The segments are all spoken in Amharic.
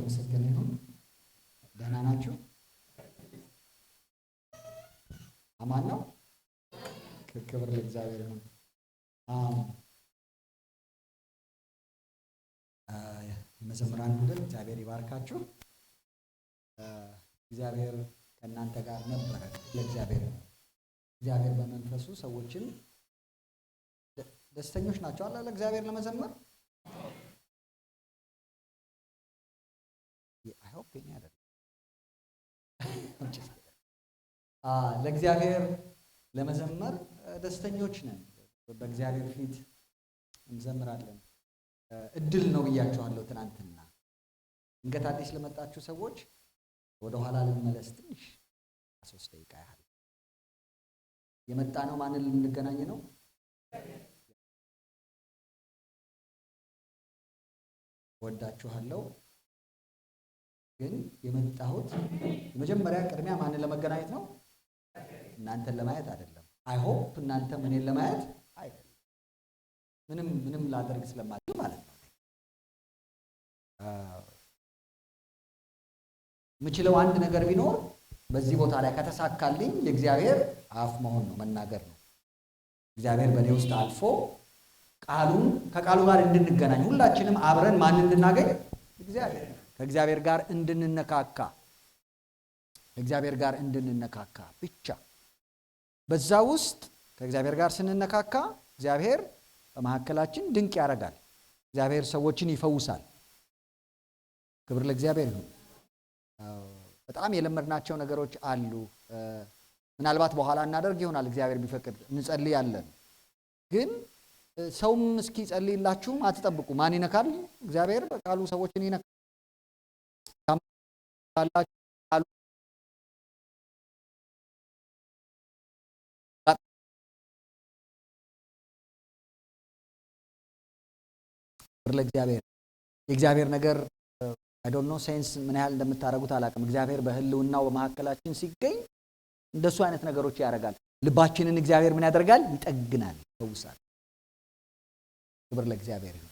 የተመሰገነ ይሁን። ደህና ናችሁ? አማን ነው። ክብር ለእግዚአብሔር ይሁን። የመዘምራን ቡድን እግዚአብሔር ይባርካችሁ። እግዚአብሔር ከእናንተ ጋር ነበረ። ለእግዚአብሔር እግዚአብሔር በመንፈሱ ሰዎችን ደስተኞች ናቸው አለ ለእግዚአብሔር ለመዘመር ለእግዚአብሔር ለመዘመር ደስተኞች ነን። በእግዚአብሔር ፊት እንዘምራለን። እድል ነው ብያችኋለሁ ትናንትና። እንገት አዲስ ለመጣችሁ ሰዎች ወደ ኋላ ልንመለስ ትንሽ 3 ደቂቃ ያህል። የመጣ ነው ማንን ልንገናኝ ነው? ወዳችኋለሁ። ግን የመጣሁት የመጀመሪያ ቅድሚያ ማንን ለመገናኘት ነው? እናንተን ለማየት አይደለም። አይ ሆፕ እናንተም እኔን ለማየት አይደለም። ምንም ላደርግ ስለማልችል ማለት ነው። የምችለው አንድ ነገር ቢኖር በዚህ ቦታ ላይ ከተሳካልኝ የእግዚአብሔር አፍ መሆን ነው፣ መናገር ነው። እግዚአብሔር በእኔ ውስጥ አልፎ ከቃሉ ጋር እንድንገናኝ ሁላችንም አብረን ማን እንድናገኝ ከእግዚአብሔር ጋር እንድንነካካ ብቻ። በዛ ውስጥ ከእግዚአብሔር ጋር ስንነካካ እግዚአብሔር በመካከላችን ድንቅ ያደርጋል። እግዚአብሔር ሰዎችን ይፈውሳል። ክብር ለእግዚአብሔር ይሁን። በጣም የለመድናቸው ነገሮች አሉ። ምናልባት በኋላ እናደርግ ይሆናል እግዚአብሔር ቢፈቅድ፣ እንጸልያለን። ግን ሰውም እስኪ ጸልይላችሁም አትጠብቁ። ማን ይነካል? እግዚአብሔር በቃሉ ሰዎችን ይነካል። ለእግዚአብሔር የእግዚአብሔር ነገር አይ ዶንት ኖ ሴንስ ምን ያህል እንደምታደርጉት አላውቅም። እግዚአብሔር በህልውናው በመካከላችን ሲገኝ እንደሱ አይነት ነገሮች ያደርጋል። ልባችንን እግዚአብሔር ምን ያደርጋል? ይጠግናል፣ ይፈውሳል። ክብር ለእግዚአብሔር ይሁን።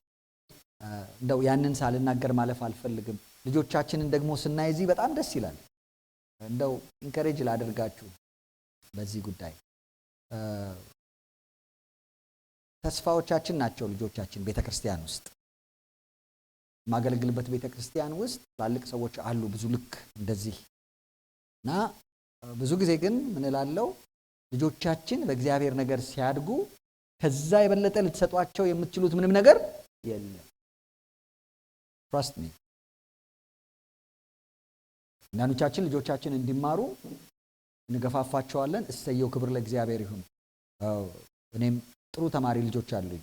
እንደው ያንን ሳልናገር ማለፍ አልፈልግም። ልጆቻችንን ደግሞ ስናይ እዚህ በጣም ደስ ይላል። እንደው ኢንከሬጅ ላደርጋችሁ በዚህ ጉዳይ። ተስፋዎቻችን ናቸው ልጆቻችን። ቤተክርስቲያን ውስጥ የማገለግልበት ቤተክርስቲያን ውስጥ ትላልቅ ሰዎች አሉ ብዙ ልክ እንደዚህ እና ብዙ ጊዜ ግን ምን እላለሁ፣ ልጆቻችን በእግዚአብሔር ነገር ሲያድጉ ከዛ የበለጠ ልትሰጧቸው የምትችሉት ምንም ነገር የለም። ትራስት ሚ። እናቶቻችን ልጆቻችን እንዲማሩ እንገፋፋቸዋለን። እሰየው፣ ክብር ለእግዚአብሔር ይሁን። እኔም ጥሩ ተማሪ ልጆች አሉኝ።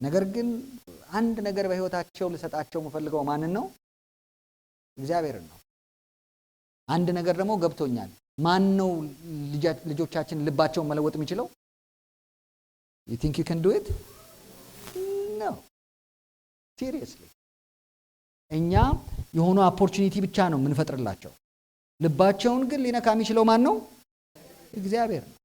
ነገር ግን አንድ ነገር በህይወታቸው ልሰጣቸው የምፈልገው ማንን ነው? እግዚአብሔርን ነው። አንድ ነገር ደግሞ ገብቶኛል። ማን ነው ልጆቻችን ልባቸውን መለወጥ የሚችለው? You think you can do it? No. Seriously. እኛ የሆኑ ኦፖርቹኒቲ ብቻ ነው የምንፈጥርላቸው። ልባቸውን ግን ሊነካ የሚችለው ማን ነው? እግዚአብሔር ነው።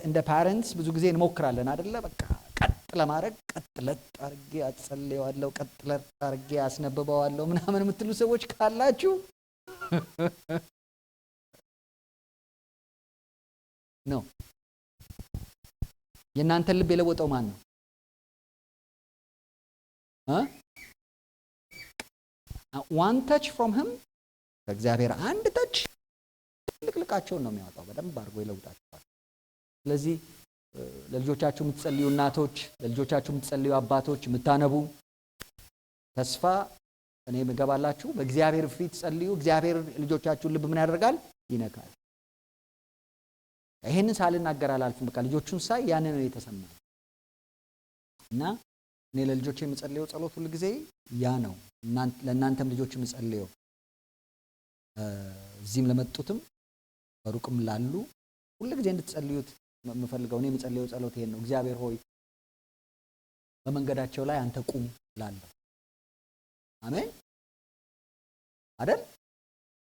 እንደ ፓረንትስ ብዙ ጊዜ እንሞክራለን አይደለ? በቃ ቀጥ ለማድረግ ቀጥ ለጥ አድርጌ አጸልየዋለሁ፣ ቀጥ ለጥ አድርጌ አስነብበዋለሁ ምናምን የምትሉ ሰዎች ካላችሁ ነው። የእናንተን ልብ የለወጠው ማን ነው? ዋን ተች ፍሮም ህም፣ ከእግዚአብሔር አንድ ተች ልቅልቃቸውን ነው የሚያወጣው። በደንብ አድርጎ ይለውጣቸዋል። ስለዚህ ለልጆቻችሁ የምትጸልዩ እናቶች፣ ለልጆቻችሁ የምትጸልዩ አባቶች፣ የምታነቡ ተስፋ እኔ የምገባላችሁ በእግዚአብሔር ፊት ጸልዩ። እግዚአብሔር ልጆቻችሁን ልብ ምን ያደርጋል? ይነካል። ይሄንን ሳልናገር አላልፍም። በቃ ልጆቹን ሳይ ያንን ነው የተሰማኝ እና እኔ ለልጆቼ የምጸልየው ጸሎት ሁሉ ጊዜ ያ ነው። ለእናንተም ልጆች የምጸልየው እዚህም ለመጡትም በሩቅም ላሉ ሁሉ ጊዜ እንድትጸልዩት የምፈልገው እኔ የምጸልየው ጸሎት ይሄን ነው። እግዚአብሔር ሆይ በመንገዳቸው ላይ አንተ ቁም እላለሁ። አሜን አይደል?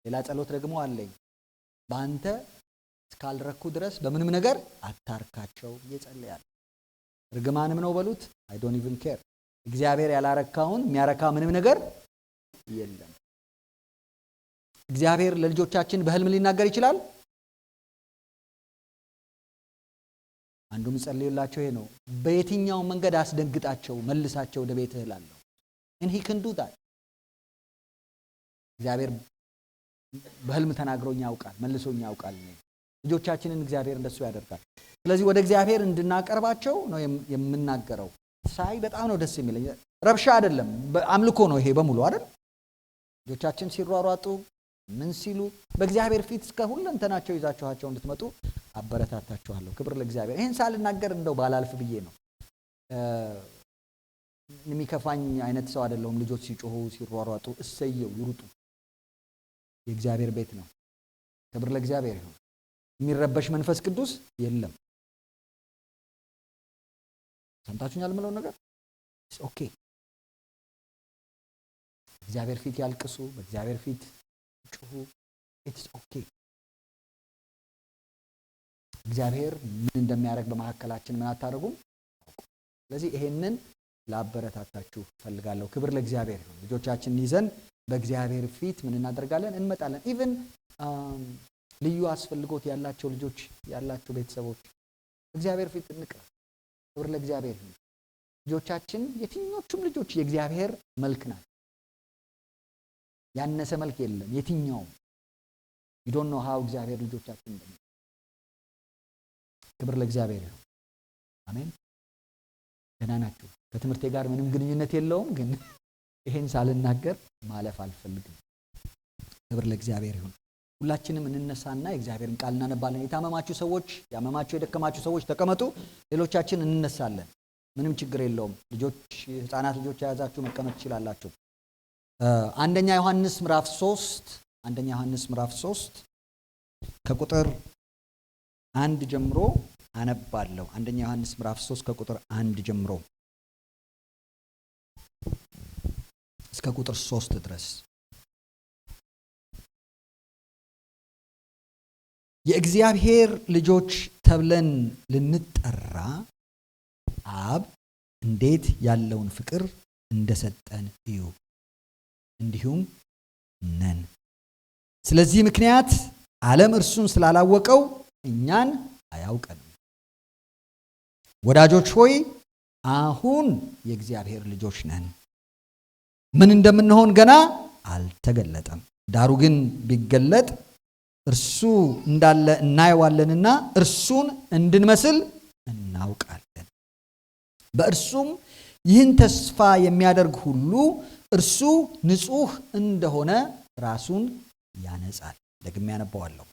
ሌላ ጸሎት ደግሞ አለኝ። በአንተ እስካልረኩ ድረስ በምንም ነገር አታርካቸው እየጸለያለሁ። እርግማንም ነው በሉት፣ አይ ዶንት ኢቭን ኬር። እግዚአብሔር ያላረካውን የሚያረካ ምንም ነገር የለም። እግዚአብሔር ለልጆቻችን በህልም ሊናገር ይችላል። አንዱ ምጸልይላቸው ይሄ ነው። በየትኛው መንገድ አስደንግጣቸው መልሳቸው ወደ ቤትህ እላለሁ። and he can do that። እግዚአብሔር በህልም ተናግሮኝ ያውቃል፣ መልሶኝ ያውቃል። ልጆቻችንን እግዚአብሔር እንደሱ ያደርጋል። ስለዚህ ወደ እግዚአብሔር እንድናቀርባቸው ነው የምናገረው። ሳይ በጣም ነው ደስ የሚለኝ። ረብሻ አይደለም፣ አምልኮ ነው ይሄ በሙሉ አይደል? ልጆቻችን ሲሯሯጡ ምን ሲሉ በእግዚአብሔር ፊት እስከ ሁለንተናቸው ይዛችኋቸው እንድትመጡ አበረታታችኋለሁ። ክብር ለእግዚአብሔር። ይሄን ሳልናገር እንደው ባላልፍ ብዬ ነው። የሚከፋኝ አይነት ሰው አይደለሁም። ልጆች ሲጮሁ ሲሯሯጡ እሰየው ይሩጡ። የእግዚአብሔር ቤት ነው። ክብር ለእግዚአብሔር ይሁን። የሚረበሽ መንፈስ ቅዱስ የለም። ሰምታችሁኛል የምለው ነገር ኦኬ። እግዚአብሔር ፊት ያልቅሱ፣ በእግዚአብሔር ፊት ጮሁ። ኢትስ ኦኬ። እግዚአብሔር ምን እንደሚያደርግ በመካከላችን ምን አታደርጉም። ስለዚህ ይሄንን ላበረታታችሁ ፈልጋለሁ። ክብር ለእግዚአብሔር ይሁን። ልጆቻችንን ይዘን በእግዚአብሔር ፊት ምን እናደርጋለን? እንመጣለን። ኢቭን ልዩ አስፈልጎት ያላቸው ልጆች ያላቸው ቤተሰቦች እግዚአብሔር ፊት እንቅረብ። ክብር ለእግዚአብሔር ይሁን። ልጆቻችን የትኞቹም ልጆች የእግዚአብሔር መልክ ናቸው። ያነሰ መልክ የለም የትኛውም። you don't know how እግዚአብሔር ልጆቻችን እንደሚያውቅ። ክብር ለእግዚአብሔር ይሁን። አሜን። ደህና ናችሁ? ከትምህርቴ ጋር ምንም ግንኙነት የለውም፣ ግን ይሄን ሳልናገር ማለፍ አልፈልግም። ክብር ለእግዚአብሔር ይሁን። ሁላችንም እንነሳና የእግዚአብሔርን ቃል እናነባለን። የታመማችሁ ሰዎች፣ ያመማችሁ የደከማችሁ ሰዎች ተቀመጡ። ሌሎቻችን እንነሳለን። ምንም ችግር የለውም። ልጆች፣ ህፃናት ልጆች የያዛችሁ መቀመጥ ትችላላችሁ። አንደኛ ዮሐንስ ምዕራፍ 3 ከቁጥር 1 ጀምሮ አነባለሁ። አንደኛ ዮሐንስ ምዕራፍ 3 ከቁጥር 1 ጀምሮ እስከ ቁጥር 3 ድረስ። የእግዚአብሔር ልጆች ተብለን ልንጠራ አብ እንዴት ያለውን ፍቅር እንደሰጠን እዩ፣ እንዲሁም ነን። ስለዚህ ምክንያት ዓለም እርሱን ስላላወቀው እኛን አያውቀንም። ወዳጆች ሆይ አሁን የእግዚአብሔር ልጆች ነን። ምን እንደምንሆን ገና አልተገለጠም። ዳሩ ግን ቢገለጥ እርሱ እንዳለ እናየዋለንና እርሱን እንድንመስል እናውቃለን። በእርሱም ይህን ተስፋ የሚያደርግ ሁሉ እርሱ ንጹሕ እንደሆነ ራሱን ያነጻል። ደግሜ አነበዋለሁ።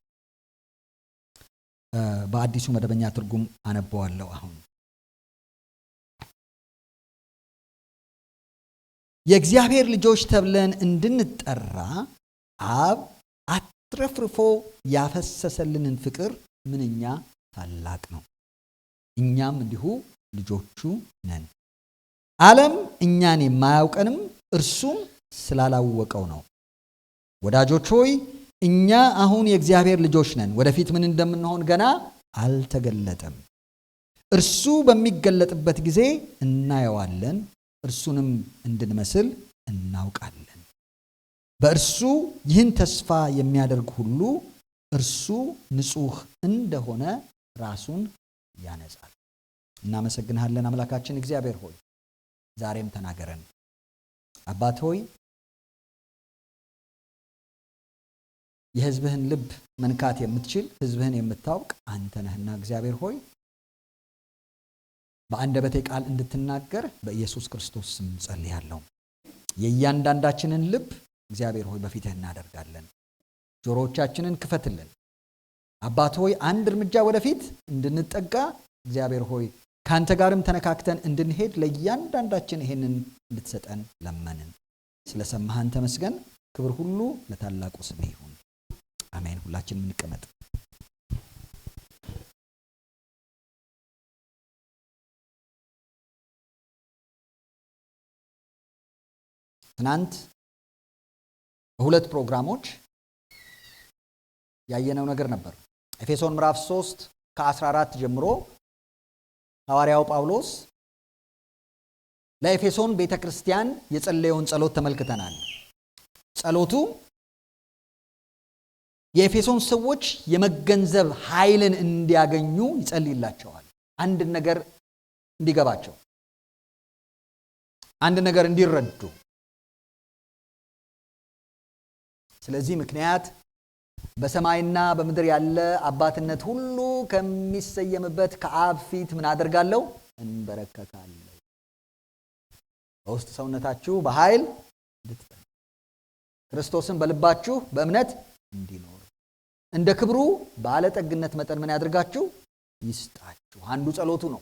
በአዲሱ መደበኛ ትርጉም አነበዋለሁ። አሁን የእግዚአብሔር ልጆች ተብለን እንድንጠራ አብ አትረፍርፎ ያፈሰሰልንን ፍቅር ምንኛ ታላቅ ነው። እኛም እንዲሁ ልጆቹ ነን። ዓለም እኛን የማያውቀንም እርሱም ስላላወቀው ነው። ወዳጆች ሆይ እኛ አሁን የእግዚአብሔር ልጆች ነን። ወደፊት ምን እንደምንሆን ገና አልተገለጠም። እርሱ በሚገለጥበት ጊዜ እናየዋለን፣ እርሱንም እንድንመስል እናውቃለን። በእርሱ ይህን ተስፋ የሚያደርግ ሁሉ እርሱ ንጹሕ እንደሆነ ራሱን ያነጻል። እናመሰግንሃለን አምላካችን እግዚአብሔር ሆይ፣ ዛሬም ተናገረን። አባት ሆይ የሕዝብህን ልብ መንካት የምትችል ሕዝብህን የምታውቅ አንተ ነህና እግዚአብሔር ሆይ በአንደበቴ ቃል እንድትናገር በኢየሱስ ክርስቶስ ስም ጸልያለሁ። የእያንዳንዳችንን ልብ እግዚአብሔር ሆይ በፊትህ እናደርጋለን። ጆሮዎቻችንን ክፈትልን አባት ሆይ፣ አንድ እርምጃ ወደፊት እንድንጠጋ እግዚአብሔር ሆይ ካንተ ጋርም ተነካክተን እንድንሄድ ለእያንዳንዳችን ይሄንን እንድትሰጠን ለመንን። ስለሰማህን ተመስገን። ክብር ሁሉ ለታላቁ ስም ይሁን። አሜን። ሁላችንም እንቀመጥ። ትናንት በሁለት ፕሮግራሞች ያየነው ነገር ነበር። ኤፌሶን ምዕራፍ 3 ከ14 ጀምሮ ሐዋርያው ጳውሎስ ለኤፌሶን ቤተክርስቲያን የጸለየውን ጸሎት ተመልክተናል። ጸሎቱ የኤፌሶን ሰዎች የመገንዘብ ኃይልን እንዲያገኙ ይጸልይላቸዋል። አንድ ነገር እንዲገባቸው፣ አንድ ነገር እንዲረዱ። ስለዚህ ምክንያት በሰማይና በምድር ያለ አባትነት ሁሉ ከሚሰየምበት ከአብ ፊት ምን አደርጋለሁ? እንበረከካለሁ። በውስጥ ሰውነታችሁ በኃይል እንድትጸኑ ክርስቶስን በልባችሁ በእምነት እንዲኖር እንደ ክብሩ ባለጠግነት መጠን ምን ያድርጋችሁ? ይስጣችሁ። አንዱ ጸሎቱ ነው።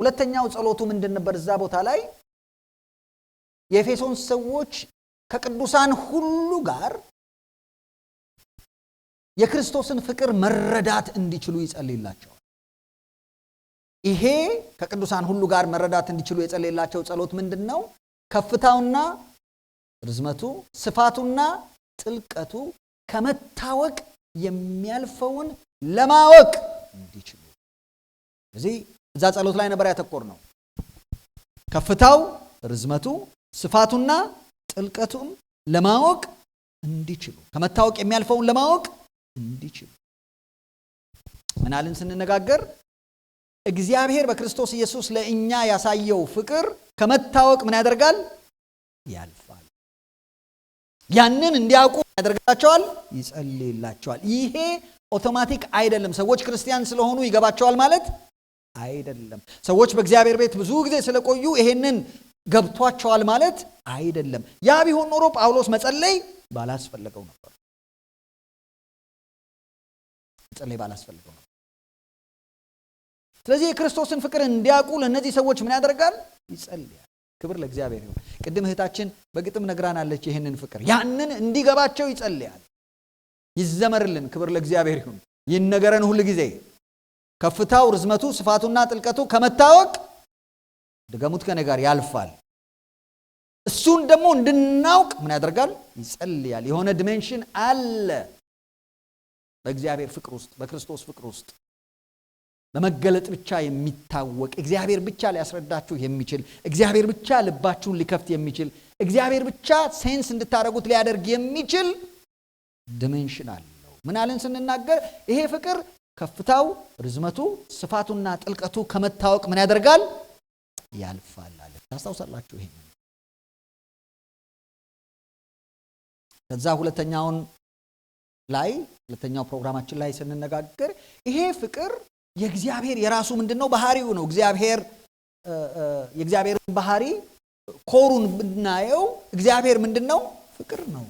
ሁለተኛው ጸሎቱ ምንድን ነበር? እዛ ቦታ ላይ የኤፌሶን ሰዎች ከቅዱሳን ሁሉ ጋር የክርስቶስን ፍቅር መረዳት እንዲችሉ ይጸልይላቸዋል። ይሄ ከቅዱሳን ሁሉ ጋር መረዳት እንዲችሉ የጸለየላቸው ጸሎት ምንድን ነው? ከፍታውና ርዝመቱ፣ ስፋቱና ጥልቀቱ ከመታወቅ የሚያልፈውን ለማወቅ እንዲችሉ። ስለዚህ እዛ ጸሎት ላይ ነበር ያተኮር ነው። ከፍታው፣ ርዝመቱ፣ ስፋቱና ጥልቀቱን ለማወቅ እንዲችሉ፣ ከመታወቅ የሚያልፈውን ለማወቅ እንዲችሉ። ምናልን ስንነጋገር እግዚአብሔር በክርስቶስ ኢየሱስ ለእኛ ያሳየው ፍቅር ከመታወቅ ምን ያደርጋል? ያልፋል። ያንን እንዲያውቁ ያደርጋቸዋል፣ ይጸልይላቸዋል። ይሄ ኦቶማቲክ አይደለም። ሰዎች ክርስቲያን ስለሆኑ ይገባቸዋል ማለት አይደለም። ሰዎች በእግዚአብሔር ቤት ብዙ ጊዜ ስለቆዩ ይሄንን ገብቷቸዋል ማለት አይደለም። ያ ቢሆን ኖሮ ጳውሎስ መጸለይ ባላስፈልገው ነበር። ስለዚህ የክርስቶስን ፍቅር እንዲያውቁ ለእነዚህ ሰዎች ምን ያደርጋል? ይጸልያል። ክብር ለእግዚአብሔር ይሁን። ቅድም እህታችን በግጥም ነግራናለች ይህንን ፍቅር። ያንን እንዲገባቸው ይጸልያል። ይዘመርልን። ክብር ለእግዚአብሔር ይሁን። ይነገረን ሁል ጊዜ ከፍታው፣ ርዝመቱ፣ ስፋቱና ጥልቀቱ ከመታወቅ ድገሙት ከኔ ጋር ያልፋል። እሱን ደግሞ እንድናውቅ ምን ያደርጋል? ይጸልያል። የሆነ ዲሜንሽን አለ በእግዚአብሔር ፍቅር ውስጥ፣ በክርስቶስ ፍቅር ውስጥ በመገለጥ ብቻ የሚታወቅ፣ እግዚአብሔር ብቻ ሊያስረዳችሁ የሚችል፣ እግዚአብሔር ብቻ ልባችሁን ሊከፍት የሚችል፣ እግዚአብሔር ብቻ ሴንስ እንድታደርጉት ሊያደርግ የሚችል ዲሜንሽን አለው። ምን አለን ስንናገር? ይሄ ፍቅር ከፍታው፣ ርዝመቱ፣ ስፋቱና ጥልቀቱ ከመታወቅ ምን ያደርጋል? ያልፋል አለ። ታስታውሳላችሁ ይሄ። ከዛ ሁለተኛው ፕሮግራማችን ላይ ስንነጋገር ይሄ ፍቅር የእግዚአብሔር የራሱ ምንድነው? ባህሪው ነው። የእግዚአብሔርን ባህሪ ኮሩን ብናየው እግዚአብሔር ምንድነው? ፍቅር ነው።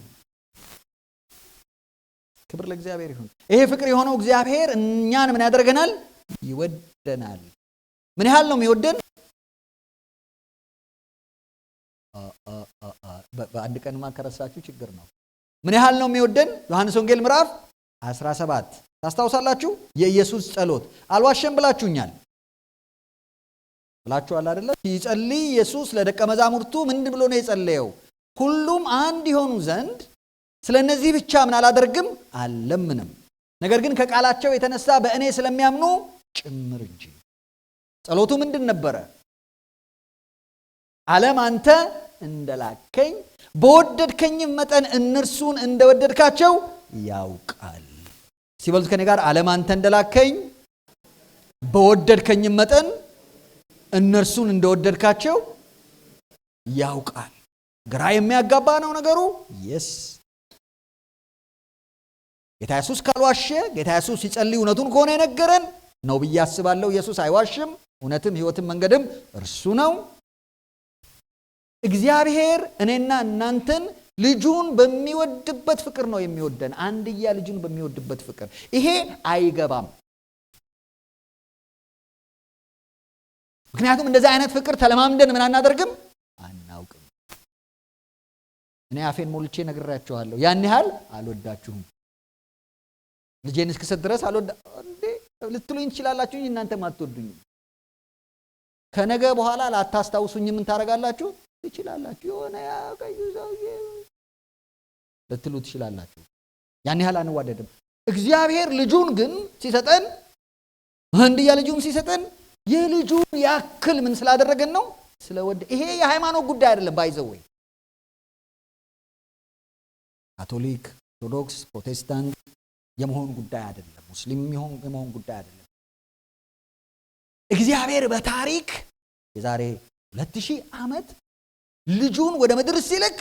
ክብር ለእግዚአብሔር ይሁን። ይሄ ፍቅር የሆነው እግዚአብሔር እኛን ምን ያደርገናል? ይወደናል። ምን ያህል ነው የሚወደን? በአንድ ቀንማ ከረሳችሁ ችግር ነው። ምን ያህል ነው የሚወደን? ዮሐንስ ወንጌል ምዕራፍ 17 ታስታውሳላችሁ? የኢየሱስ ጸሎት አልዋሸም ብላችሁኛል ብላችኋል አይደለ? ሲጸልይ ኢየሱስ ለደቀ መዛሙርቱ ምንድን ብሎ ነው የጸለየው? ሁሉም አንድ ይሆኑ ዘንድ ስለ እነዚህ ብቻ ምን አላደርግም አልለምንም፣ ነገር ግን ከቃላቸው የተነሳ በእኔ ስለሚያምኑ ጭምር እንጂ። ጸሎቱ ምንድን ነበረ? ዓለም አንተ እንደላከኝ በወደድከኝም መጠን እነርሱን እንደወደድካቸው ያውቃል። ሲበሉት ከኔ ጋር ዓለም አንተ እንደላከኝ በወደድከኝም መጠን እነርሱን እንደወደድካቸው ያውቃል። ግራ የሚያጋባ ነው ነገሩ። የስ ጌታ ኢየሱስ ካልዋሸ፣ ጌታ ኢየሱስ ሲጸልይ እውነቱን ከሆነ የነገረን ነው ብዬ አስባለሁ። ኢየሱስ አይዋሽም። እውነትም ሕይወትም መንገድም እርሱ ነው። እግዚአብሔር እኔና እናንተን ልጁን በሚወድበት ፍቅር ነው የሚወደን። አንድያ ልጁን በሚወድበት ፍቅር። ይሄ አይገባም። ምክንያቱም እንደዚህ አይነት ፍቅር ተለማምደን ምን አናደርግም? አናውቅም። እኔ አፌን ሞልቼ ነግራችኋለሁ፣ ያን ያህል አልወዳችሁም። ልጄን እስክሰጥ ድረስ ልትሉኝ ትችላላችሁ። እናንተም አትወዱኝም። ከነገ በኋላ ላታስታውሱኝ ምን ታደርጋላችሁ? ትችላላችሁ። የሆነ ያቀዩ ሰውዬ ልትሉ ትችላላችሁ። ያን ያህል አንዋደድም። እግዚአብሔር ልጁን ግን ሲሰጠን፣ አንድያ ልጁን ሲሰጠን የልጁን ያክል ምን ስላደረገን ነው? ስለወደ ይሄ የሃይማኖት ጉዳይ አይደለም። ባይዘው ካቶሊክ፣ ኦርቶዶክስ፣ ፕሮቴስታንት የመሆን ጉዳይ አይደለም። ሙስሊም የመሆን ጉዳይ አይደለም። እግዚአብሔር በታሪክ የዛሬ 2000 ዓመት ልጁን ወደ ምድር ሲልክ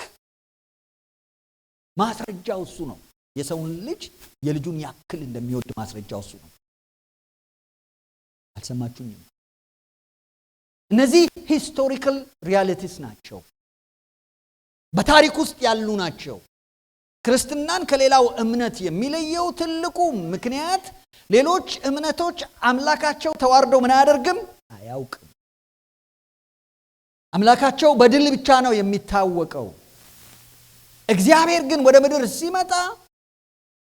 ማስረጃው እሱ ነው። የሰውን ልጅ የልጁን ያክል እንደሚወድ ማስረጃው እሱ ነው። አልሰማችሁኝም? እነዚህ ሂስቶሪካል ሪያሊቲስ ናቸው። በታሪክ ውስጥ ያሉ ናቸው። ክርስትናን ከሌላው እምነት የሚለየው ትልቁ ምክንያት ሌሎች እምነቶች አምላካቸው ተዋርደው ምን አያደርግም? አያውቅም። አምላካቸው በድል ብቻ ነው የሚታወቀው። እግዚአብሔር ግን ወደ ምድር ሲመጣ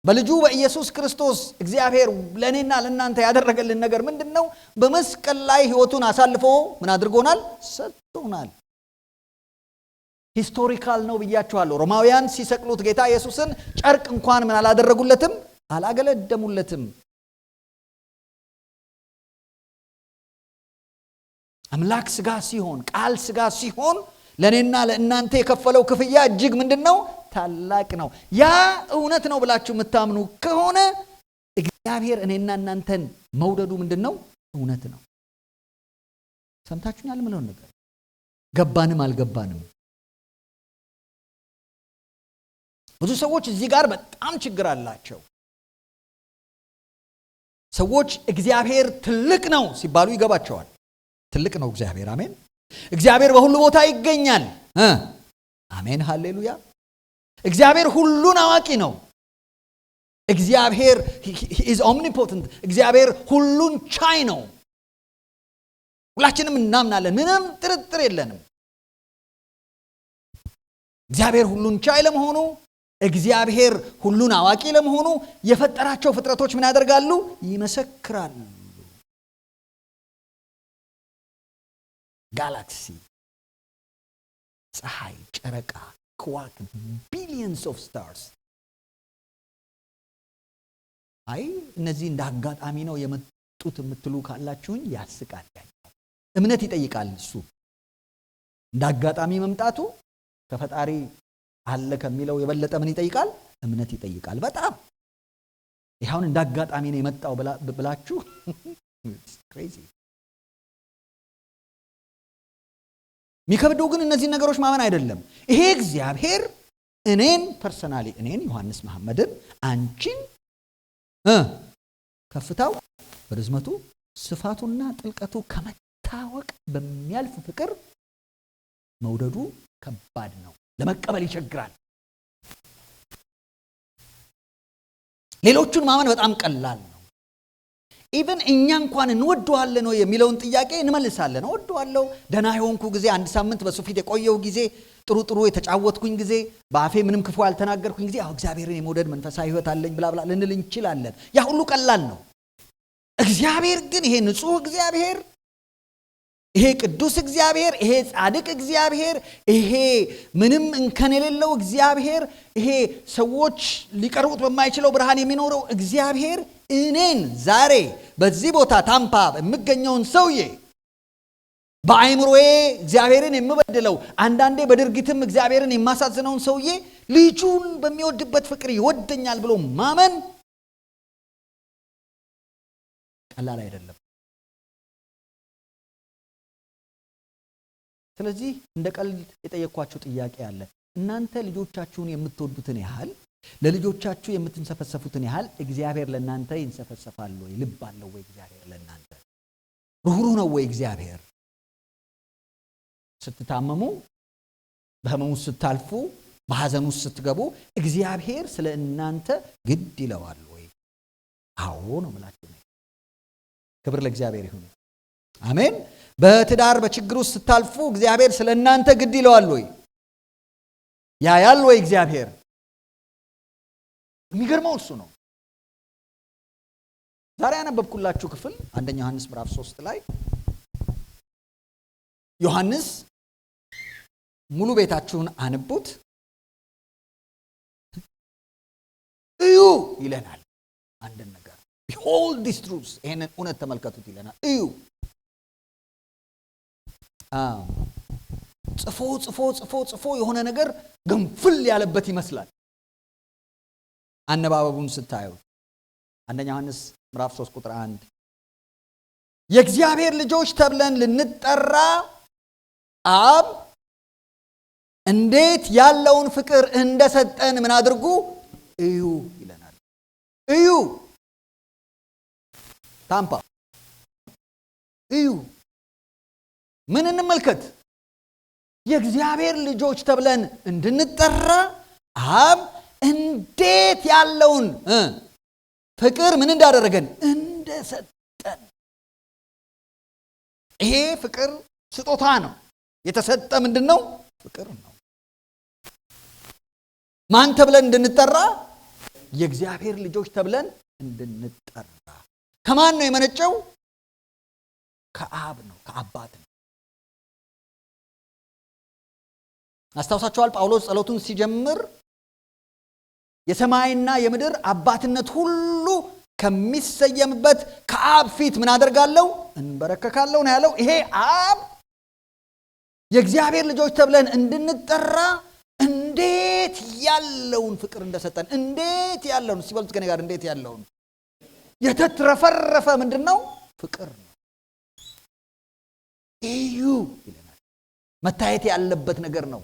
በልጁ በኢየሱስ ክርስቶስ እግዚአብሔር ለእኔና ለእናንተ ያደረገልን ነገር ምንድን ነው? በመስቀል ላይ ሕይወቱን አሳልፎ ምን አድርጎናል? ሰጥቶናል። ሂስቶሪካል ነው ብያችኋለሁ። ሮማውያን ሲሰቅሉት ጌታ ኢየሱስን ጨርቅ እንኳን ምን አላደረጉለትም? አላገለደሙለትም። አምላክ ስጋ ሲሆን፣ ቃል ስጋ ሲሆን ለእኔና ለእናንተ የከፈለው ክፍያ እጅግ ምንድን ነው? ታላቅ ነው። ያ እውነት ነው ብላችሁ የምታምኑ ከሆነ እግዚአብሔር እኔና እናንተን መውደዱ ምንድን ነው? እውነት ነው። ሰምታችሁኛል? ምለውን ነገር ገባንም አልገባንም። ብዙ ሰዎች እዚህ ጋር በጣም ችግር አላቸው። ሰዎች እግዚአብሔር ትልቅ ነው ሲባሉ ይገባቸዋል። ትልቅ ነው እግዚአብሔር። አሜን። እግዚአብሔር በሁሉ ቦታ ይገኛል። አሜን፣ ሃሌሉያ። እግዚአብሔር ሁሉን አዋቂ ነው። እግዚአብሔር is omnipotent። እግዚአብሔር ሁሉን ቻይ ነው። ሁላችንም እናምናለን፣ ምንም ጥርጥር የለንም። እግዚአብሔር ሁሉን ቻይ ለመሆኑ፣ እግዚአብሔር ሁሉን አዋቂ ለመሆኑ የፈጠራቸው ፍጥረቶች ምን ያደርጋሉ? ይመሰክራሉ። ጋላክሲ፣ ፀሐይ፣ ጨረቃ፣ ከዋክብት፣ ቢሊየንስ ኦፍ ስታርስ። አይ እነዚህ እንደ አጋጣሚ ነው የመጡት የምትሉ ካላችሁኝ ያስቃል። እምነት ይጠይቃል። እሱ እንደ አጋጣሚ መምጣቱ ከፈጣሪ አለ ከሚለው የበለጠ ምን ይጠይቃል? እምነት ይጠይቃል። በጣም ይሄውን እንደ አጋጣሚ ነው የመጣው ብላችሁ ክሬዚ። የሚከብደው ግን እነዚህ ነገሮች ማመን አይደለም። ይሄ እግዚአብሔር እኔን ፐርሰናሊ እኔን ዮሐንስ መሐመድን አንቺን ከፍታው በርዝመቱ ስፋቱና ጥልቀቱ ከመታወቅ በሚያልፍ ፍቅር መውደዱ ከባድ ነው። ለመቀበል ይቸግራል። ሌሎቹን ማመን በጣም ቀላል ነው። ኢቭን እኛ እንኳን እንወደዋለን ነው የሚለውን ጥያቄ እንመልሳለን። እወደዋለሁ፣ ደህና የሆንኩ ጊዜ፣ አንድ ሳምንት በሱ ፊት የቆየው ጊዜ፣ ጥሩ የተጫወትኩኝ ጊዜ፣ በአፌ ምንም ክፉ ያልተናገርኩኝ ጊዜ እግዚአብሔርን የመውደድ መንፈሳዊ ሕይወት አለኝ ብላ ልንል እንችላለን። ያ ሁሉ ቀላል ነው። እግዚአብሔር ግን ይሄ ንጹሕ እግዚአብሔር፣ ይሄ ቅዱስ እግዚአብሔር፣ ይሄ ጻድቅ እግዚአብሔር፣ ይሄ ምንም እንከን የሌለው እግዚአብሔር፣ ይሄ ሰዎች ሊቀርቡት በማይችለው ብርሃን የሚኖረው እግዚአብሔር እኔን ዛሬ በዚህ ቦታ ታምፓ የምገኘውን ሰውዬ በአይምሮዬ እግዚአብሔርን የምበድለው አንዳንዴ በድርጊትም እግዚአብሔርን የማሳዝነውን ሰውዬ ልጁን በሚወድበት ፍቅር ይወደኛል ብሎ ማመን ቀላል አይደለም። ስለዚህ እንደ ቀልድ የጠየኳችሁ ጥያቄ አለ። እናንተ ልጆቻችሁን የምትወዱትን ያህል ለልጆቻችሁ የምትንሰፈሰፉትን ያህል እግዚአብሔር ለእናንተ ይንሰፈሰፋል ወይ? ልብ አለው ወይ? እግዚአብሔር ለእናንተ ሩህሩህ ነው ወይ? እግዚአብሔር ስትታመሙ፣ በህመሙ ስታልፉ፣ በሐዘኑ ስትገቡ እግዚአብሔር ስለ እናንተ ግድ ይለዋል ወይ? አዎ ነው የምላችሁ። ክብር ለእግዚአብሔር ይሁን። አሜን። በትዳር በችግር ውስጥ ስታልፉ እግዚአብሔር ስለ እናንተ ግድ ይለዋል ወይ? ያያል ወይ? እግዚአብሔር የሚገርመው እሱ ነው። ዛሬ ያነበብኩላችሁ ክፍል አንደኛ ዮሐንስ ምዕራፍ 3 ላይ ዮሐንስ ሙሉ ቤታችሁን አንቡት እዩ ይለናል። አንድ ነገር behold this truth፣ ይሄንን እውነት ተመልከቱት ይለናል። እዩ ጽፎ የሆነ ነገር ገንፍል ያለበት ይመስላል አነባበቡን ስታዩ። አንደኛ ዮሐንስ ምዕራፍ 3 ቁጥር 1 የእግዚአብሔር ልጆች ተብለን ልንጠራ አብ እንዴት ያለውን ፍቅር እንደሰጠን ምን አድርጉ እዩ ይለናል። እዩ ታምፓ እዩ ምን እንመልከት? የእግዚአብሔር ልጆች ተብለን እንድንጠራ አብ እንዴት ያለውን ፍቅር ምን እንዳደረገን እንደሰጠን። ይሄ ፍቅር ስጦታ ነው። የተሰጠ ምንድነው? ፍቅር ነው። ማን ተብለን እንድንጠራ? የእግዚአብሔር ልጆች ተብለን እንድንጠራ። ከማን ነው የመነጨው? ከአብ ነው፣ ከአባት ነው። አስታውሳችኋል? ጳውሎስ ጸሎቱን ሲጀምር የሰማይና የምድር አባትነት ሁሉ ከሚሰየምበት ከአብ ፊት ምን አደርጋለሁ? እንበረከካለሁ ነው ያለው። ይሄ አብ የእግዚአብሔር ልጆች ተብለን እንድንጠራ እንዴት ያለውን ፍቅር እንደሰጠን። እንዴት ያለውን ሲበሉት ከኔ ጋር እንዴት ያለውን የተትረፈረፈ ምንድነው? ፍቅር ነው። እዩ ይለናል። መታየት ያለበት ነገር ነው።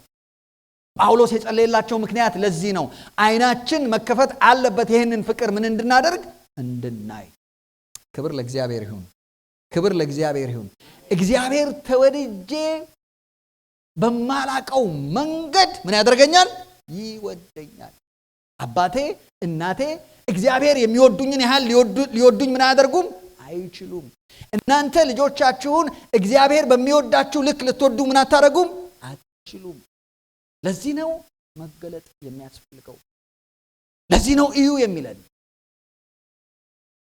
ጳውሎስ የጸለየላቸው ምክንያት ለዚህ ነው። አይናችን መከፈት አለበት። ይህንን ፍቅር ምን እንድናደርግ? እንድናይ። ክብር ለእግዚአብሔር ይሁን። ክብር ለእግዚአብሔር ይሁን። እግዚአብሔር ተወድጄ በማላቀው መንገድ ምን ያደርገኛል? ይወደኛል። አባቴ እናቴ እግዚአብሔር የሚወዱኝን ያህል ሊወዱኝ ምን አያደርጉም? አይችሉም። እናንተ ልጆቻችሁን እግዚአብሔር በሚወዳችሁ ልክ ልትወዱ ምን አታደርጉም? አትችሉም። ለዚህ ነው መገለጥ የሚያስፈልገው። ለዚህ ነው እዩ የሚለን።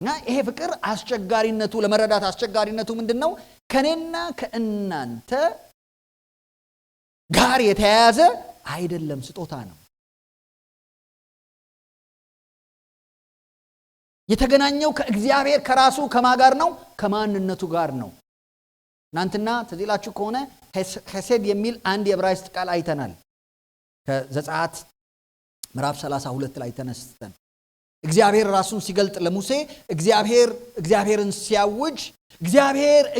እና ይሄ ፍቅር አስቸጋሪነቱ ለመረዳት አስቸጋሪነቱ ምንድነው? ከኔና ከእናንተ ጋር የተያያዘ አይደለም፣ ስጦታ ነው። የተገናኘው ከእግዚአብሔር ከራሱ ከማጋር ነው? ከማንነቱ ጋር ነው። እናንተና ተዚላችሁ ከሆነ ሄሴድ የሚል አንድ የዕብራይስጥ ቃል አይተናል። ከዘጸአት ምዕራፍ 32 ላይ ተነስተን እግዚአብሔር ራሱን ሲገልጥ ለሙሴ እግዚአብሔርን ሲያውጅ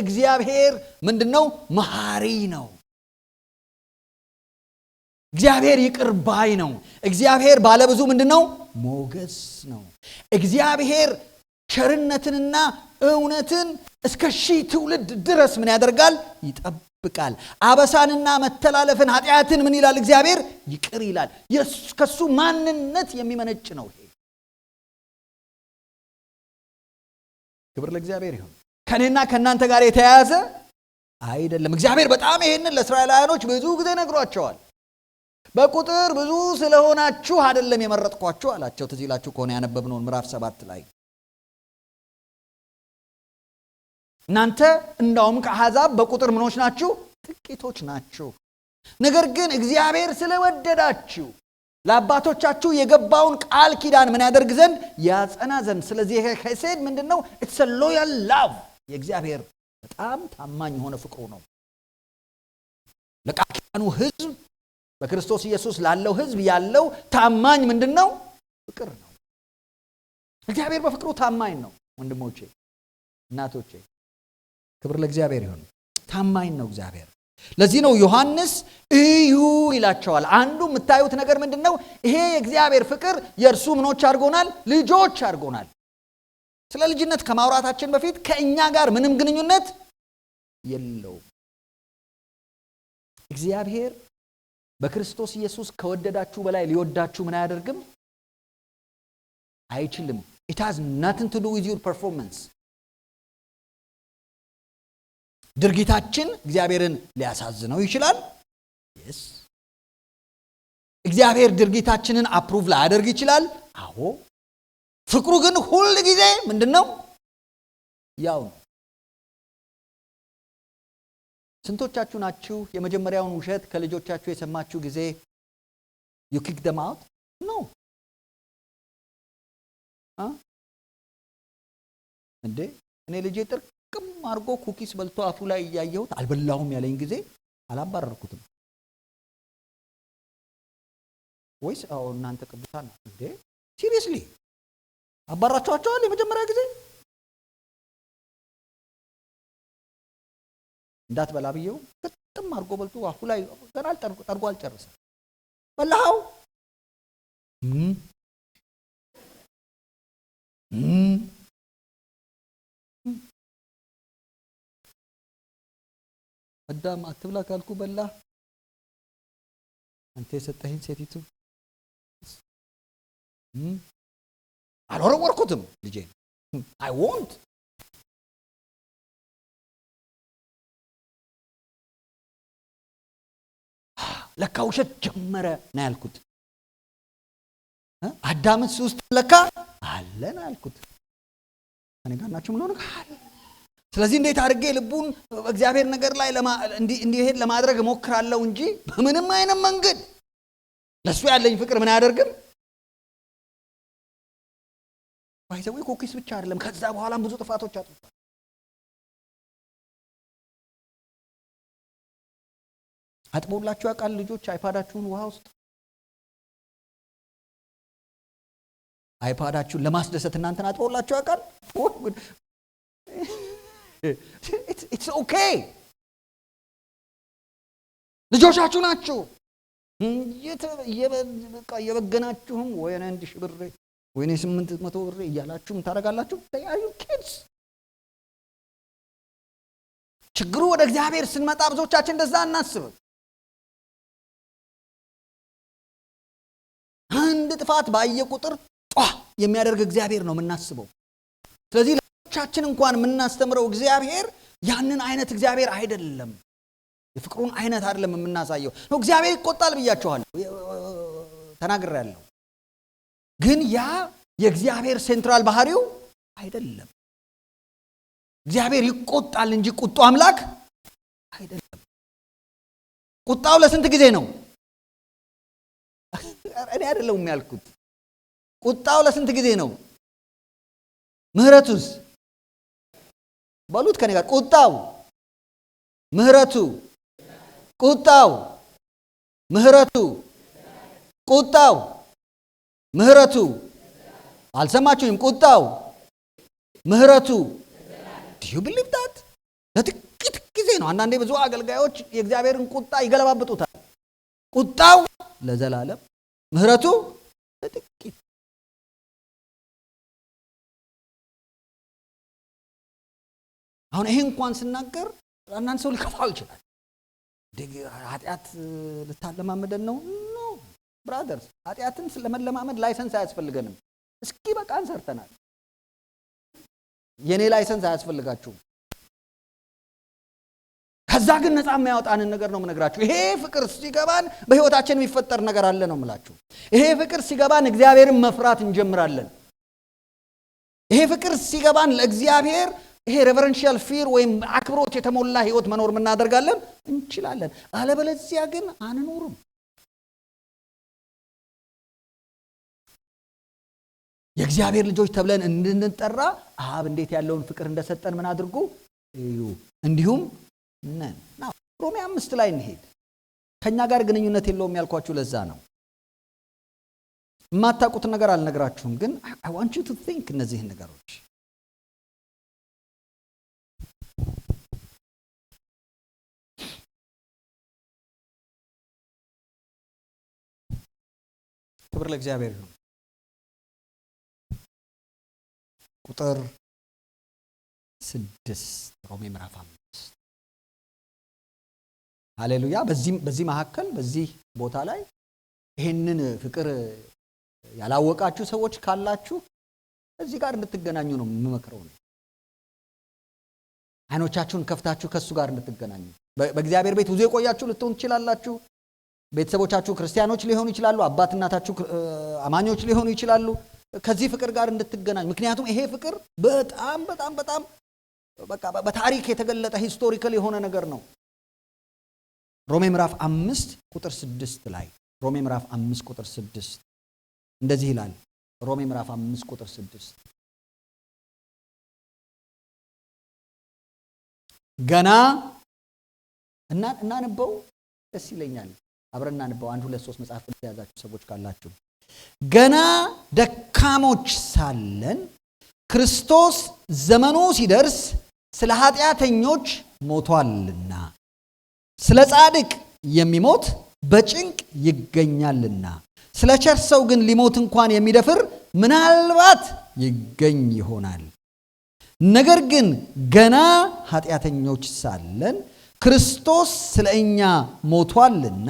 እግዚአብሔር ምንድነው? መሐሪ ነው። እግዚአብሔር ይቅር ባይ ነው። እግዚአብሔር ባለብዙ ምንድነው? ሞገስ ነው። እግዚአብሔር ቸርነትንና እውነትን እስከ 1000 ትውልድ ድረስ ምን ያደርጋል? ይጠብቃል። አበሳንና መተላለፍን ኃጢአትን ምን ይላል? እግዚአብሔር ይቅር ይላል። ከሱ ማንነት የሚመነጭ ነው ይሄ። ክብር ለእግዚአብሔር ይሁን። ከኔና ከናንተ ጋር የተያያዘ አይደለም። እግዚአብሔር በጣም ይሄንን ለእስራኤላውያኖች ብዙ ጊዜ ነግሯቸዋል። በቁጥር ብዙ ስለሆናችሁ አይደለም የመረጥኳችሁ አላቸው። ትዝ ይላችሁ ከሆነ ያነበብነው ምዕራፍ 7 ላይ እናንተ እንዳውም ከአሕዛብ በቁጥር ምኖች ናችሁ? ጥቂቶች ናችሁ። ነገር ግን እግዚአብሔር ስለወደዳችሁ ለአባቶቻችሁ የገባውን ቃል ኪዳን ምን ያደርግ ዘንድ? ያጸና ዘንድ። ስለዚህ ሄሴድ ምንድነው? ኢትስ አ ሎያል ላቭ። የእግዚአብሔር በጣም ታማኝ የሆነ ፍቅሩ ነው። ለቃል ኪዳኑ ሕዝብ በክርስቶስ ኢየሱስ ላለው ሕዝብ ያለው ታማኝ ምንድነው? ፍቅር ነው። እግዚአብሔር በፍቅሩ ታማኝ ነው። ወንድሞቼ እናቶቼ፣ ክብር ለእግዚአብሔር ይሁን። ታማኝ ነው እግዚአብሔር። ለዚህ ነው ዮሐንስ እዩ ይላቸዋል። አንዱ የምታዩት ነገር ምንድነው? ይሄ የእግዚአብሔር ፍቅር የእርሱ ምኖች አድርጎናል? ልጆች አድርጎናል። ስለ ልጅነት ከማውራታችን በፊት ከእኛ ጋር ምንም ግንኙነት የለውም። እግዚአብሔር በክርስቶስ ኢየሱስ ከወደዳችሁ በላይ ሊወዳችሁ ምን አያደርግም? አይችልም። it has nothing to do with your performance። ድርጊታችን እግዚአብሔርን ሊያሳዝነው ይችላል። yes። እግዚአብሔር ድርጊታችንን አፕሩቭ ላያደርግ ይችላል። አዎ። ፍቅሩ ግን ሁል ጊዜ ምንድነው? ያው ነው። ስንቶቻችሁ ናችሁ የመጀመሪያውን ውሸት ከልጆቻችሁ የሰማችሁ ጊዜ you kick them out? No። እንዴ እኔ ልጄ ጥርቅም አድርጎ ኩኪስ በልቶ አፉ ላይ እያየሁት አልበላሁም ያለኝ ጊዜ አላባረርኩትም። ወይስ እናንተ ቅዱሳን እንዴ ሲሪየስሊ አባራችኋቸዋል? የመጀመሪያ ጊዜ እንዳትበላ ብየው ግጥም አድርጎ በልቶ አፉ ላይ ገና ጠርጎ አልጨረሰም። በላኸው አዳም አትብላ ካልኩ በላ። አንተ የሰጠኸኝ ሴቲቱ አልወረወርኩትም ልጄ አይ ወንት ለካ ውሸት ጀመረ ነው ያልኩት። አዳምስ ውስጥ ለካ አለን አልኩት። እኔ ጋር ናችሁ ምን ሆነ? ስለዚህ እንዴት አድርጌ ልቡን እግዚአብሔር ነገር ላይ እንዲሄድ ለማድረግ እሞክራለሁ እንጂ በምንም አይነት መንገድ ለሱ ያለኝ ፍቅር ምን አያደርግም። ባይዘው ኮኪስ ብቻ አይደለም፣ ከዛ በኋላም ብዙ ጥፋቶች አጥፍቷል። አጥቦላችሁ ያውቃል? ልጆች አይፓዳችሁን ውሃ ውስጥ አይፓዳችሁን ለማስደሰት እናንተን አጥቦላችሁ ያውቃል? ኢትስ ኦኬ። ልጆቻችሁ ናችሁ። የበገናችሁም ወይኔ 1000 ብር ወይኔ 800 ብር እያላችሁም ታደርጋላችሁ። ታያዩ ኪድስ። ችግሩ ወደ እግዚአብሔር ስንመጣ ብዙዎቻችን እንደዛ እናስብም። አንድ ጥፋት ባየ ቁጥር የሚያደርግ እግዚአብሔር ነው የምናስበው። ስለዚህ ለቻችን እንኳን የምናስተምረው እግዚአብሔር ያንን አይነት እግዚአብሔር አይደለም። የፍቅሩን አይነት አይደለም የምናሳየው። እግዚአብሔር ይቆጣል ብያችኋለሁ፣ ተናግሬያለሁ። ግን ያ የእግዚአብሔር ሴንትራል ባህሪው አይደለም። እግዚአብሔር ይቆጣል እንጂ ቁጡ አምላክ አይደለም። ቁጣው ለስንት ጊዜ ነው? እኔ አይደለሁም ያልኩት። ቁጣው ለስንት ጊዜ ነው? ምህረቱስ በሉት ከኔ ጋር። ቁጣው፣ ምህረቱ፣ ቁጣው፣ ምህረቱ፣ ቁጣው፣ ምህረቱ። አልሰማችሁም? ቁጣው፣ ምህረቱ። do you believe that? ለጥቂት ጊዜ ነው። አንዳንዴ ብዙ አገልጋዮች የእግዚአብሔርን ቁጣ ይገለባብጡታል። ቁጣው ለዘላለም፣ ምህረቱ ለጥቂት። አሁን ይሄ እንኳን ስናገር አንዳንድ ሰው ሊከፋው ይችላል። ኃጢአት ልታለማመደን ነው? ኖ ብራዘርስ፣ ኃጢአትን ለመለማመድ ላይሰንስ አያስፈልገንም። እስኪ በቃን ሰርተናል። የኔ ላይሰንስ አያስፈልጋችሁም። ከዛ ግን ነፃ የሚያወጣንን ነገር ነው የምነግራችሁ። ይሄ ፍቅር ሲገባን በህይወታችን የሚፈጠር ነገር አለ ነው የምላችሁ። ይሄ ፍቅር ሲገባን እግዚአብሔርን መፍራት እንጀምራለን። ይሄ ፍቅር ሲገባን ለእግዚአብሔር ይሄ ሬቨረንሻል ፊር ወይም አክብሮት የተሞላ ህይወት መኖር እናደርጋለን እንችላለን። አለበለዚያ ግን አንኖርም። የእግዚአብሔር ልጆች ተብለን እንድንጠራ አብ እንዴት ያለውን ፍቅር እንደሰጠን ምን አድርጉ እዩ። እንዲሁም ነን። ሮሜ 5 ላይ እንሄድ። ከኛ ጋር ግንኙነት የለውም ያልኳችሁ ለዛ ነው። የማታውቁትን ነገር አልነግራችሁም፣ ግን I want you to think እነዚህን ነገሮች። ክብር ለእግዚአብሔር ይሁን። ቁጥር 6 ሮሜ ምዕራፍ 5 ሃሌሉያ። በዚህ መካከል በዚህ ቦታ ላይ ይሄንን ፍቅር ያላወቃችሁ ሰዎች ካላችሁ እዚህ ጋር እንድትገናኙ ነው የምመክረው። አይኖቻችሁን ከፍታችሁ ከሱ ጋር እንድትገናኙ። በእግዚአብሔር ቤት ብዙ የቆያችሁ ልትሆኑ ትችላላችሁ። ቤተሰቦቻችሁ ክርስቲያኖች ሊሆኑ ይችላሉ። አባት እናታችሁ አማኞች ሊሆኑ ይችላሉ። ከዚህ ፍቅር ጋር እንድትገናኙ። ምክንያቱም ይሄ ፍቅር በጣም በጣም በጣም በቃ በታሪክ የተገለጠ ሂስቶሪካል የሆነ ነገር ነው። ሮሜ ምዕራፍ 5 ቁጥር 6 ላይ ሮሜ ምዕራፍ 5 ቁጥር 6 እንደዚህ ይላል። ሮሜ ምዕራፍ 5 ቁጥር 6 ገና እናንበው ደስ ይለኛል። አብረን አንበው። 1 2 3 መጽሐፍ ቅዱስ የያዛችሁ ሰዎች ካላችሁ ገና ደካሞች ሳለን ክርስቶስ ዘመኑ ሲደርስ ስለ ኃጢአተኞች ሞቷልና ስለ ጻድቅ የሚሞት በጭንቅ ይገኛልና ስለ ቸር ሰው ግን ሊሞት እንኳን የሚደፍር ምናልባት ይገኝ ይሆናል። ነገር ግን ገና ኃጢአተኞች ሳለን ክርስቶስ ስለ እኛ ሞቷልና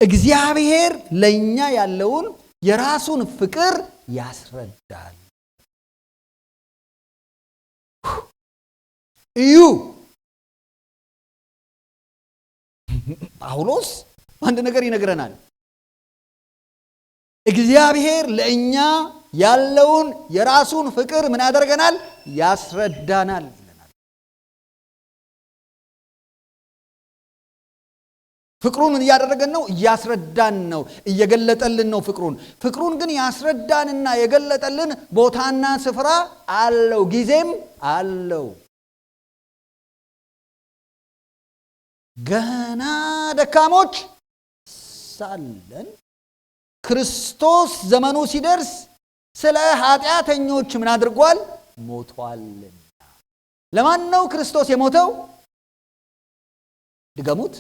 እግዚአብሔር ለእኛ ያለውን የራሱን ፍቅር ያስረዳል። እዩ ጳውሎስ አንድ ነገር ይነግረናል። እግዚአብሔር ለእኛ ያለውን የራሱን ፍቅር ምን ያደርገናል? ያስረዳናል ይለናል። ፍቅሩን ምን እያደረገን ነው? እያስረዳን ነው፣ እየገለጠልን ነው ፍቅሩን ግን ያስረዳንና የገለጠልን ቦታና ስፍራ አለው፣ ጊዜም አለው። ገና ደካሞች ሳለን ክርስቶስ ዘመኑ ሲደርስ ስለ ኃጢአተኞች ምን አድርጓል? ሞቷልና። ለማን ነው ክርስቶስ የሞተው? ድገሙት።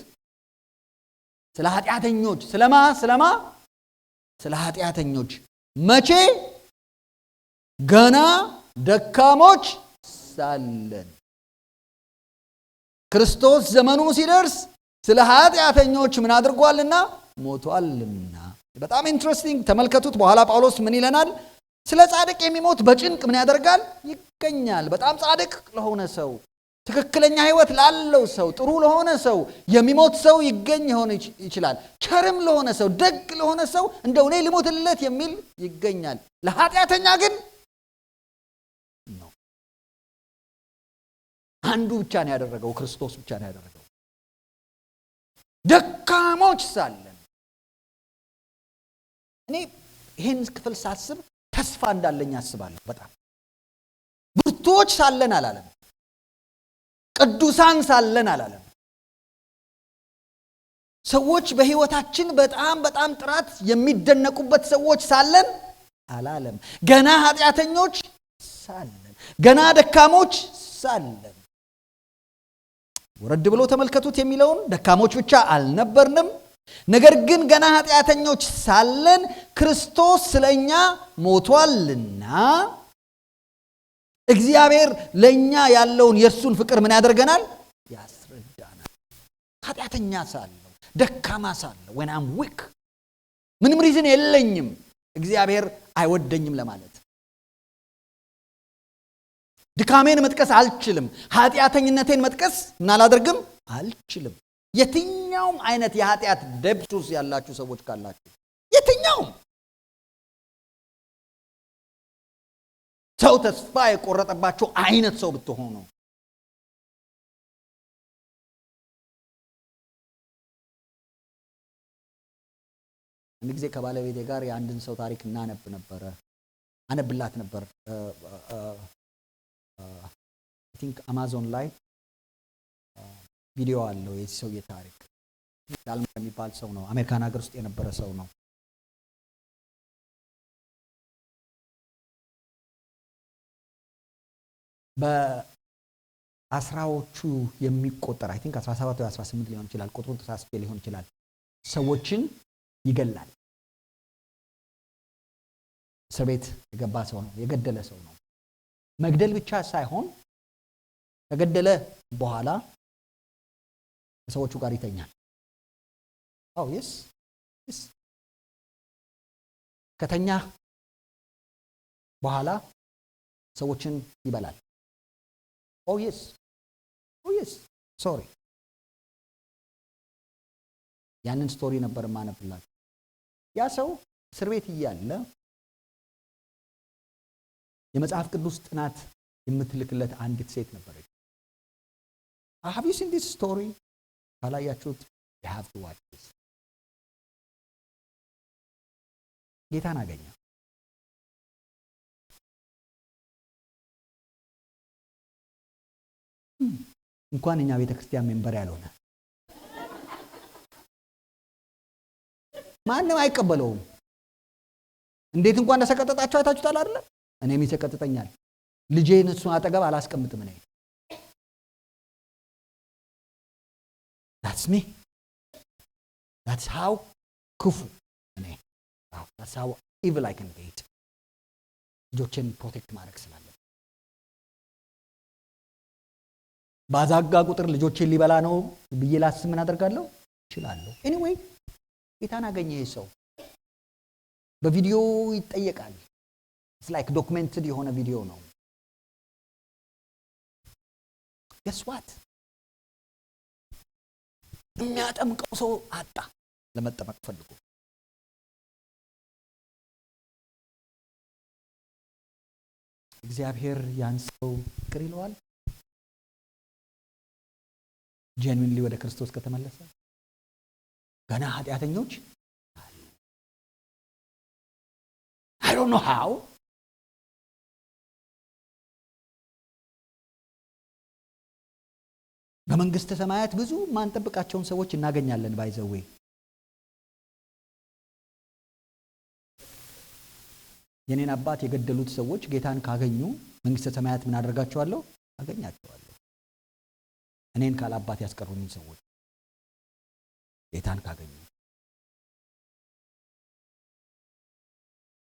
ስለ ኃጢአተኞች። ስለማ ስለ ኃጢአተኞች። መቼ? ገና ደካሞች ሳለን። ክርስቶስ ዘመኑ ሲደርስ ስለ ኃጢአተኞች ምን አድርጓልና? ሞቷልና። በጣም ኢንትረስቲንግ ተመልከቱት። በኋላ ጳውሎስ ምን ይለናል? ስለ ጻድቅ የሚሞት በጭንቅ ምን ያደርጋል? ይገኛል። በጣም ጻድቅ ለሆነ ሰው፣ ትክክለኛ ሕይወት ላለው ሰው፣ ጥሩ ለሆነ ሰው የሚሞት ሰው ይገኝ ይሆን ይችላል። ቸርም ለሆነ ሰው፣ ደግ ለሆነ ሰው እንደው እኔ ልሞትለት የሚል ይገኛል። ለኃጢአተኛ ግን ነው። አንዱ ብቻ ነው ያደረገው፣ ክርስቶስ ብቻ ነው ያደረገው። ደካሞች ሳለን። እኔ ይህን ክፍል ሳስብ ተስፋ እንዳለኝ አስባለሁ። በጣም ብርቱዎች ሳለን አላለም። ቅዱሳን ሳለን አላለም። ሰዎች በህይወታችን በጣም ጥራት የሚደነቁበት ሰዎች ሳለን አላለም። ገና ኃጢአተኞች ሳለን፣ ገና ደካሞች ሳለን። ወረድ ብሎ ተመልከቱት የሚለውን ደካሞች ብቻ አልነበርንም። ነገር ግን ገና ኃጢአተኞች ሳለን ክርስቶስ ስለኛ ሞቷልና እግዚአብሔር ለኛ ያለውን የእርሱን ፍቅር ምን ያደርገናል? ያስረዳናል። ኃጢአተኛ ሳለሁ፣ ደካማ ሳለሁ፣ when I'm weak ምንም ሪዝን የለኝም እግዚአብሔር አይወደኝም ለማለት። ድካሜን መጥቀስ አልችልም። ኃጢአተኝነቴን መጥቀስ ምን አላደርግም? አልችልም። የትኛውም አይነት የኃጢአት ደብሱስ ያላችሁ ሰዎች ካላችሁ፣ የትኛውም ሰው ተስፋ የቆረጠባቸው አይነት ሰው ብትሆኑ፣ አንድ ጊዜ ከባለቤቴ ጋር የአንድን ሰው ታሪክ አነብላት ነበር። አይ ቲንክ አማዞን ላይ ቪዲዮ አለው የዚህ ሰውዬ ታሪክ። ዳልማ የሚባል ሰው ነው። አሜሪካን ሀገር ውስጥ የነበረ ሰው ነው። በአስራዎቹ የሚቆጠር አይ ቲንክ 17 ወይ 18 ሊሆን ይችላል፣ ቁጥሩን ተሳስቼ ሊሆን ይችላል፣ ሰዎችን ይገላል። እስር ቤት የገባ ሰው ነው፣ የገደለ ሰው ነው። መግደል ብቻ ሳይሆን ከገደለ በኋላ ከሰዎቹ ጋር ይተኛል። yes ከተኛ በኋላ ሰዎችን ይበላል። yes ሶሪ ያንን ስቶሪ ነበር ማነብላችሁ። ያ ሰው እስር ቤት እያለ የመጽሐፍ ቅዱስ ጥናት የምትልክለት አንዲት ሴት ነበረች። have you seen this story? ካላያችሁት you have to watch this። ጌታን አገኘ። እንኳን እኛ ቤተክርስቲያን ሜምበር ያልሆነ ማንም አይቀበለውም። እንዴት እንኳን እንደሰቀጠጣቸው አይታችሁታል አይደል? እኔም ይሰቀጥጠኛል። ልጄን እሱ አጠገብ አላስቀምጥም እኔ። that's me. that's how ክፉ እኔ። that's how evil I can be. ልጆችን ፕሮቴክት ማድረግ ስላለ ባዛጋ ቁጥር ልጆችን ሊበላ ነው ብዬ ላስብ ምን አደርጋለሁ እችላለሁ። ኤኒዌይ ጌታን አገኘ ይሄ ሰው በቪዲዮ ይጠየቃል። it's like documented የሆነ ቪዲዮ ነው። guess what የሚያጠምቀው ሰው አጣ። ለመጠመቅ ፈልጎ እግዚአብሔር ያን ሰው ይቅር ይለዋል ጀንዊንሊ ወደ ክርስቶስ ከተመለሰ። ገና ኃጢአተኞች I don't know how. በመንግስተ ሰማያት ብዙ ማንጠብቃቸውን ሰዎች እናገኛለን። ባይዘዌ የኔን አባት የገደሉት ሰዎች ጌታን ካገኙ መንግስተ ሰማያት ምን አደርጋቸዋለሁ? አገኛቸዋለሁ። እኔን ካለ አባት ያስቀሩኝ ሰዎች ጌታን ካገኙ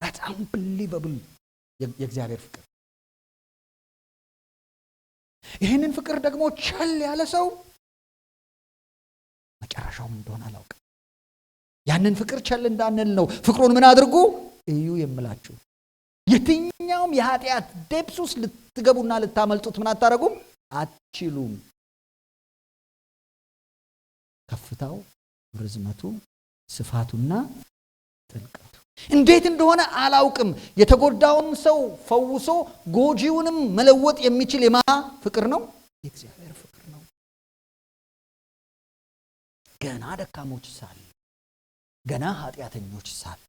that's unbelievable የእግዚአብሔር ፍቅር። ይህንን ፍቅር ደግሞ ቸል ያለ ሰው መጨረሻውም እንደሆነ አላውቅም። ያንን ፍቅር ቸል እንዳንል ነው ፍቅሩን ምን አድርጉ እዩ የምላችሁ። የትኛውም የኃጢአት ደብስ ውስጥ ልትገቡና ልታመልጡት ምን አታረጉም አትችሉም። ከፍታው ርዝመቱ ስፋቱና ጥልቀቱ እንዴት እንደሆነ አላውቅም። የተጎዳውን ሰው ፈውሶ ጎጂውንም መለወጥ የሚችል የማ ፍቅር ነው? የእግዚአብሔር ፍቅር ነው። ገና ደካሞች ሳል ገና ኃጢአተኞች ሳል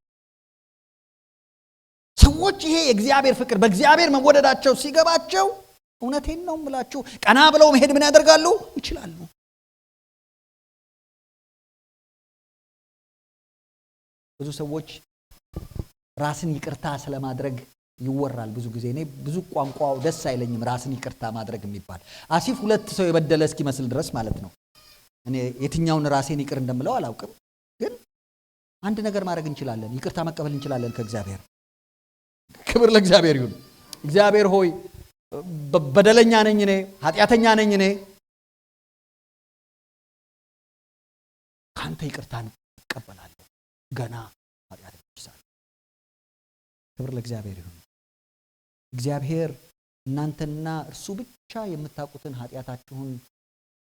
ሰዎች ይሄ የእግዚአብሔር ፍቅር በእግዚአብሔር መወደዳቸው ሲገባቸው እውነቴን ነው የምላችሁ ቀና ብለው መሄድ ምን ያደርጋሉ? ይችላሉ። ብዙ ሰዎች ራስን ይቅርታ ስለማድረግ ይወራል። ብዙ ጊዜ እኔ ብዙ ቋንቋው ደስ አይለኝም ራስን ይቅርታ ማድረግ የሚባል አሲፍ ሁለት ሰው የበደለ እስኪመስል ድረስ ማለት ነው። እኔ የትኛውን ራሴን ይቅር እንደምለው አላውቅም። ግን አንድ ነገር ማድረግ እንችላለን። ይቅርታ መቀበል እንችላለን ከእግዚአብሔር። ክብር ለእግዚአብሔር ይሁን። እግዚአብሔር ሆይ በደለኛ ነኝ እኔ፣ ኃጢአተኛ ነኝ እኔ፣ ካንተ ይቅርታን እቀበላለሁ ገና ኃጢአተኞች ሳል። ክብር ለእግዚአብሔር ይሁን። እግዚአብሔር እናንተና እርሱ ብቻ የምታውቁትን ኃጢአታችሁን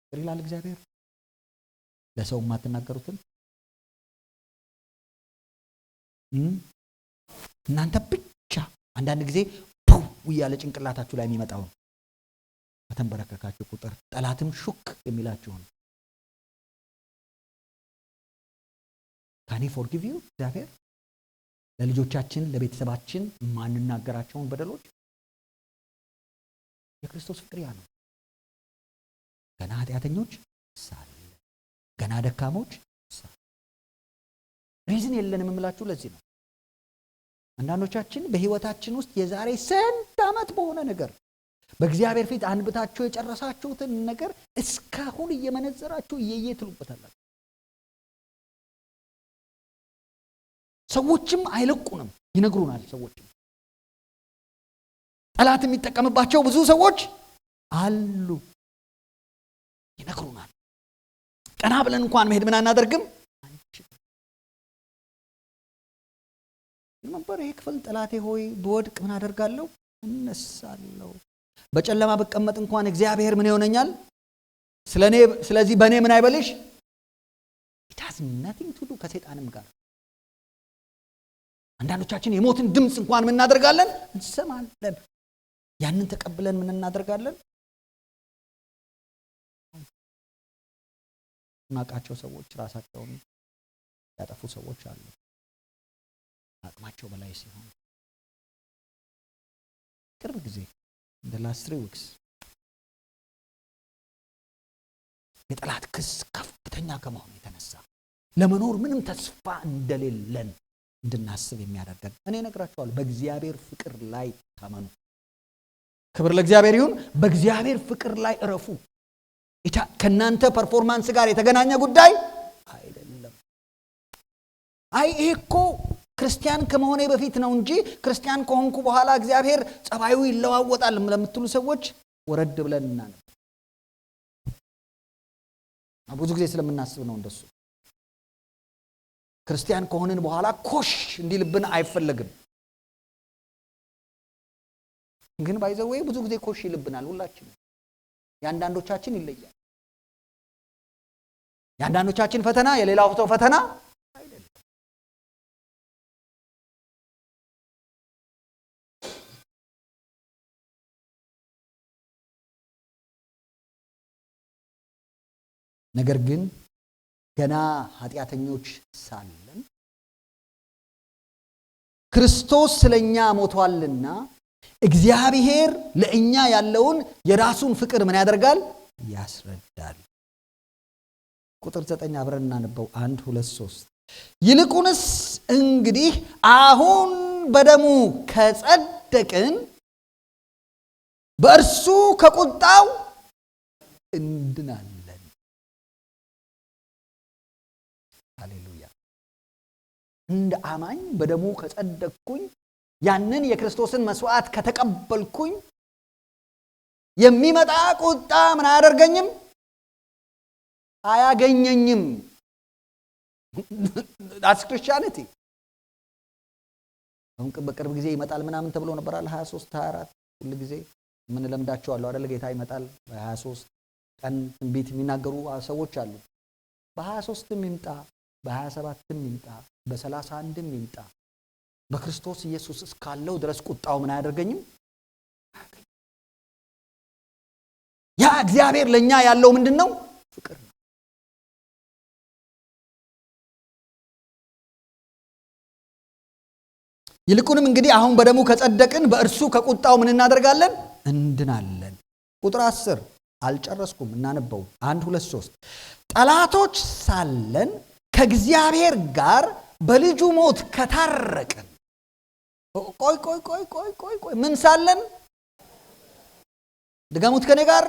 ይቅር ይላል። እግዚአብሔር ለሰው የማትናገሩትን እናንተ ብቻ አንዳንድ ጊዜ እያለ ጭንቅላታችሁ ላይ የሚመጣውን በተንበረከካችሁ ቁጥር ጠላትም ሹክ የሚላችሁን ካን ሂ ፎርጊቭ ዩ? እግዚአብሔር ለልጆቻችን ለቤተሰባችን ማንናገራቸውን በደሎች የክርስቶስ ፍቅር ያ ነው። ገና ኃጢአተኞች ሳለ ገና ደካሞች ሳለ ሪዝን የለንም የምላችሁ ለዚህ ነው። አንዳንዶቻችን በህይወታችን ውስጥ የዛሬ ስንት ዓመት በሆነ ነገር በእግዚአብሔር ፊት አንብታችሁ የጨረሳችሁትን ነገር እስካሁን እየመነዘራችሁ እየየትሉበታላችሁ። ሰዎችም አይለቁንም፣ ይነግሩናል። ሰዎችም ጠላት የሚጠቀምባቸው ብዙ ሰዎች አሉ፣ ይነግሩናል። ቀና ብለን እንኳን መሄድ ምን አናደርግም ነበር። ይሄ ክፍል ጠላቴ ሆይ ብወድቅ ምን አደርጋለሁ? እነሳለሁ። በጨለማ ብቀመጥ እንኳን እግዚአብሔር ምን ይሆነኛል? ስለዚህ በእኔ ምን አይበልሽ? it has nothing to do ከሰይጣንም ጋር። አንዳንዶቻችን የሞትን ድምፅ እንኳን ምን እናደርጋለን? እንሰማለን። ያንን ተቀብለን ምን እናደርጋለን? ማቃቸው ሰዎች ራሳቸውን ያጠፉ ሰዎች አሉ አቅማቸው በላይ ሲሆን። ቅርብ ጊዜ the last 3 weeks የጠላት ክስ ከፍተኛ ከመሆኑ የተነሳ ለመኖር ምንም ተስፋ እንደሌለን እንድናስብ የሚያደርገን። እኔ እነግራችኋለሁ፣ በእግዚአብሔር ፍቅር ላይ ታመኑ። ክብር ለእግዚአብሔር ይሁን። በእግዚአብሔር ፍቅር ላይ እረፉ። ከእናንተ ፐርፎርማንስ ጋር የተገናኘ ጉዳይ አይደለም። ይሄ እኮ ክርስቲያን ከመሆኔ በፊት ነው እንጂ ክርስቲያን ከሆንኩ በኋላ እግዚአብሔር ጸባዩ ይለዋወጣል ለምትሉ ሰዎች ወረድ ብለን እናነብ። ብዙ ጊዜ ስለምናስብ ነው እንደሱ። ክርስቲያን ከሆንን በኋላ ኮሽ እንዲልብን አይፈለግም። ግን ባይዘው ብዙ ጊዜ ኮሽ ይልብናል ሁላችን። ያንዳንዶቻችን ይለያል። ያንዳንዶቻችን ፈተና የሌላው ሰው ፈተና አይደለም። ነገር ግን ገና ኃጢአተኞች ሳለን ክርስቶስ ስለኛ ሞቷልና እግዚአብሔር ለእኛ ያለውን የራሱን ፍቅር ምን ያደርጋል? ያስረዳል። ቁጥር 9 አብረን እናነበው። 1 2 3 ይልቁንስ እንግዲህ አሁን በደሙ ከጸደቅን በእርሱ ከቁጣው እንድናለን። ሃሌሉያ። እንደ አማኝ በደሙ ከጸደቅኩኝ፣ ያንን የክርስቶስን መስዋዕት ከተቀበልኩኝ የሚመጣ ቁጣ ምን አያደርገኝም? አያገኘኝም። that's Christianity። አሁን በቅርብ ጊዜ ይመጣል ምናምን ተብሎ ነበር አለ 23 24 ሁሉ ጊዜ ምን ለምዳቸዋለሁ አይደል? ጌታ ይመጣል በ23 ቀን ትንቢት የሚናገሩ ሰዎች አሉ። በ23ም ይምጣ፣ በ27ም ይምጣ፣ በ31ም ይምጣ፣ በክርስቶስ ኢየሱስ እስካለው ድረስ ቁጣው ምን አያደርገኝም? ያ እግዚአብሔር ለኛ ያለው ምንድነው? ፍቅር ነው። ይልቁንም እንግዲህ አሁን በደሙ ከጸደቅን በእርሱ ከቁጣው ምን እናደርጋለን? እንድናለን። ቁጥር 10 አልጨረስኩም፣ እናነበው። 1 2 3 ጠላቶች ሳለን ከእግዚአብሔር ጋር በልጁ ሞት ከታረቅን። ቆይ ምን ሳለን? ድገሙት ከኔ ጋር።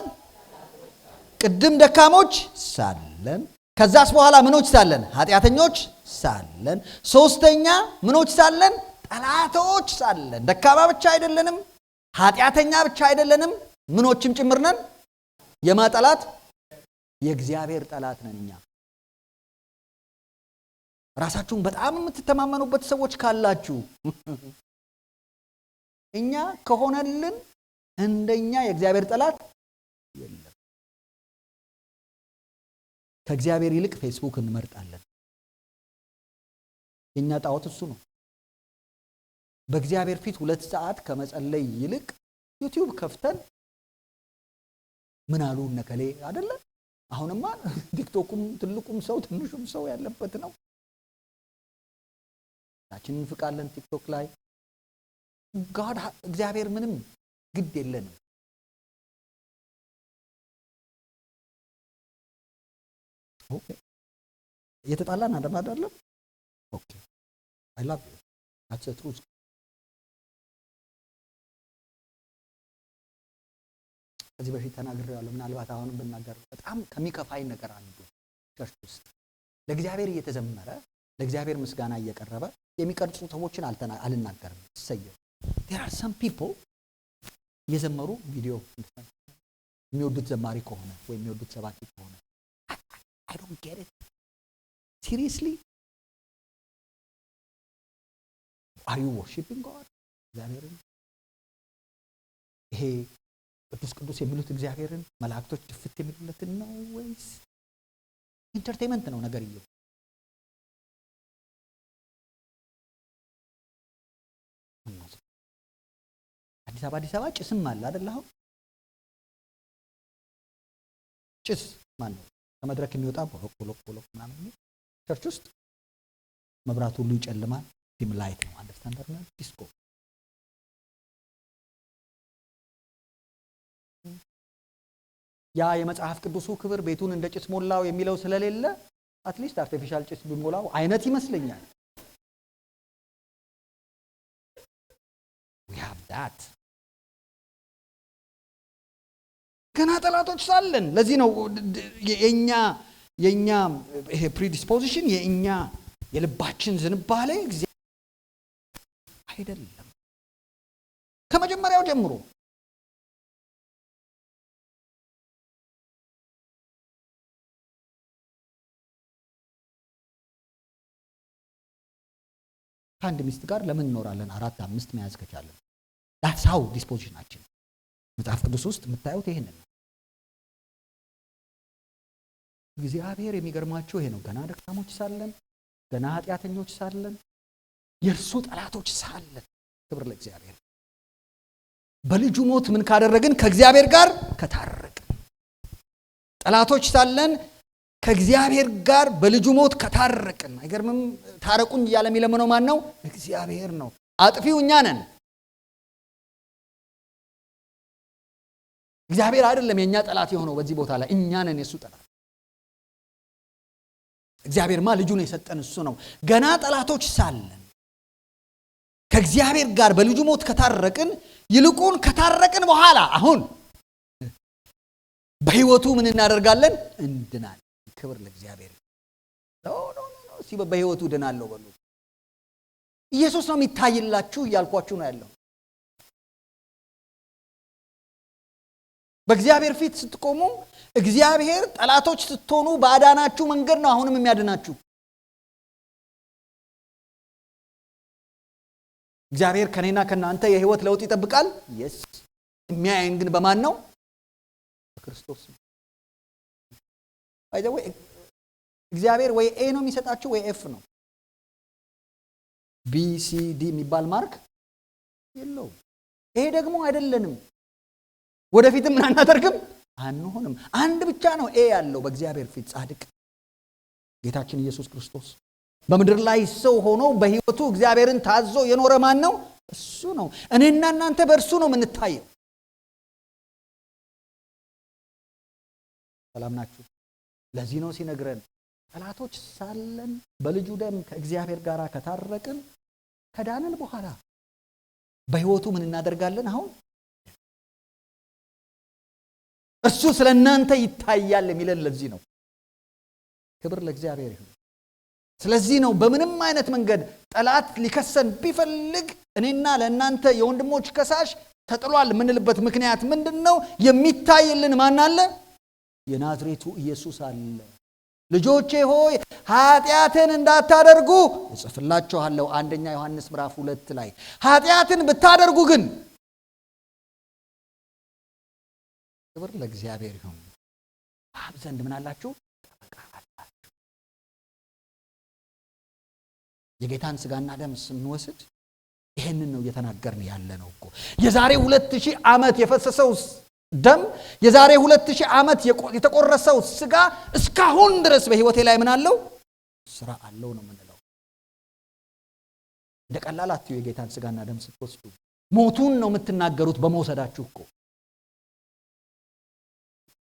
ቅድም ደካሞች ሳለን፣ ከዛስ በኋላ ምኖች ሳለን? ኃጢአተኞች ሳለን። ሶስተኛ ምኖች ሳለን? ጠላቶች ሳለን። ደካማ ብቻ አይደለንም፣ ኃጢአተኛ ብቻ አይደለንም፣ ምኖችም ጭምር ነን። የማ ጠላት? የእግዚአብሔር ጠላት ነን እኛ። ራሳችሁን በጣም የምትተማመኑበት ሰዎች ካላችሁ እኛ ከሆነልን እንደኛ የእግዚአብሔር ጠላት የለም። ከእግዚአብሔር ይልቅ ፌስቡክ እንመርጣለን። የኛ ጣዖት እሱ ነው። በእግዚአብሔር ፊት 2 ሰዓት ከመጸለይ ይልቅ ዩቲዩብ ከፍተን ምን አሉ ነከሌ አይደለ? አሁንማ ቲክቶኩም ትልቁም ሰው ትንሹም ሰው ያለበት ነው። ታችንን ፍቃለን ቲክቶክ ላይ ጋድ እግዚአብሔር ምንም ግድ የለንም። ኦኬ እየተጣላን አይደለም። ኦኬ አይ ላቭ ዩ that's the truth። ከዚህ በፊት ተናግሬያለሁ። ምናልባት አሁንም ብናገር በጣም ከሚከፋኝ ነገር አንዱ ቸርች ውስጥ ለእግዚአብሔር እየተዘመረ ለእግዚአብሔር ምስጋና እየቀረበ የሚቀርጹ ሰዎችን አልናገርም። ሰየው there are some people እየዘመሩ ቪዲዮ የሚወዱት ዘማሪ ከሆነ ወይ የሚወዱት ሰባኪ ከሆነ I don't get it. Seriously? Are you worshiping God? እግዚአብሔርን ይሄ ቅዱስ የሚሉት እግዚአብሔርን መላእክቶች ድፍት የሚሉለትን ነው ወይስ ኢንተርቴይንመንት ነው ነገርየው? አዲስ አበባ ጭስም አለ አይደል? አሁን ጭስ ማን ነው ከመድረክ የሚወጣ ቦሎክ ምናምን ቸርች ውስጥ መብራት ሁሉ ይጨልማል። ዲም ላይት ነው። አንደርስታንድ ነው። ዲስኮ ያ የመጽሐፍ ቅዱሱ ክብር ቤቱን እንደ ጭስ ሞላው የሚለው ስለሌለ አትሊስት አርቲፊሻል ጭስ ቢሞላው አይነት ይመስለኛል። we have that ገና ጠላቶች ሳለን። ለዚህ ነው የኛ ይሄ ፕሪዲስፖዚሽን የኛ የልባችን ዝንባሌ አይደለም ከመጀመሪያው ጀምሮ። ከአንድ ሚስት ጋር ለምን እንኖራለን? 4 5 መያዝ ከቻለን that's how dispositionናችን መጽሐፍ ቅዱስ ውስጥ የምታዩት ይሄንን ነው። እግዚአብሔር የሚገርማችሁ ይሄ ነው። ገና ደካሞች ሳለን፣ ገና ኃጢአተኞች ሳለን፣ የእርሱ ጠላቶች ሳለን፣ ክብር ለእግዚአብሔር፣ በልጁ ሞት ምን ካደረግን? ከእግዚአብሔር ጋር ከታረቅን። ጠላቶች ሳለን ከእግዚአብሔር ጋር በልጁ ሞት ከታረቅን። አይገርምም? ታረቁኝ እያለ የሚለምነው ማን ነው? እግዚአብሔር ነው። አጥፊው እኛ ነን። እግዚአብሔር አይደለም የኛ ጠላት የሆነው በዚህ ቦታ ላይ፣ እኛ ነን የሱ ጠላት። እግዚአብሔርማ ልጁን የሰጠን እሱ ነው። ገና ጠላቶች ሳለን ከእግዚአብሔር ጋር በልጁ ሞት ከታረቅን፣ ይልቁን ከታረቅን በኋላ አሁን በሕይወቱ ምን እናደርጋለን? እንድናለን። ክብር ለእግዚአብሔር። በሕይወቱ ድናለሁ በሉ። ኢየሱስ ነው የሚታይላችሁ እያልኳችሁ ነው ያለው። በእግዚአብሔር ፊት ስትቆሙ እግዚአብሔር ጠላቶች ስትሆኑ ባዳናችሁ መንገድ ነው አሁንም የሚያድናችሁ። እግዚአብሔር ከኔና ከናንተ የህይወት ለውጥ ይጠብቃል። yes የሚያየን ግን በማን ነው? በክርስቶስ ነው። አይደው እግዚአብሔር ወይ ኤ ነው የሚሰጣችሁ ወይ ኤፍ ነው። ቢ ሲ ዲ የሚባል ማርክ የለውም። ይሄ ደግሞ አይደለንም። ወደፊትም ምን አናደርግም አንሆንም። አንድ ብቻ ነው ኤ ያለው በእግዚአብሔር ፊት ጻድቅ ጌታችን ኢየሱስ ክርስቶስ። በምድር ላይ ሰው ሆኖ በህይወቱ እግዚአብሔርን ታዞ የኖረ ማን ነው? እሱ ነው። እኔና እናንተ በእርሱ ነው የምንታየው። ሰላም ናችሁ? ለዚህ ነው ሲነግረን ጠላቶች ሳለን በልጁ ደም ከእግዚአብሔር ጋር ከታረቅን፣ ከዳንን በኋላ በህይወቱ ምን እናደርጋለን? አሁን እርሱ ስለናንተ ይታያል የሚለን ለዚህ ነው። ክብር ለእግዚአብሔር ይሁን። ስለዚህ ነው በምንም አይነት መንገድ ጠላት ሊከሰን ቢፈልግ እኔና ለእናንተ የወንድሞች ከሳሽ ተጥሏል የምንልበት ምክንያት ምንድነው? የሚታይልን ማን አለ? የናዝሬቱ ኢየሱስ አለ። ልጆቼ ሆይ ኃጢአትን እንዳታደርጉ እጽፍላችኋለሁ። አንደኛ ዮሐንስ ምዕራፍ 2 ላይ ኃጢአትን ብታደርጉ ግን ክብር ለእግዚአብሔር ይሁን አብ ዘንድ ምን አላችሁ? ጠበቃ አላችሁ። የጌታን ስጋና ደም ስንወስድ ይሄንን ነው እየተናገርን ያለ ነው እኮ። የዛሬ 2000 ዓመት የፈሰሰው ደም፣ የዛሬ 2000 ዓመት የተቆረሰው ስጋ እስካሁን ድረስ በህይወቴ ላይ ምን አለው? ስራ አለው ነው የምንለው። እንደ ቀላል አትዩ። የጌታን ስጋና ደም ስትወስዱ ሞቱን ነው የምትናገሩት በመውሰዳችሁ እኮ።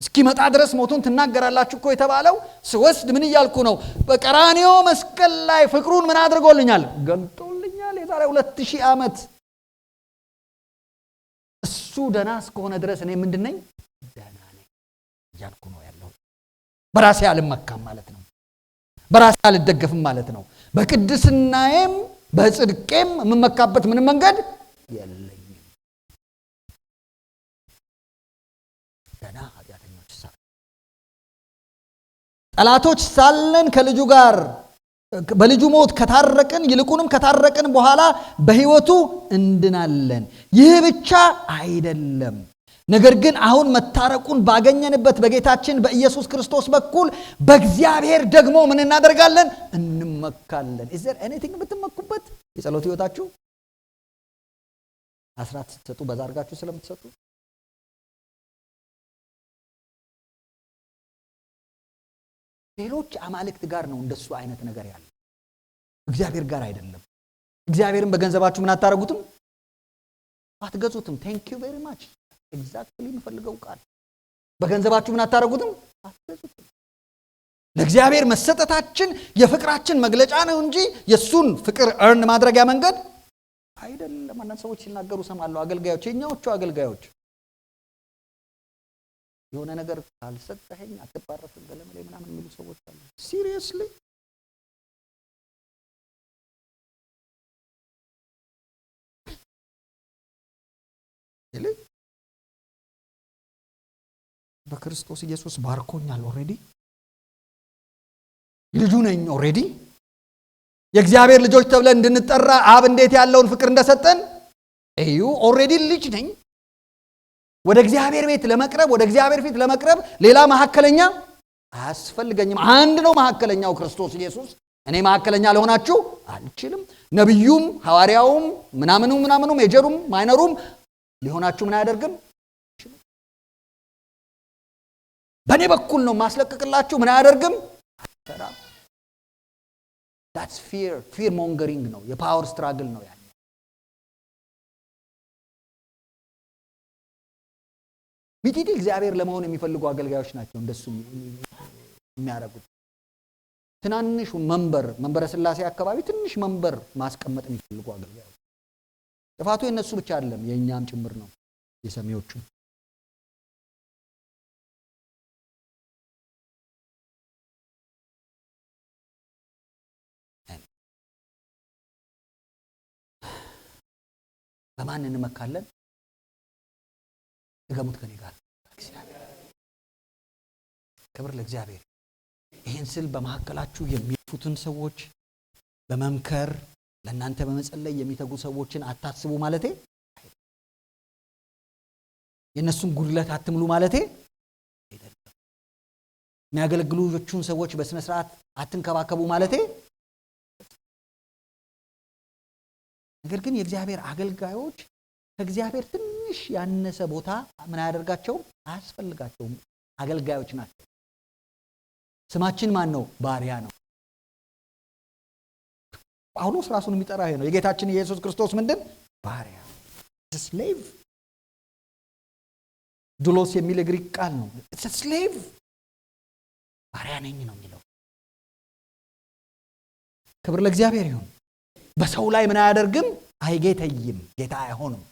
እስኪመጣ ድረስ ሞቱን ትናገራላችሁ እኮ የተባለው ስወስድ ምን እያልኩ ነው? በቀራንዮ መስቀል ላይ ፍቅሩን ምን አድርጎልኛል? ገልጦልኛል። የዛሬ 2000 ዓመት እሱ ደህና እስከሆነ ድረስ እኔ ምንድነኝ? ደህና ነኝ እያልኩ ነው ያለው። በራሴ አልመካም ማለት ነው። በራሴ አልደገፍም ማለት ነው። በቅድስናዬም በጽድቄም የምመካበት ምንም መንገድ የለኝም። ገና ኃጢአተኞች ሳለን ጠላቶች ሳለን ከልጁ ጋር በልጁ ሞት ከታረቅን፣ ይልቁንም ከታረቅን በኋላ በህይወቱ እንድናለን። ይህ ብቻ አይደለም፣ ነገር ግን አሁን መታረቁን ባገኘንበት በጌታችን በኢየሱስ ክርስቶስ በኩል በእግዚአብሔር ደግሞ ምን እናደርጋለን? እንመካለን። is there anything ብትመኩበት? የጸሎት ህይወታችሁ አስራት ስትሰጡ በዛ አድርጋችሁ ስለምትሰጡ ሌሎች አማልክት ጋር ነው እንደሱ አይነት ነገር ያለ፣ እግዚአብሔር ጋር አይደለም። እግዚአብሔርን በገንዘባችሁ ምን አታረጉትም? አትገዙትም። ቴንክ ዩ ቬሪ ማች ኤግዛክትሊ የምፈልገው ቃል። በገንዘባችሁ ምን አታረጉትም? አትገዙትም። ለእግዚአብሔር መሰጠታችን የፍቅራችን መግለጫ ነው እንጂ የሱን ፍቅር እርን ማድረጊያ መንገድ አይደለም። አንዳንድ ሰዎች ሲናገሩ ሰማለሁ። አገልጋዮች፣ የኛዎቹ አገልጋዮች የሆነ ነገር ካልሰጠኸኝ አትባረክም ገለመሌ ምናምን የሚሉ ሰዎች አሉ። ሲሪየስሊ በክርስቶስ ኢየሱስ ባርኮኛል። ኦሬዲ ልጁ ነኝ። ኦሬዲ የእግዚአብሔር ልጆች ተብለን እንድንጠራ አብ እንዴት ያለውን ፍቅር እንደሰጠን እዩ። ኦሬዲ ልጅ ነኝ። ወደ እግዚአብሔር ቤት ለመቅረብ ወደ እግዚአብሔር ፊት ለመቅረብ ሌላ መሐከለኛ አያስፈልገኝም። አንድ ነው መሐከለኛው ክርስቶስ ኢየሱስ። እኔ መሐከለኛ ለሆናችሁ አልችልም። ነብዩም ሐዋርያውም ምናምኑ ሜጀሩም ማይነሩም ሊሆናችሁ ምን አያደርግም? በእኔ በኩል ነው ማስለቀቅላችሁ ምን አያደርግም? ሰላም። that's fear mongering ነው። የፓወር ስትራግል ነው ያለው። ሚጢጢ እግዚአብሔር ለመሆን የሚፈልጉ አገልጋዮች ናቸው እንደሱ የሚያደርጉት። ትናንሹ መንበረ ስላሴ አካባቢ ትንሽ መንበር ማስቀመጥ የሚፈልጉ አገልጋዮች። ጥፋቱ የነሱ ብቻ አይደለም፣ የኛም ጭምር ነው፣ የሰሚዎቹ። በማን እንመካለን? ድገሙት ከኔ ጋር። ክብር ለእግዚአብሔር። ይህን ስል በመካከላችሁ የሚፉትን ሰዎች በመምከር ለእናንተ በመጸለይ የሚተጉ ሰዎችን አታስቡ ማለቴ፣ የእነሱን ጉድለት አትምሉ ማለቴ አይደለም። የሚያገለግሉዎቹን ሰዎች በስነ ስርዓት አትንከባከቡ ማለቴ። ነገር ግን የእግዚአብሔር አገልጋዮች ከእግዚአብሔር ትንሽ ያነሰ ቦታ ምን አያደርጋቸውም? አያስፈልጋቸውም። አገልጋዮች ናቸው። ስማችን ማን ነው? ባሪያ ነው። ጳውሎስ ራሱን የሚጠራ ይሄ ነው። የጌታችን የኢየሱስ ክርስቶስ ምንድን? ባሪያ። ስሌቭ ዱሎስ የሚል ግሪክ ቃል ነው። ስሌቭ ባሪያ ነኝ ነው የሚለው። ክብር ለእግዚአብሔር ይሁን። በሰው ላይ ምን አያደርግም? አይጌተይም። ጌታ አይሆንም።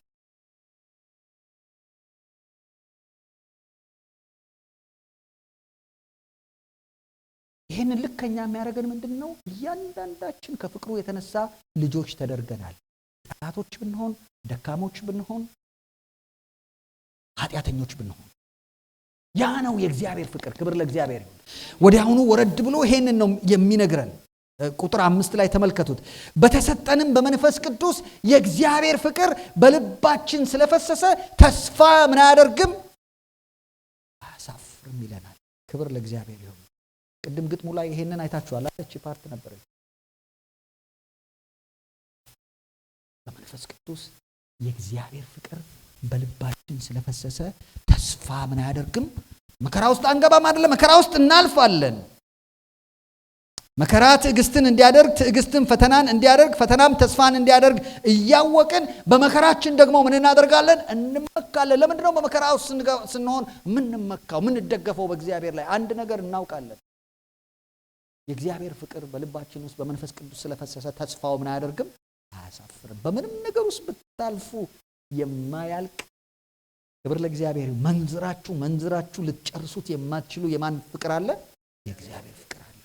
ይህንን ልከኛ የሚያደርገን ምንድን ነው? እያንዳንዳችን ከፍቅሩ የተነሳ ልጆች ተደርገናል። ጠላቶች ብንሆን፣ ደካሞች ብንሆን፣ ኃጢአተኞች ብንሆን፣ ያ ነው የእግዚአብሔር ፍቅር። ክብር ለእግዚአብሔር ይሁን። ወዲያውኑ ወረድ ብሎ ይሄንን ነው የሚነግረን። ቁጥር 5 ላይ ተመልከቱት። በተሰጠንም በመንፈስ ቅዱስ የእግዚአብሔር ፍቅር በልባችን ስለፈሰሰ ተስፋ ምን አያደርግም? አያሳፍርም ይለናል። ክብር ለእግዚአብሔር ይሁን። ቅድም ግጥሙ ላይ ይሄንን አይታችኋል። እቺ ፓርት ነበረች። በመንፈስ ቅዱስ የእግዚአብሔር ፍቅር በልባችን ስለፈሰሰ ተስፋ ምን አያደርግም? መከራ ውስጥ አንገባም አይደለም፣ መከራ ውስጥ እናልፋለን። መከራ ትዕግስትን እንዲያደርግ፣ ትዕግስትን ፈተናን እንዲያደርግ፣ ፈተናም ተስፋን እንዲያደርግ እያወቅን በመከራችን ደግሞ ምን እናደርጋለን? እንመካለን። ለምንድን ነው በመከራ ውስጥ ስንሆን ምንመካው? ምንደገፈው በእግዚአብሔር ላይ? አንድ ነገር እናውቃለን። የእግዚአብሔር ፍቅር በልባችን ውስጥ በመንፈስ ቅዱስ ስለፈሰሰ ተስፋው ምን አያደርግም? አያሳፍርም። በምንም ነገር ውስጥ ብታልፉ የማያልቅ ክብር ለእግዚአብሔር። መንዝራችሁ ልትጨርሱት የማትችሉ የማን ፍቅር አለ? የእግዚአብሔር ፍቅር አለ።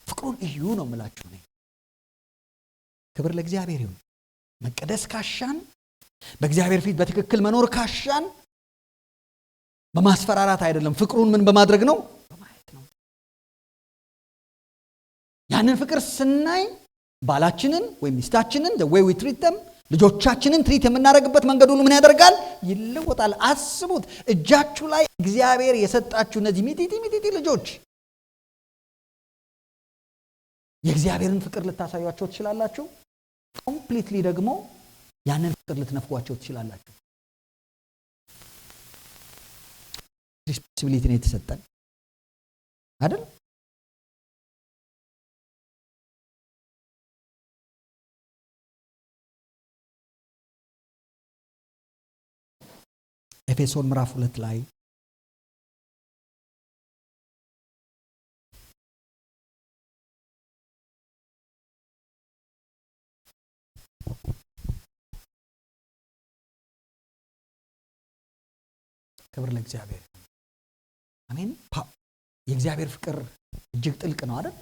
ፍቅሩን እዩ ነው የምላችሁ ነኝ። ክብር ለእግዚአብሔር ይሁን። መቀደስ ካሻን፣ በእግዚአብሔር ፊት በትክክል መኖር ካሻን በማስፈራራት አይደለም። ፍቅሩን ምን በማድረግ ነው? ያንን ፍቅር ስናይ ባላችንን ወይም ሚስታችንን the way we treat them ልጆቻችንን ትሪት የምናደርግበት መንገድ ሁሉ ምን ያደርጋል? ይለወጣል። አስቡት፣ እጃችሁ ላይ እግዚአብሔር የሰጣችሁ እነዚህ ሚጢጢ ልጆች የእግዚአብሔርን ፍቅር ልታሳዩአቸው ትችላላችሁ። ኮምፕሊትሊ ደግሞ ያንን ፍቅር ልትነፍጓቸው ትችላላችሁ። ሪስፖንሲቢሊቲ ነው የተሰጠን አይደል? ኤፌሶን ምዕራፍ 2 ላይ ክብር ለእግዚአብሔር። አሜን። የእግዚአብሔር ፍቅር እጅግ ጥልቅ ነው አይደል?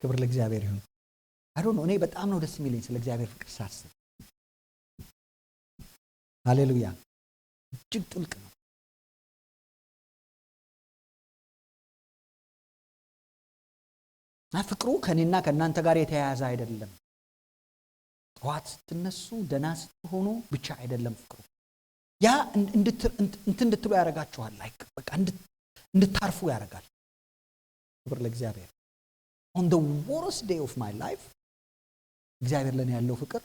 ክብር ለእግዚአብሔር ይሁን። እኔ በጣም ነው ደስ የሚለኝ ስለ እግዚአብሔር ፍቅር ሳስብ። ሃሌሉያ። እጅግ ጥልቅ ነው። ፍቅሩ ከኔና ከእናንተ ጋር የተያያዘ አይደለም። ጠዋት ስትነሱ ደህና ስትሆኑ ብቻ አይደለም ፍቅሩ። ያ እንድትሉ ያደርጋችኋል። በቃ እንድታርፉ ያደርጋል። ክብር ለእግዚአብሔር። on the worst day of my life እግዚአብሔር ለኔ ያለው ፍቅር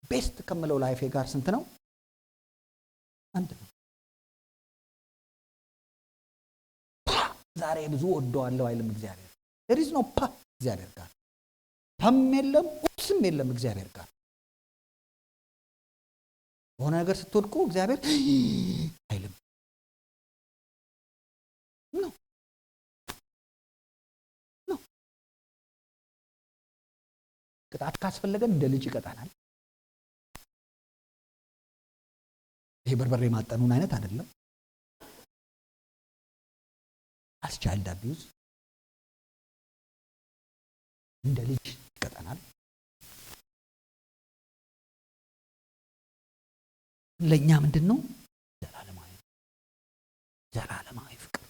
ቤስት ከመለው ላይፌ ጋር ስንት ነው? አንድ ነው። ዛሬ ብዙ ወደዋለሁ አይልም እግዚአብሔር። there is no እግዚአብሔር ጋር ፓም የለም ኡስም የለም እግዚአብሔር ጋር። በሆነ ነገር ስትወድቁ እግዚአብሔር አይልም ነው። ቅጣት ካስፈለገን እንደ ልጅ ይቀጣናል። ይሄ በርበሬ ማጠኑን አይነት አይደለም። አስቻል ዳቢውስ እንደ ልጅ ይቀጣናል። ለኛ ምንድነው? ዘላለማዊ ፍቅር።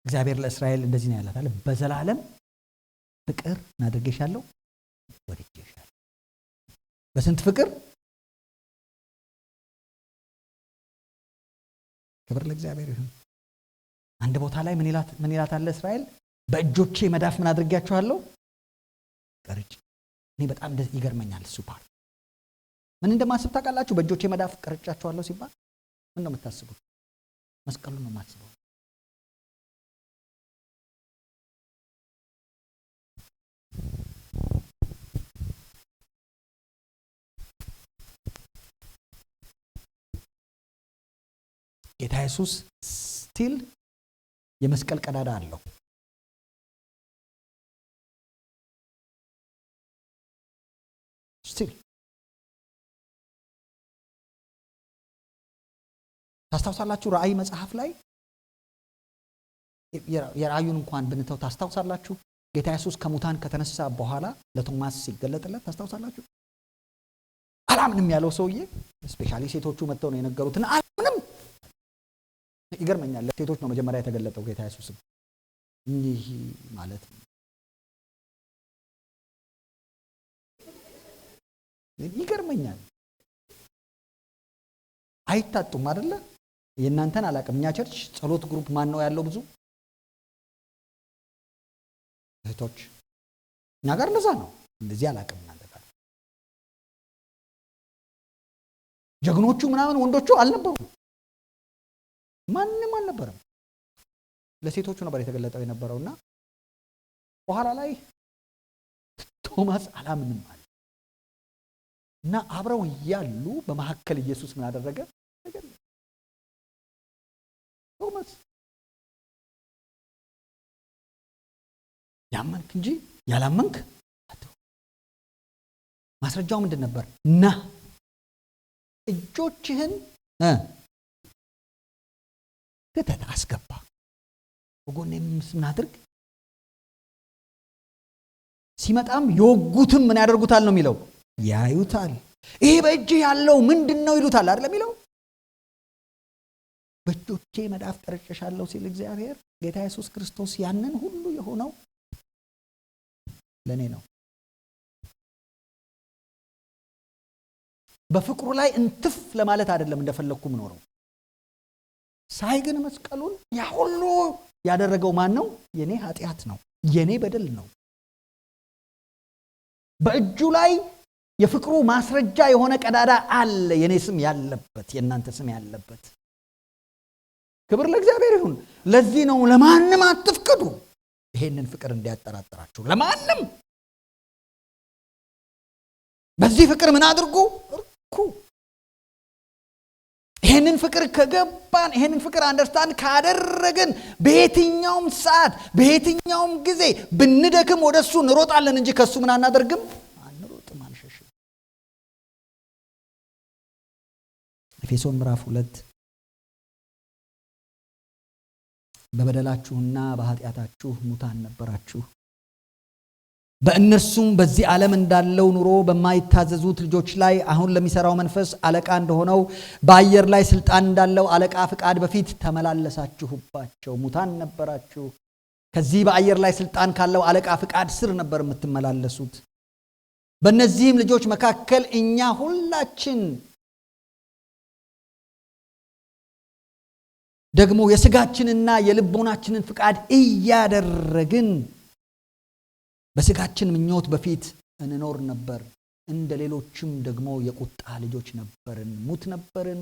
እግዚአብሔር ለእስራኤል እንደዚህ ነው ያላት አለ፣ በዘላለም ፍቅር እናድርጌሻለሁ፣ ወድጄሻለሁ። በስንት ፍቅር? ክብር ለእግዚአብሔር ይሁን። አንድ ቦታ ላይ ምን ይላት አለ እስራኤል? በእጆቼ መዳፍ ምን አድርጌያችኋለሁ? ቀርጬ። እኔ በጣም ይገርመኛል እሱ ፓርት። ምን እንደማስብ ታውቃላችሁ? በእጆቼ መዳፍ ቀርጫችኋለሁ ሲባል ምን ነው የምታስቡት? መስቀሉን ነው የማስበው። ጌታ ኢየሱስ ስቲል የመስቀል ቀዳዳ አለው። ስቲል ታስታውሳላችሁ? ራእይ መጽሐፍ ላይ የራእዩን እንኳን ብንተው ታስታውሳላችሁ? ጌታ ኢየሱስ ከሙታን ከተነሳ በኋላ ለቶማስ ሲገለጥለት ታስታውሳላችሁ? አላምንም ያለው ሰውዬ ስፔሻሊ ሴቶቹ መጥተው ነው የነገሩትና አላምንም። ይገርመኛል። ለሴቶች ነው መጀመሪያ የተገለጠው ጌታ ኢየሱስም። ይህ ማለት ይገርመኛል። አይታጡም አይደለ? የእናንተን አላውቅም። እኛ ቸርች ጸሎት ግሩፕ ማን ነው ያለው? ብዙ እህቶች። እኛ ጋር እንደዛ ነው። እንደዚህ አላውቅም። እናንተ ጋር ጀግኖቹ ምናምን ወንዶቹ አልነበሩም። ማንም አልነበረም። ለሴቶቹ ነበር የተገለጠው የነበረውና በኋላ ላይ ቶማስ አላምንም አለ እና አብረው ያሉ በመሐከል ኢየሱስ ምን አደረገ? ቶማስ ያመንክ እንጂ ያላመንክ አትሁን። ማስረጃው ምንድን ነበር? ና እጆችህን ክተት አስገባ፣ በጎኔም ምን አድርግ። ሲመጣም የወጉትም ምን ያደርጉታል ነው የሚለው? ያዩታል። ይሄ በእጅ ያለው ምንድን ነው ይሉታል አይደል የሚለው? በእጆቼ መዳፍ ቀርጬሻለሁ ሲል እግዚአብሔር ጌታ ኢየሱስ ክርስቶስ ያንን ሁሉ የሆነው ለኔ ነው። በፍቅሩ ላይ እንትፍ ለማለት አይደለም እንደፈለኩ ምኖረው። ሳይ ግን መስቀሉን ያ ሁሉ ያደረገው ማን ነው? የኔ ኃጢአት ነው፣ የኔ በደል ነው። በእጁ ላይ የፍቅሩ ማስረጃ የሆነ ቀዳዳ አለ፣ የኔ ስም ያለበት፣ የእናንተ ስም ያለበት። ክብር ለእግዚአብሔር ይሁን። ለዚህ ነው ለማንም አትፍቀዱ፣ ይሄንን ፍቅር እንዲያጠራጥራችሁ ለማንም። በዚህ ፍቅር ምን አድርጉ? እርኩ። ይሄንን ፍቅር ከገባን ይሄንን ፍቅር አንደርስታንድ ካደረግን በየትኛውም ሰዓት በየትኛውም ጊዜ ብንደክም ወደሱ እንሮጣለን እንጂ ከሱ ምን አናደርግም? አንሮጥም፣ አንሸሽም። ኤፌሶን ምዕራፍ 2 በበደላችሁና በኃጢአታችሁ ሙታን ነበራችሁ፣ በእነርሱም በዚህ ዓለም እንዳለው ኑሮ በማይታዘዙት ልጆች ላይ አሁን ለሚሰራው መንፈስ አለቃ እንደሆነው በአየር ላይ ስልጣን እንዳለው አለቃ ፍቃድ በፊት ተመላለሳችሁባቸው። ሙታን ነበራችሁ። ከዚህ በአየር ላይ ስልጣን ካለው አለቃ ፍቃድ ስር ነበር የምትመላለሱት። በእነዚህም ልጆች መካከል እኛ ሁላችን ደግሞ የሥጋችንና የልቦናችንን ፍቃድ እያደረግን በሥጋችን ምኞት በፊት እንኖር ነበር። እንደ ሌሎችም ደግሞ የቁጣ ልጆች ነበርን፣ ሙት ነበርን።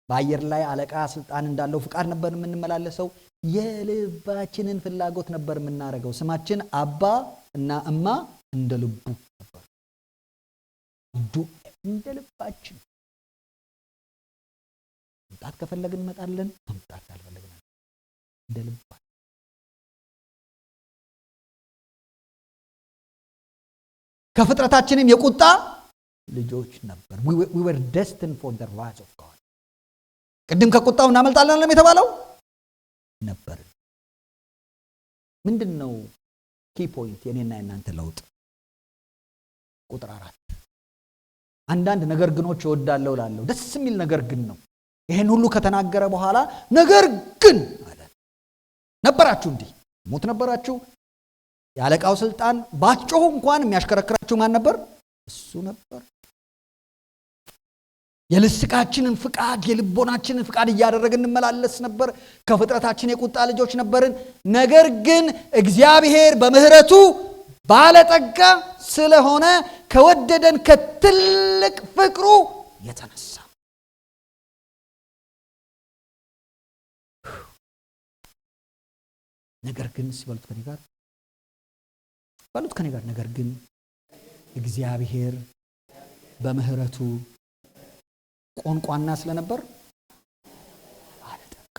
በአየር ላይ አለቃ ስልጣን እንዳለው ፍቃድ ነበር የምንመላለሰው። የልባችንን ፍላጎት ነበር የምናደርገው። ስማችን አባ እና እማ እንደ ልቡ ነበር። እንደ ልባችን መምጣት ከፈለግን እንመጣለን፣ መምጣት ካልፈለግን እንደ ልባችን። ከፍጥረታችንም የቁጣ ልጆች ነበር። we were destined for the wrath of God። ቅድም ከቁጣው እናመልጣለን አለም የተባለው ነበር። ምንድነው ኪ ፖይንት የኔና የናንተ ለውጥ? ቁጥር 4 አንዳንድ ነገር ግኖች እወዳለሁ ላለው ደስ የሚል ነገር ግን ነው። ይሄን ሁሉ ከተናገረ በኋላ ነገር ግን አለ ነበራችሁ፣ እንዲህ ሙት ነበራችሁ። የአለቃው ስልጣን ባትጮሁ እንኳን የሚያሽከረክራችሁ ማን ነበር? እሱ ነበር። የልስቃችንን ፍቃድ የልቦናችንን ፍቃድ እያደረግን እንመላለስ ነበር። ከፍጥረታችን የቁጣ ልጆች ነበርን። ነገር ግን እግዚአብሔር በምህረቱ ባለጠጋ ስለሆነ ከወደደን ከትልቅ ፍቅሩ የተነሳ ነገር ግን ሲበሉት ከኔ ጋር ባሉት ከኔ ጋር ነገር ግን እግዚአብሔር በምህረቱ ቆንቋና ስለነበር ባለጠጋ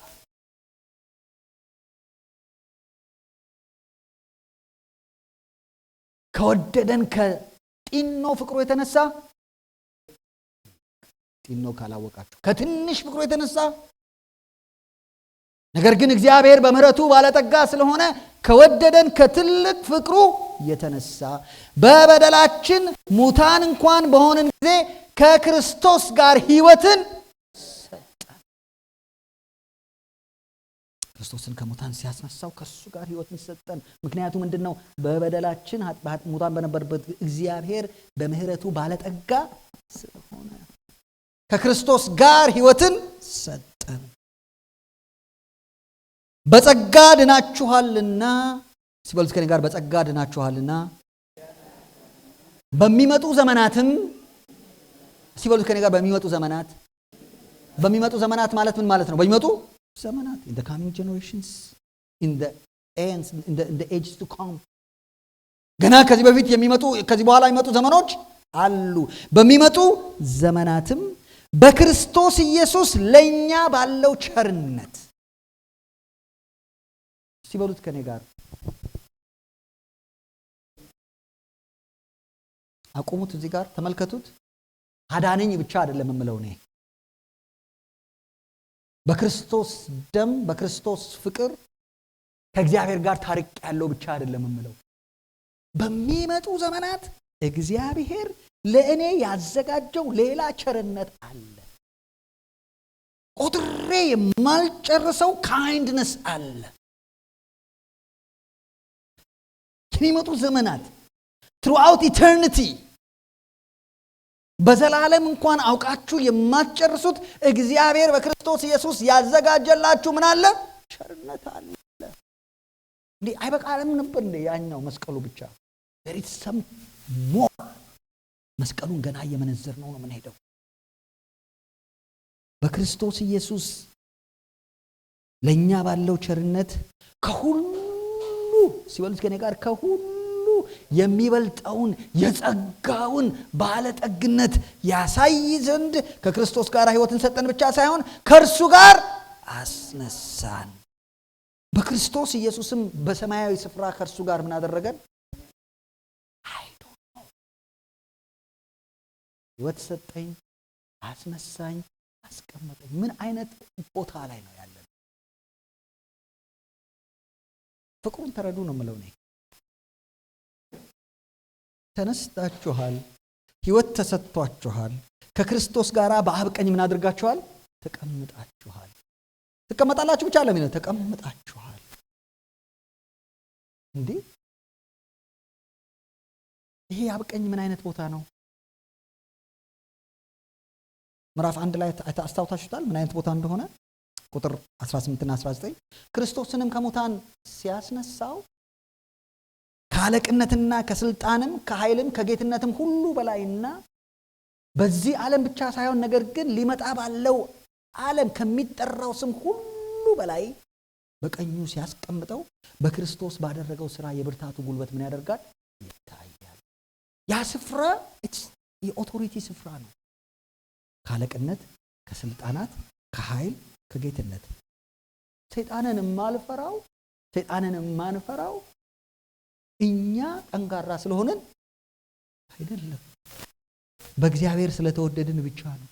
ከወደደን ከጢኖ ፍቅሩ የተነሳ ጢኖ ካላወቃችሁ ከትንሽ ፍቅሩ የተነሳ ነገር ግን እግዚአብሔር በምህረቱ ባለጠጋ ስለሆነ ከወደደን ከትልቅ ፍቅሩ የተነሳ በበደላችን ሙታን እንኳን በሆንን ጊዜ ከክርስቶስ ጋር ሕይወትን ሰጠን። ክርስቶስን ከሙታን ሲያስነሳው ከሱ ጋር ሕይወትን ሰጠን። ምክንያቱ ምንድነው? በበደላችን ሙታን በነበርበት እግዚአብሔር በምህረቱ ባለጠጋ ስለሆነ ከክርስቶስ ጋር ሕይወትን ሰጠን። በጸጋ ድናችኋልና ሲበሉት ከኔ ጋር በጸጋ ድናችኋልና በሚመጡ ዘመናትም ሲበሉት ከኔ ጋር በሚመጡ ዘመናት ማለት ምን ማለት ነው? በሚመጡ ዘመናት in the coming generations in the ends in the ages to come ገና ከዚህ በፊት የሚመጡ ከዚህ በኋላ የሚመጡ ዘመኖች አሉ። በሚመጡ ዘመናትም በክርስቶስ ኢየሱስ ለኛ ባለው ቸርነት ሲበሉት ከኔ ጋር አቁሙት። እዚህ ጋር ተመልከቱት። አዳነኝ ብቻ አይደለም የምለው እኔ በክርስቶስ ደም በክርስቶስ ፍቅር ከእግዚአብሔር ጋር ታሪቅ ያለው ብቻ አይደለም የምለው። በሚመጡ ዘመናት እግዚአብሔር ለእኔ ያዘጋጀው ሌላ ቸርነት አለ። ቁጥሬ የማልጨርሰው ካይንድነስ አለ። የሚመጡ ዘመናት throughout eternity በዘላለም እንኳን አውቃችሁ የማትጨርሱት እግዚአብሔር በክርስቶስ ኢየሱስ ያዘጋጀላችሁ ምን አለ? ቸርነት አለ። እንዴ አይበቃለም ነበር እንዴ ያኛው መስቀሉ ብቻ? there is some more። መስቀሉን ገና እየመነዘር ነው ምን ሄደው በክርስቶስ ኢየሱስ ለኛ ባለው ቸርነት ከሁሉ ሲበሉት ከኔ ጋር ከሁሉ የሚበልጠውን የጸጋውን ባለጠግነት ያሳይ ዘንድ ከክርስቶስ ጋር ሕይወትን ሰጠን ብቻ ሳይሆን ከእርሱ ጋር አስነሳን። በክርስቶስ ኢየሱስም በሰማያዊ ስፍራ ከእርሱ ጋር ምን አደረገን? ሕይወት ሰጠኝ፣ አስነሳኝ፣ አስቀመጠኝ። ምን አይነት ቦታ ላይ ነው ያለን? ፍቅሩን ተረዱ ነው የምለው እኔ። ተነስታችኋል፣ ሕይወት ተሰጥቷችኋል፣ ከክርስቶስ ጋር በአብ ቀኝ ምን አድርጋችኋል? ተቀምጣችኋል። ትቀመጣላችሁ ብቻ ለምን ተቀምጣችኋል? እንዴ ይሄ የአብ ቀኝ ምን አይነት ቦታ ነው? ምዕራፍ 1 ላይ አስታውሳችሁታል ምን አይነት ቦታ እንደሆነ። ቁጥር 18 እና 19 ክርስቶስንም ከሙታን ሲያስነሳው ከአለቅነትና ከስልጣንም ከኃይልም ከጌትነትም ሁሉ በላይና በዚህ ዓለም ብቻ ሳይሆን ነገር ግን ሊመጣ ባለው ዓለም ከሚጠራው ስም ሁሉ በላይ በቀኙ ሲያስቀምጠው በክርስቶስ ባደረገው ሥራ የብርታቱ ጉልበት ምን ያደርጋል? ይታያል። ያ ስፍራ የኦቶሪቲ ስፍራ ነው። ከአለቅነት፣ ከስልጣናት፣ ከኃይል፣ ከጌትነት ሰይጣንን የማንፈራው እኛ ጠንካራ ስለሆንን አይደለም፣ በእግዚአብሔር ስለተወደድን ብቻ ነው።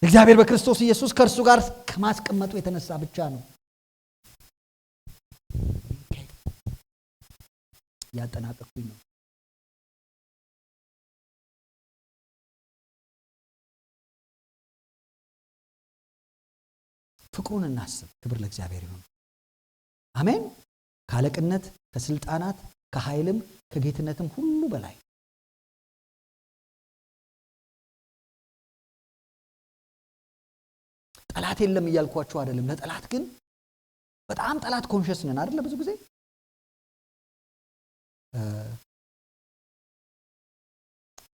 እግዚአብሔር በክርስቶስ ኢየሱስ ከእርሱ ጋር ከማስቀመጡ የተነሳ ብቻ ነው። ያጠናቀቅኩኝ ነው። ፍቅሩን እናስብ። ክብር ለእግዚአብሔር ይሁን። አሜን። ከአለቅነት፣ ከስልጣናት፣ ከኃይልም ከጌትነትም ሁሉ በላይ ጠላት የለም እያልኳችሁ አይደለም። ለጠላት ግን በጣም ጠላት ኮንሽስ ነን አይደለ? ብዙ ጊዜ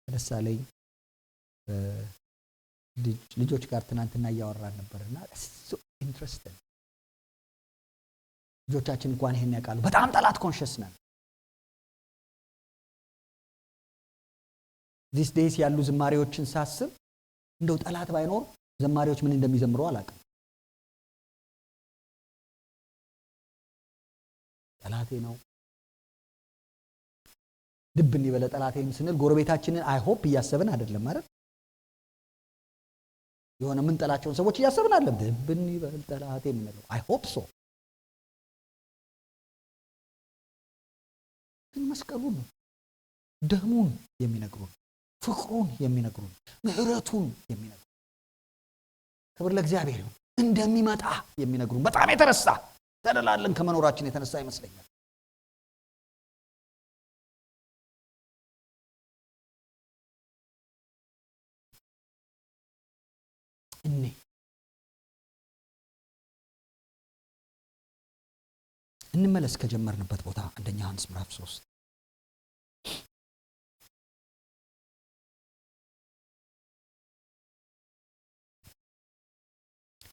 ለምሳሌ ልጆች ጋር ትናንትና እያወራን ነበርና እሱ ኢንትረስቲንግ ልጆቻችን እንኳን ይሄን ያውቃሉ። በጣም ጠላት ኮንሽስ ነን። ዲስ ዴይስ ያሉ ዝማሬዎችን ሳስብ እንደው ጠላት ባይኖር ዘማሪዎች ምን እንደሚዘምሩ አላውቅም። ጠላቴ ነው ድብን ይበለ ጠላቴም ስንል ጎረቤታችንን አይ ሆፕ እያሰብን አይደለም ማለት የሆነ ምን ጠላቸውን ሰዎች እያሰብን አይደለም። ድብን ይበል ጠላቴ የምንለው አይ ሆፕ ሶ። ግን መስቀሉን ደሙን የሚነግሩን፣ ፍቅሩን የሚነግሩን፣ ምሕረቱን የሚነግሩን፣ ክብር ለእግዚአብሔር ይሁን፣ እንደሚመጣ የሚነግሩን በጣም የተረሳ ተደላለን ከመኖራችን የተነሳ ይመስለኛል። እንመለስ ከጀመርንበት ቦታ አንደኛ ዮሐንስ ምዕራፍ 3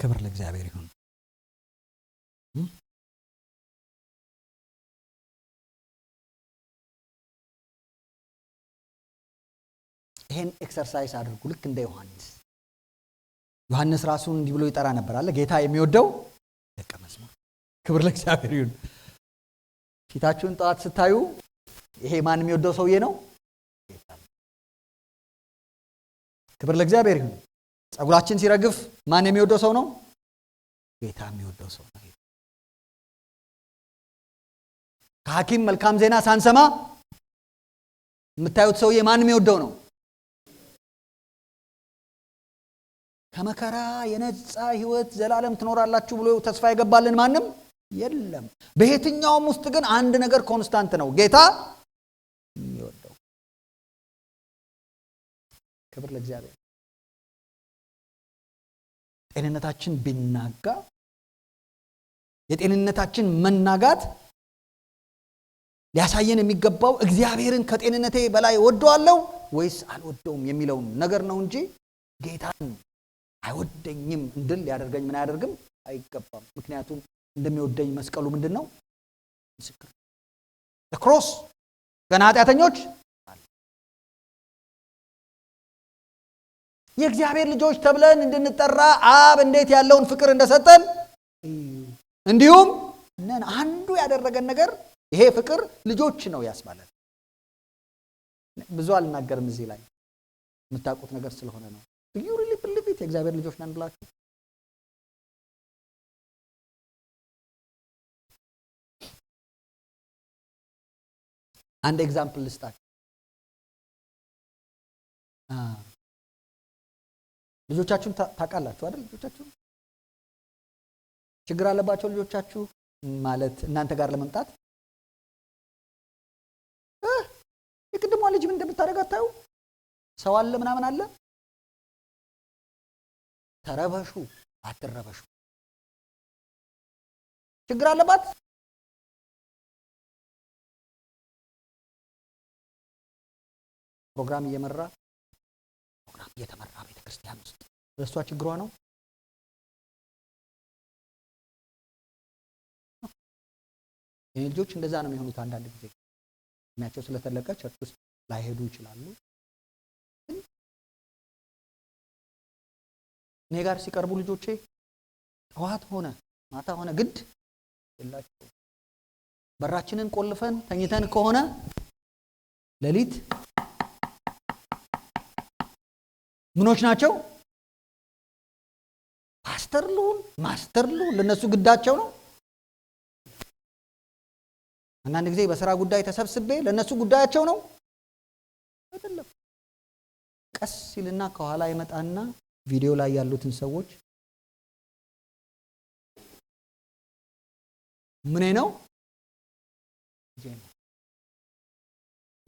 ክብር ለእግዚአብሔር ይሁን። ይሄን ኤክሰርሳይዝ አድርጉ። ልክ እንደ ዮሐንስ ራሱን እንዲህ ብሎ ይጠራ ነበር አለ ጌታ የሚወደው ደቀ መዝሙር። ክብር ለእግዚአብሔር ይሁን። ፊታችሁን ጠዋት ስታዩ ይሄ ማን የሚወደው ሰውዬ ነው? ጌታ። ክብር ለእግዚአብሔር ይሁን። ጸጉራችን ሲረግፍ ማን የሚወደው ሰው ነው? ጌታ የሚወደው ሰው ነው። ከሐኪም መልካም ዜና ሳንሰማ የምታዩት ሰውዬ ማን የሚወደው ነው? ከመከራ የነጻ ሕይወት ዘላለም ትኖራላችሁ ብሎ ተስፋ የገባልን ማንም የለም። በየትኛውም ውስጥ ግን አንድ ነገር ኮንስታንት ነው፣ ጌታ የሚወደው። ክብር ለእግዚአብሔር። ጤንነታችን ቢናጋ የጤንነታችን መናጋት ሊያሳየን የሚገባው እግዚአብሔርን ከጤንነቴ በላይ ወደዋለሁ ወይስ አልወደውም የሚለውን ነገር ነው እንጂ ጌታን አይወደኝም እንድል ሊያደርገኝ ምን አያደርግም አይገባም። ምክንያቱም እንደሚወደኝ መስቀሉ ምንድን ነው? ምስክር። ክሮስ ገና ኃጢአተኞች የእግዚአብሔር ልጆች ተብለን እንድንጠራ አብ እንዴት ያለውን ፍቅር እንደሰጠን እንዲሁም አንዱ ያደረገን ነገር ይሄ ፍቅር ልጆች ነው ያስባላል። ብዙ አልናገርም እዚህ ላይ የምታውቁት ነገር ስለሆነ ነው። you really believe it የእግዚአብሔር ልጆች ነን ብላችሁ አንድ ኤግዛምፕል ልስጣችሁ። ልጆቻችሁን ታውቃላችሁ አይደል? ልጆቻችሁ ችግር አለባቸው ልጆቻችሁ ማለት እናንተ ጋር ለመምጣት የቅድሟ ልጅ ምን እንደምታደርግ አታዩ? ሰው አለ ምናምን አለ። ተረበሹ አትረበሹ። ችግር አለባት ፕሮግራም እየተመራ ቤተክርስቲያን ውስጥ ለሷ ችግሯ ነው። የኔ ልጆች እንደዛ ነው የሚሆኑት። አንዳንድ ጊዜ እድሜያቸው ስለተለቀ ቸርች ውስጥ ላይሄዱ ይችላሉ። እኔ ጋር ሲቀርቡ ልጆቼ ጠዋት ሆነ ማታ ሆነ ግድ የላቸው። በራችንን ቆልፈን ተኝተን ከሆነ ሌሊት ምኖች ናቸው? ማስተር ልሁን ለነሱ ግዳቸው ነው። አንዳንድ ጊዜ በስራ ጉዳይ ተሰብስቤ ለነሱ ጉዳያቸው ነው አይደለም። ቀስ ሲልና ከኋላ ይመጣና ቪዲዮ ላይ ያሉትን ሰዎች ምን ነው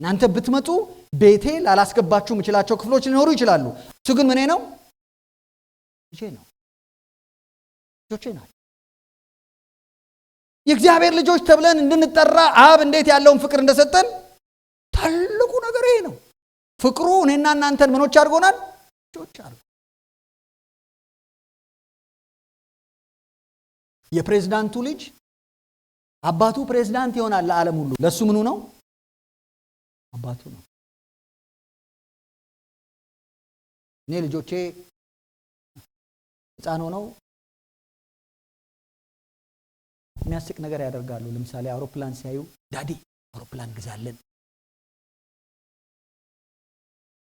እናንተ ብትመጡ ቤቴ ላላስገባችሁ የምችላቸው ክፍሎች ሊኖሩ ይችላሉ። እሱ ግን ምን ነው ልጆቼ ናቸው። የእግዚአብሔር ልጆች ተብለን እንድንጠራ አብ እንዴት ያለውን ፍቅር እንደሰጠን ታላቁ ነገር ይሄ ነው። ፍቅሩ እኔና እናንተን ምኖች አድርጎናል? ልጆች አድርጎ። የፕሬዝዳንቱ ልጅ አባቱ ፕሬዝዳንት ይሆናል ለዓለም ሁሉ። ለሱ ምኑ ነው? አባቱ ነው። እኔ ልጆቼ ሕፃን ሆነው የሚያስቅ ነገር ያደርጋሉ። ለምሳሌ አውሮፕላን ሲያዩ ዳዲ አውሮፕላን ግዛለን።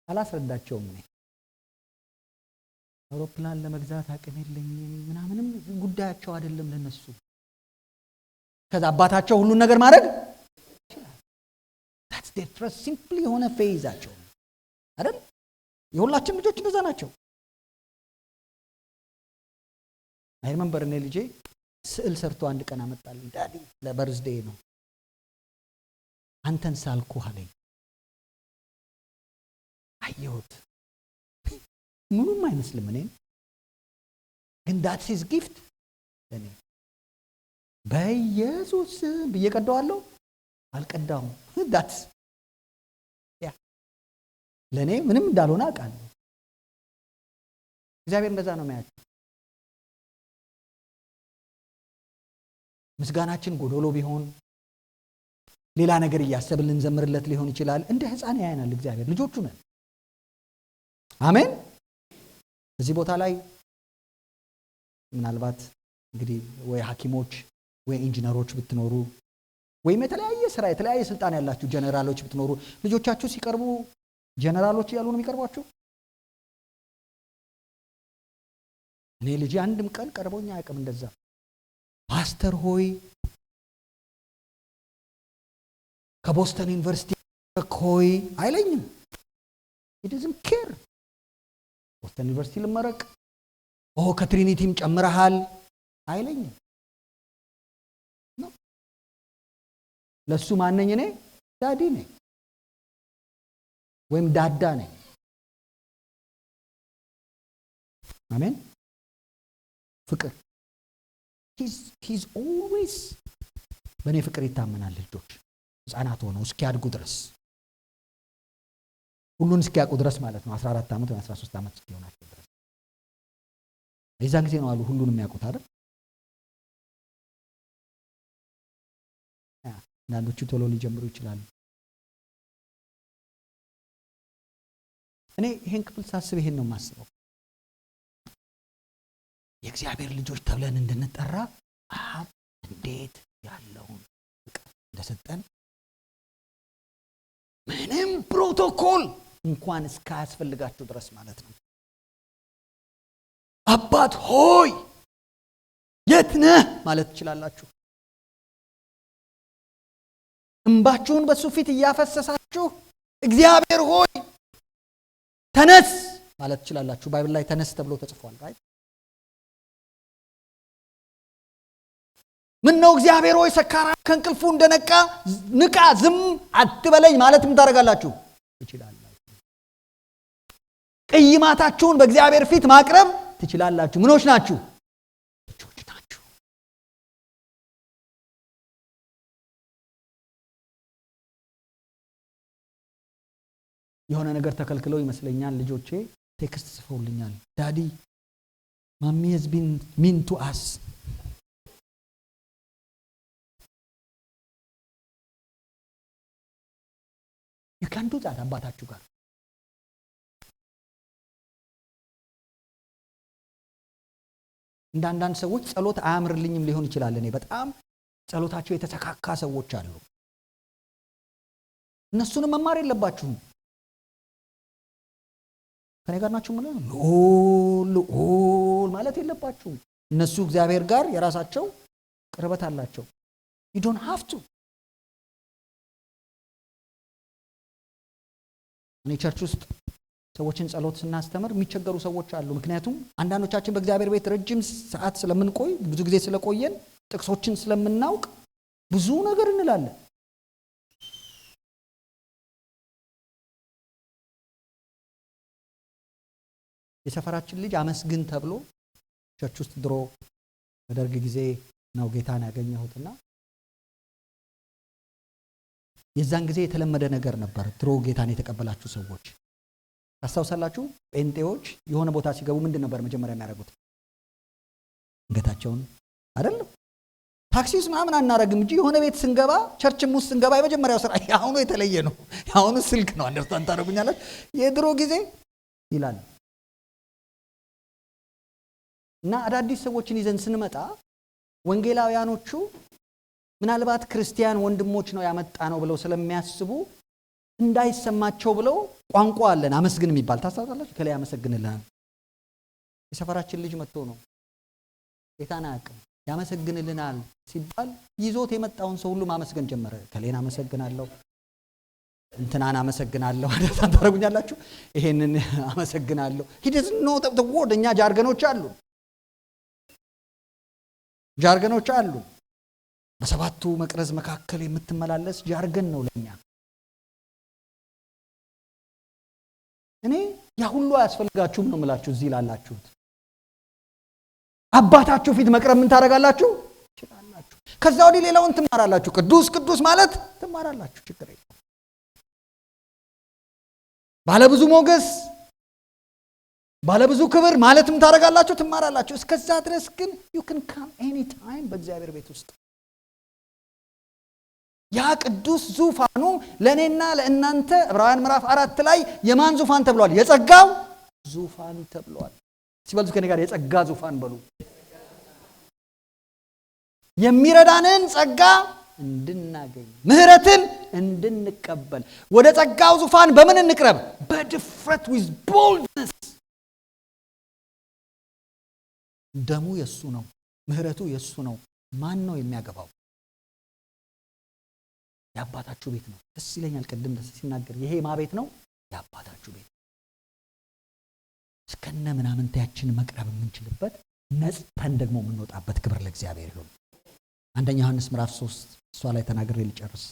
አላስረዳቸውም። እኔ አውሮፕላን ለመግዛት አቅም የለኝም ምናምንም ጉዳያቸው አይደለም ለነሱ። ከዛ አባታቸው ሁሉን ነገር ማድረግ ይችላል። that's their trust simply የሆነ ፌይዛቸው አይደል? የሁላችን ልጆች እንደዛ ናቸው። አይ ሪመምበር እኔ ልጄ ስዕል ሰርቶ አንድ ቀን አመጣልኝ። ዳዲ ለበርዝዴይ ነው አንተን ሳልኩህ አለኝ። አየሁት ምንም አይመስልም እኔ ግን that's his gift ለኔ። በኢየሱስ ብዬ ቀደዋለሁ አልቀዳውም። that's ለኔ ምንም እንዳልሆነ አውቃለሁ። እግዚአብሔር እንደዛ ነው የሚያየው። ምስጋናችን ጎዶሎ ቢሆን ሌላ ነገር እያሰብን ልንዘምርለት ሊሆን ይችላል። እንደ ሕፃን ያየናል እግዚአብሔር። ልጆቹ ነን። አሜን። እዚህ ቦታ ላይ ምናልባት እንግዲህ ወይ ሐኪሞች ወይ ኢንጂነሮች ብትኖሩ ወይም የተለያየ ስራ የተለያየ ስልጣን ያላችሁ ጀነራሎች ብትኖሩ ልጆቻችሁ ሲቀርቡ ጀነራሎች እያሉ ነው የሚቀርቧችሁ። እኔ ልጅ አንድም ቀን ቀርቦኝ አያውቅም እንደዛ ፓስተር ሆይ ከቦስተን ዩኒቨርሲቲ ሆይ አይለኝም። he doesn't care። ቦስተን ዩኒቨርሲቲ ልመረቅ ከትሪኒቲም ጨምረሃል አይለኝም። ለሱ ማነኝ እኔ? ዳዲ ነኝ ወይም ዳዳ ነኝ። አሜን። ፍቅር he's always በእኔ ፍቅር ይታመናል። ልጆች ሕፃናት ሆነው እስኪያድጉ ድረስ ሁሉን እስኪያውቁ ድረስ ማለት ነው። 14 ዓመት ወይ 13 ዓመት እስኪሆናቸው ድረስ የዛን ጊዜ ነው አሉ ሁሉን የሚያውቁት አይደል? አንዳንዶቹ ቶሎ ሊጀምሩ ይችላሉ። እኔ ይሄን ክፍል ሳስብ ይሄን ነው የማስበው። የእግዚአብሔር ልጆች ተብለን እንድንጠራ አብ እንዴት ያለውን ፍቅር እንደሰጠን ምንም ፕሮቶኮል እንኳን እስካያስፈልጋችሁ ድረስ ማለት ነው። አባት ሆይ የት ነህ ማለት ትችላላችሁ። እንባችሁን በሱ ፊት እያፈሰሳችሁ እግዚአብሔር ሆይ ተነስ ማለት ትችላላችሁ። ባይብል ላይ ተነስ ተብሎ ተጽፏል። ራይት ምን ነው እግዚአብሔር ሆይ ሰካራም ከእንቅልፉ እንደነቃ ንቃ ዝም አትበለኝ ማለትም ታደርጋላችሁ ትችላላችሁ። ቅይማታችሁን በእግዚአብሔር ፊት ማቅረብ ትችላላችሁ። ምኖች ናችሁ? ልጆች ናችሁ። የሆነ ነገር ተከልክለው ይመስለኛል ልጆቼ ቴክስት ጽፈውልኛል። ዳዲ ማሚ has been mean to us። you can do that አባታችሁ ጋር። አንዳንድ ሰዎች ጸሎት አያምርልኝም ሊሆን ይችላል። እኔ በጣም ጸሎታቸው የተተካካ ሰዎች አሉ። እነሱንም መማር የለባችሁም። ከኔ ጋር ናችሁ ማለት የለባችሁም። እነሱ እግዚአብሔር ጋር የራሳቸው ቅርበት አላቸው። you don't have to። እኔ ቸርች ውስጥ ሰዎችን ጸሎት ስናስተምር የሚቸገሩ ሰዎች አሉ። ምክንያቱም አንዳንዶቻችን በእግዚአብሔር ቤት ረጅም ሰዓት ስለምንቆይ ብዙ ጊዜ ስለቆየን ጥቅሶችን ስለምናውቅ ብዙ ነገር እንላለን። የሰፈራችን ልጅ አመስግን ተብሎ ቸርች ውስጥ ድሮ በደርግ ጊዜ ነው ጌታን ያገኘሁትና የዛን ጊዜ የተለመደ ነገር ነበር። ድሮ ጌታን የተቀበላችሁ ሰዎች አስተውሳላችሁ? ጴንጤዎች የሆነ ቦታ ሲገቡ ምንድን ነበር መጀመሪያ የሚያደርጉት? አንገታቸውን አይደለም ታክሲ ውስጥ ምናምን አናረግም እንጂ የሆነ ቤት ስንገባ ቸርችም ውስጥ ስንገባ የመጀመሪያው ስራ ያሁኑ የተለየ ነው። ያሁኑ ስልክ ነው። አንደርስታንድ ታደርጉኛላችሁ? የድሮ ጊዜ ይላል እና አዳዲስ ሰዎችን ይዘን ስንመጣ ወንጌላውያኖቹ ምናልባት ክርስቲያን ወንድሞች ነው ያመጣ ነው ብለው ስለሚያስቡ እንዳይሰማቸው ብለው ቋንቋ አለን አመስግን የሚባል ታስታውሳላችሁ? ከላይ ያመሰግንልናል። የሰፈራችን ልጅ መጥቶ ነው ጌታን አያውቅም ያመሰግንልናል ሲባል ይዞት የመጣውን ሰው ሁሉ ማመስገን ጀመረ። ከሌን አመሰግናለሁ፣ እንትናን አመሰግናለሁ። አደረታን ታደርጉኛላችሁ? ይሄንን አመሰግናለሁ። he doesn't know the word። እኛ ጃርገኖች አሉ። በሰባቱ መቅረዝ መካከል የምትመላለስ ጃርገን ነው ለኛ። እኔ ያ ሁሉ አያስፈልጋችሁም ነው የምላችሁ። እዚህ ላላችሁት አባታችሁ ፊት መቅረብ ምን ታደርጋላችሁ? ትችላላችሁ። ከዛ ወዲህ ሌላውን ትማራላችሁ። ቅዱስ ቅዱስ ማለት ትማራላችሁ። ችግር የለም። ባለብዙ ሞገስ ባለብዙ ክብር ማለትም ታደርጋላችሁ፣ ትማራላችሁ። እስከዛ ድረስ ግን you can come anytime በእግዚአብሔር ቤት ውስጥ ያ ቅዱስ ዙፋኑ ለእኔና ለእናንተ ዕብራውያን ምዕራፍ 4 ላይ የማን ዙፋን ተብሏል? የጸጋው ዙፋን ተብሏል። ሲበሉ ከኔ ጋር የጸጋ ዙፋን በሉ። የሚረዳንን ጸጋ እንድናገኝ ምህረትን እንድንቀበል ወደ ጸጋው ዙፋን በምን እንቅረብ? በድፍረት with boldness። ደሙ የሱ ነው፣ ምህረቱ የሱ ነው። ማን ነው የሚያገባው? የአባታችሁ ቤት ነው። ደስ ይለኛል። ቅድም ደስ ሲናገር ይሄ ማ ቤት ነው? የአባታችሁ ቤት። እስከነ ምናምንታችን መቅረብ የምንችልበት ነጽተን ደግሞ የምንወጣበት ክብር ለእግዚአብሔር ይሁን። አንደኛ ዮሐንስ ምዕራፍ 3 እሷ ላይ ተናግሬ ልጨርስ።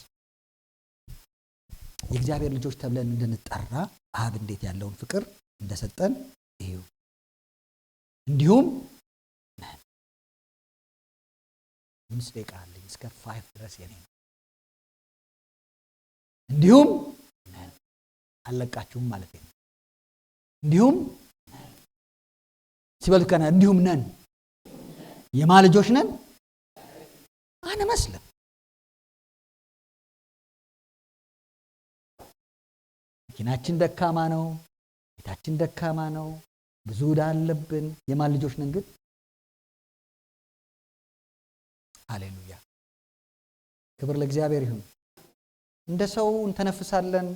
የእግዚአብሔር ልጆች ተብለን እንድንጠራ አብ እንዴት ያለውን ፍቅር እንደሰጠን እዩ። እንዲሁም ምስደቃልኝ እስከ 5 ድረስ የኔ ነው። እንዲሁም አለቃችሁም ማለት ነው። እንዲሁም ሲበልከና እንዲሁም ነን። የማ ልጆች ነን? አንመስልም። መኪናችን ደካማ ነው፣ ቤታችን ደካማ ነው፣ ብዙ ዕዳ አለብን። የማን ልጆች ነን ግን? ሃሌሉያ ክብር ለእግዚአብሔር ይሁን። እንደ ሰው እንተነፍሳለን፣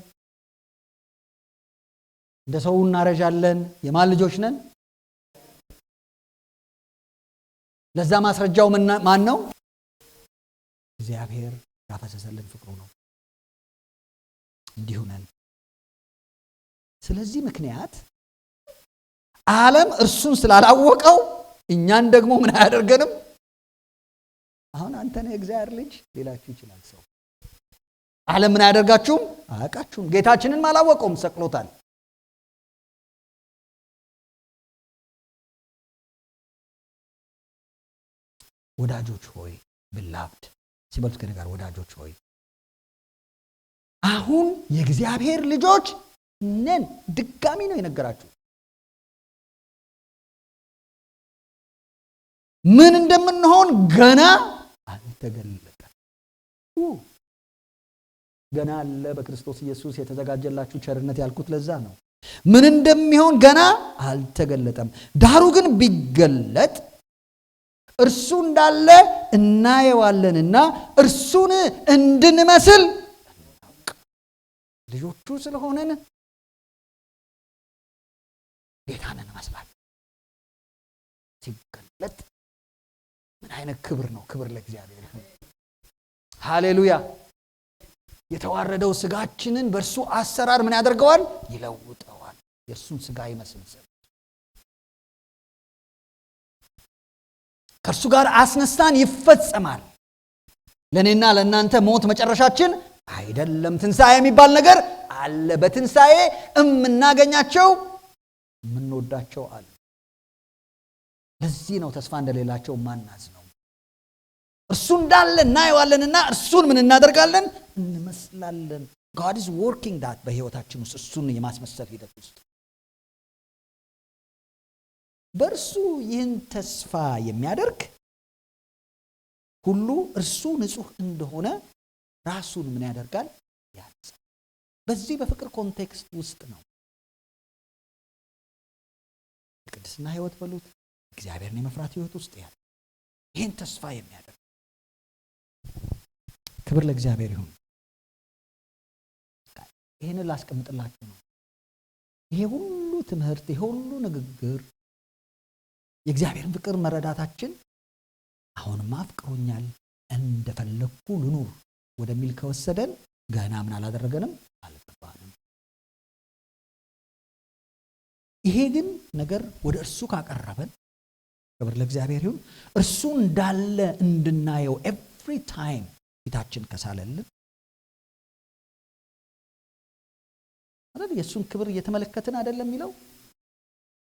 እንደ ሰው እናረጃለን። የማን ልጆች ነን? ለዛ ማስረጃው ማን ነው? እግዚአብሔር ያፈሰሰልን ፍቅሩ ነው። እንዲሁ ነን። ስለዚህ ምክንያት ዓለም እርሱን ስላላወቀው እኛን ደግሞ ምን አያደርገንም? አሁን አንተ ነህ የእግዚአብሔር ልጅ ሊላችሁ ይችላል ሰው። ዓለም ምን አያደርጋችሁም? አያውቃችሁም። ጌታችንን አላወቀውም፣ ሰቅሎታል። ወዳጆች ሆይ ብላብድ ሲበሉት ከኔ ጋር ወዳጆች ሆይ አሁን የእግዚአብሔር ልጆች ነን። ድጋሚ ነው የነገራችሁ። ምን እንደምንሆን ገና አልተገለጠም። ገና አለ በክርስቶስ ኢየሱስ የተዘጋጀላችሁ ቸርነት ያልኩት ለዛ ነው። ምን እንደሚሆን ገና አልተገለጠም። ዳሩ ግን ቢገለጥ እርሱ እንዳለ እናየዋለንና እርሱን እንድንመስል ልጆቹ ስለሆነን ጌታን እንመስላለን። ሲገለጥ ምን አይነት ክብር ነው! ክብር ለእግዚአብሔር ይሁን። ሃሌሉያ። የተዋረደው ስጋችንን በእርሱ አሰራር ምን ያደርገዋል? ይለውጠዋል። የእሱን ስጋ ይመስል ከእርሱ ጋር አስነሳን፣ ይፈጸማል። ለእኔና ለእናንተ ሞት መጨረሻችን አይደለም። ትንሣኤ የሚባል ነገር አለ። በትንሣኤ የምናገኛቸው የምንወዳቸው አለ። ለዚህ ነው ተስፋ እንደሌላቸው ማናዝ ነው። እርሱ እንዳለ እናየዋለንና እርሱን ምን እናደርጋለን? እንመስላለን። God is working that በሕይወታችን ውስጥ እሱን የማስመሰል ሂደት ውስጥ በእርሱ ይህን ተስፋ የሚያደርግ ሁሉ እርሱ ንጹሕ እንደሆነ ራሱን ምን ያደርጋል? ያንጻል። በዚህ በፍቅር ኮንቴክስት ውስጥ ነው የቅድስና ሕይወት በሉት እግዚአብሔርን የመፍራት ሕይወት ውስጥ ያለ ይህን ተስፋ የሚያደርግ ክብር ለእግዚአብሔር ይሁን። ይህንን ላስቀምጥላችሁ ነው። ይሄ ሁሉ ትምህርት፣ ይሄ ሁሉ ንግግር የእግዚአብሔርን ፍቅር መረዳታችን አሁንማ አፍቅሮኛል እንደፈለግኩ ልኑር ወደሚል ከወሰደን ገና ምን አላደረገንም? አልገባንም። ይሄ ግን ነገር ወደ እርሱ ካቀረበን ክብር ለእግዚአብሔር ይሁን። እርሱ እንዳለ እንድናየው ኤቭሪ ታይም ፊታችን ከሳለልን አይደል? የእሱን ክብር እየተመለከትን አይደለም የሚለው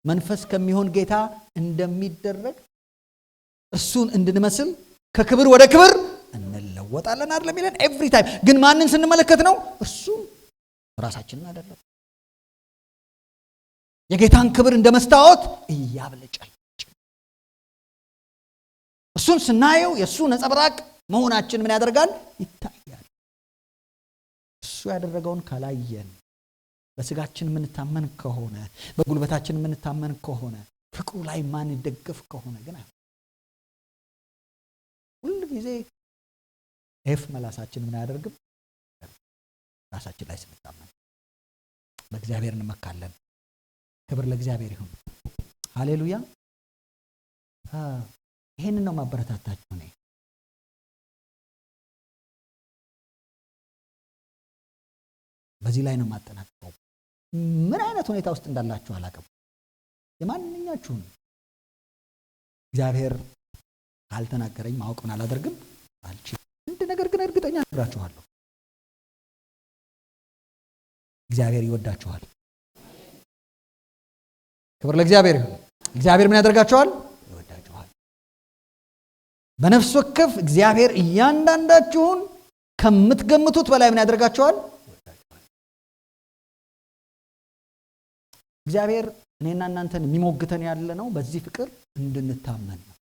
መንፈስ ከሚሆን ጌታ እንደሚደረግ እርሱን እንድንመስል ከክብር ወደ ክብር እንለወጣለን አይደለም የሚለን ኤቭሪ ታይም። ግን ማንን ስንመለከት ነው? እርሱን፣ ራሳችንን አይደለም። የጌታን ክብር እንደ መስታወት እያብለጨለጭ እሱን ስናየው የእሱ ነጸብራቅ መሆናችን ምን ያደርጋል? ይታያል። እሱ ያደረገውን ካላየን በስጋችን የምንታመን ከሆነ በጉልበታችን የምንታመን ከሆነ ፍቅሩ ላይ ማንደገፍ ከሆነ ግን ሁሉ ጊዜ ኤፍ መላሳችን ምን አያደርግም? ራሳችን ላይ ስንታመን በእግዚአብሔር እንመካለን። ክብር ለእግዚአብሔር ይሁን። ሃሌሉያ። ይሄንን ነው ማበረታታችሁ ነው። በዚህ ላይ ነው ማጠናቀቀው። ምን አይነት ሁኔታ ውስጥ እንዳላችሁ አላውቅም። የማንኛችሁም እግዚአብሔር ካልተናገረኝ ማወቅ ምን አላደርግም አልችልም። አንድ ነገር ግን እርግጠኛ ነግራችኋለሁ፣ እግዚአብሔር ይወዳችኋል። ክብር ለእግዚአብሔር ይሁን። እግዚአብሔር ምን ያደርጋችኋል? ይወዳችኋል። በነፍስ ወከፍ እግዚአብሔር እያንዳንዳችሁን ከምትገምቱት በላይ ምን ያደርጋችኋል? እግዚአብሔር እኔና እናንተን የሚሞግተን ያለ ነው በዚህ ፍቅር እንድንታመን ነው።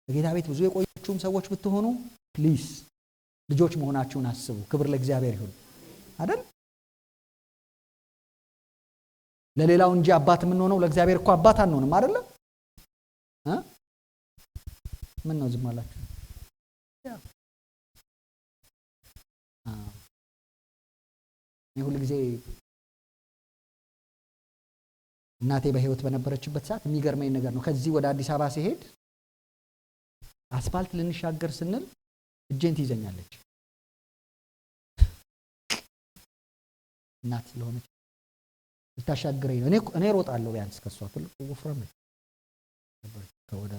በጌታ ቤት ብዙ የቆያችሁም ሰዎች ብትሆኑ ፕሊዝ ልጆች መሆናችሁን አስቡ። ክብር ለእግዚአብሔር ይሁን አይደል? ለሌላው እንጂ አባት የምንሆነው ለእግዚአብሔር እኮ አባት አንሆንም አይደለ? ምን ነው ዝም አላችሁ? ሁሉ ጊዜ እናቴ በህይወት በነበረችበት ሰዓት የሚገርመኝ ነገር ነው። ከዚህ ወደ አዲስ አበባ ሲሄድ አስፋልት ልንሻገር ስንል እጄን ትይዘኛለች። እናት ስለሆነች ልታሻግረኝ ነው። እኔ ሮጣለሁ ቢያንስ ከሷ ትልቅ ወፍራም ነበር። ከወደ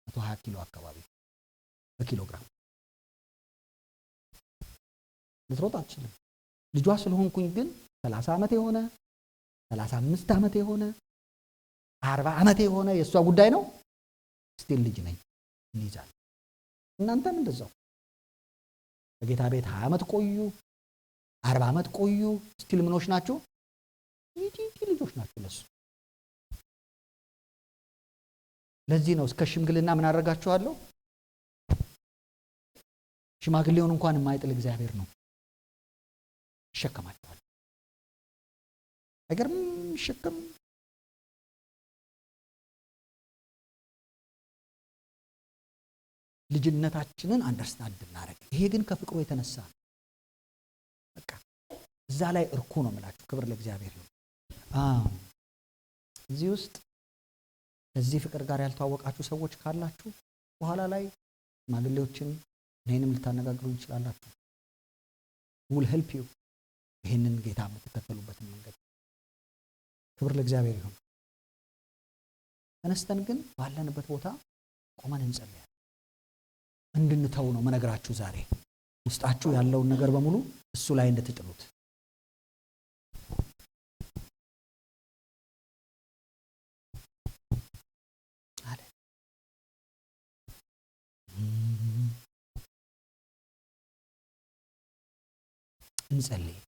120 ኪሎ አካባቢ በኪሎግራም ልትሮጥ አትችልም። ልጇ ስለሆንኩኝ ግን 30 ዓመት የሆነ 35 ዓመት የሆነ 40 ዓመት የሆነ የእሷ ጉዳይ ነው። ስቲል ልጅ ነኝ እንይዛለን። እናንተም እንደዛው በጌታ ቤት 20 ዓመት ቆዩ፣ 40 ዓመት ቆዩ፣ ስቲል ምኖች ናችሁ? ይቲቲ ልጆች ናችሁ ለሱ። ለዚህ ነው እስከ ሽምግልና ምን አደርጋችኋለሁ? ሽማግሌውን እንኳን የማይጥል እግዚአብሔር ነው ይሸከማችኋል። አይገርም? ይሸከም ልጅነታችንን አንደርስታንድ እናደርግ። ይሄ ግን ከፍቅሩ የተነሳ በቃ እዛ ላይ እርኩ ነው የምላችሁ። ክብር ለእግዚአብሔር ይሁን። እዚህ ውስጥ ከዚህ ፍቅር ጋር ያልተዋወቃችሁ ሰዎች ካላችሁ በኋላ ላይ ሽማግሌዎችን እኔንም ልታነጋግሩ ይችላላችሁ። will help you ይሄንን ጌታ የምትከተሉበትን መንገድ። ክብር ለእግዚአብሔር ይሁን። ተነስተን ግን ባለንበት ቦታ ቆመን እንጸልያለን። እንድንተው ነው መነግራችሁ ዛሬ። ውስጣችሁ ያለውን ነገር በሙሉ እሱ ላይ እንድትጥሉት። አለ እንጸልይ።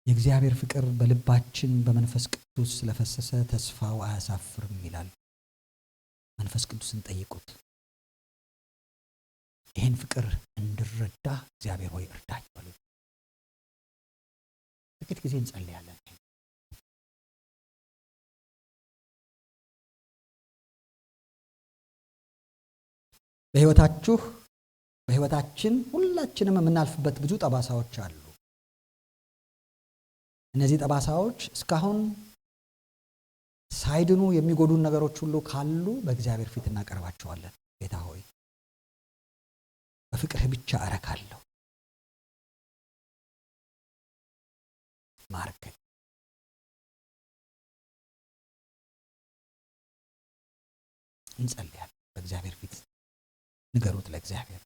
የእግዚአብሔር ፍቅር በልባችን በመንፈስ ቅዱስ ስለፈሰሰ ተስፋው አያሳፍርም ይላል። መንፈስ ቅዱስን ጠይቁት። ይህን ፍቅር እንድረዳ እግዚአብሔር ሆይ እርዳኝ በሉ። ጥቂት ጊዜ እንጸልያለን። በህይወታችን ሁላችንም የምናልፍበት ብዙ ጠባሳዎች አሉ። እነዚህ ጠባሳዎች እስካሁን ሳይድኑ የሚጎዱን ነገሮች ሁሉ ካሉ በእግዚአብሔር ፊት እናቀርባቸዋለን። ጌታ ሆይ በፍቅርህ ብቻ እረካለሁ፣ ማርከኝ። እንጸልያለን። በእግዚአብሔር ፊት ንገሩት ለእግዚአብሔር።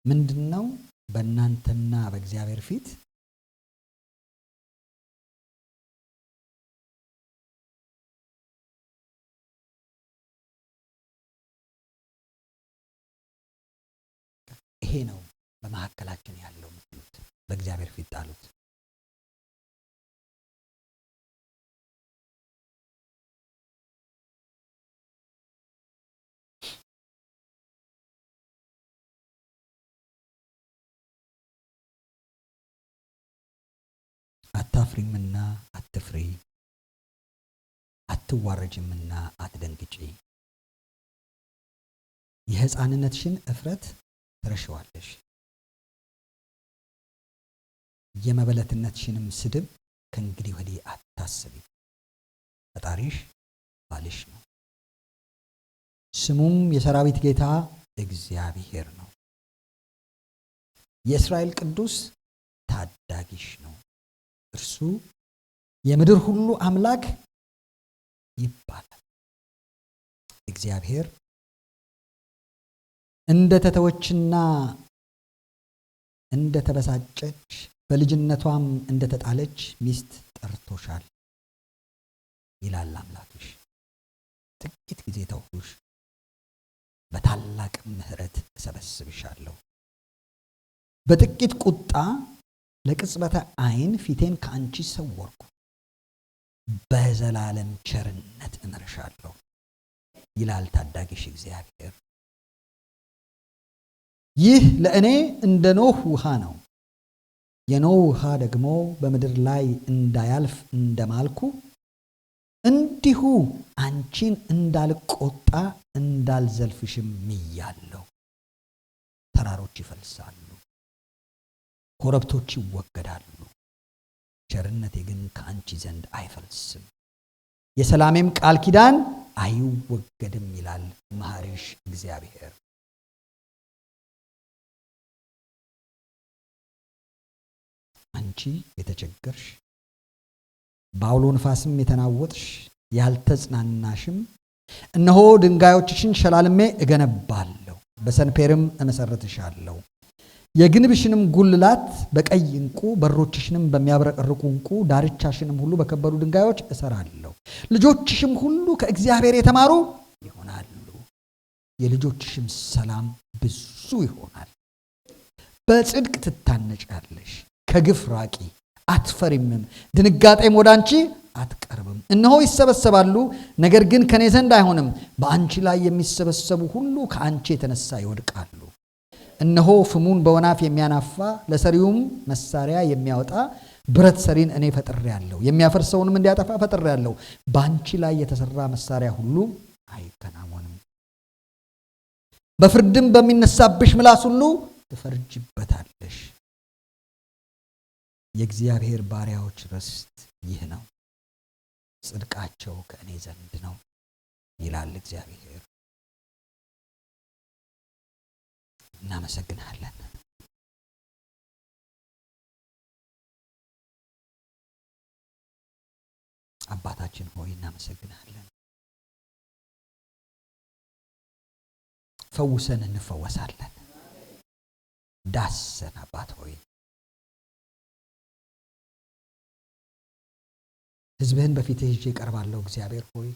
ምንድነው በእናንተና በእግዚአብሔር ፊት ይሄ ነው በመካከላችን ያለው ምትሉት? በእግዚአብሔር ፊት ጣሉት። አታፍሪምና አትፍሪ፣ አትዋረጅምና አትደንግጪ። የሕፃንነትሽን እፍረት ትረሺዋለሽ፣ የመበለትነትሽንም ስድብ ከእንግዲህ ወዲህ አታስቢ። ፈጣሪሽ ባልሽ ነው፣ ስሙም የሰራዊት ጌታ እግዚአብሔር ነው። የእስራኤል ቅዱስ ታዳጊሽ ነው። እርሱ የምድር ሁሉ አምላክ ይባላል። እግዚአብሔር እንደ ተተወችና እንደ ተበሳጨች በልጅነቷም እንደተጣለች ሚስት ጠርቶሻል ይላል አምላክሽ። ጥቂት ጊዜ ተውኩሽ፣ በታላቅ ምሕረት እሰበስብሻለሁ። በጥቂት ቁጣ ለቅጽበተ ዓይን ፊቴን ከአንቺ ሰወርኩ፣ በዘላለም ቸርነት እምርሻለሁ ይላል ታዳጊሽ እግዚአብሔር። ይህ ለእኔ እንደ ኖህ ውሃ ነው። የኖህ ውሃ ደግሞ በምድር ላይ እንዳያልፍ እንደማልኩ እንዲሁ አንቺን እንዳልቆጣ እንዳልዘልፍሽም ምያለሁ። ተራሮች ይፈልሳሉ፣ ኮረብቶች ይወገዳሉ፣ ቸርነቴ ግን ከአንቺ ዘንድ አይፈልስም፣ የሰላሜም ቃል ኪዳን አይወገድም ይላል መሐሪሽ እግዚአብሔር። አንቺ የተቸገርሽ በአውሎ ንፋስም የተናወጥሽ ያልተጽናናሽም፣ እነሆ ድንጋዮችሽን ሸላልሜ እገነባለሁ፣ በሰንፔርም እመሰርትሻለሁ። የግንብሽንም ጉልላት በቀይ ዕንቁ፣ በሮችሽንም በሚያብረቀርቁ ዕንቁ፣ ዳርቻሽንም ሁሉ በከበሩ ድንጋዮች እሰራለሁ። ልጆችሽም ሁሉ ከእግዚአብሔር የተማሩ ይሆናሉ፣ የልጆችሽም ሰላም ብዙ ይሆናል። በጽድቅ ትታነጫለሽ፣ ከግፍ ራቂ አትፈሪምም፣ ድንጋጤም ወደ አንቺ አትቀርብም። እነሆ ይሰበሰባሉ፣ ነገር ግን ከኔ ዘንድ አይሆንም። በአንቺ ላይ የሚሰበሰቡ ሁሉ ከአንቺ የተነሳ ይወድቃሉ። እነሆ ፍሙን በወናፍ የሚያናፋ ለሰሪውም መሳሪያ የሚያወጣ ብረት ሰሪን እኔ ፈጥሬአለሁ፣ የሚያፈርሰውንም እንዲያጠፋ ፈጥሬአለሁ። በአንቺ ላይ የተሰራ መሳሪያ ሁሉ አይከናወንም። በፍርድም በሚነሳብሽ ምላስ ሁሉ ትፈርጅበታለሽ። የእግዚአብሔር ባሪያዎች ርስት ይህ ነው፣ ጽድቃቸው ከእኔ ዘንድ ነው ይላል እግዚአብሔር። እናመሰግናለን። አባታችን ሆይ እናመሰግናለን። ፈውሰን እንፈወሳለን። ዳሰን አባት ሆይ ሕዝብህን በፊትህ ይዤ እቀርባለሁ። እግዚአብሔር ሆይ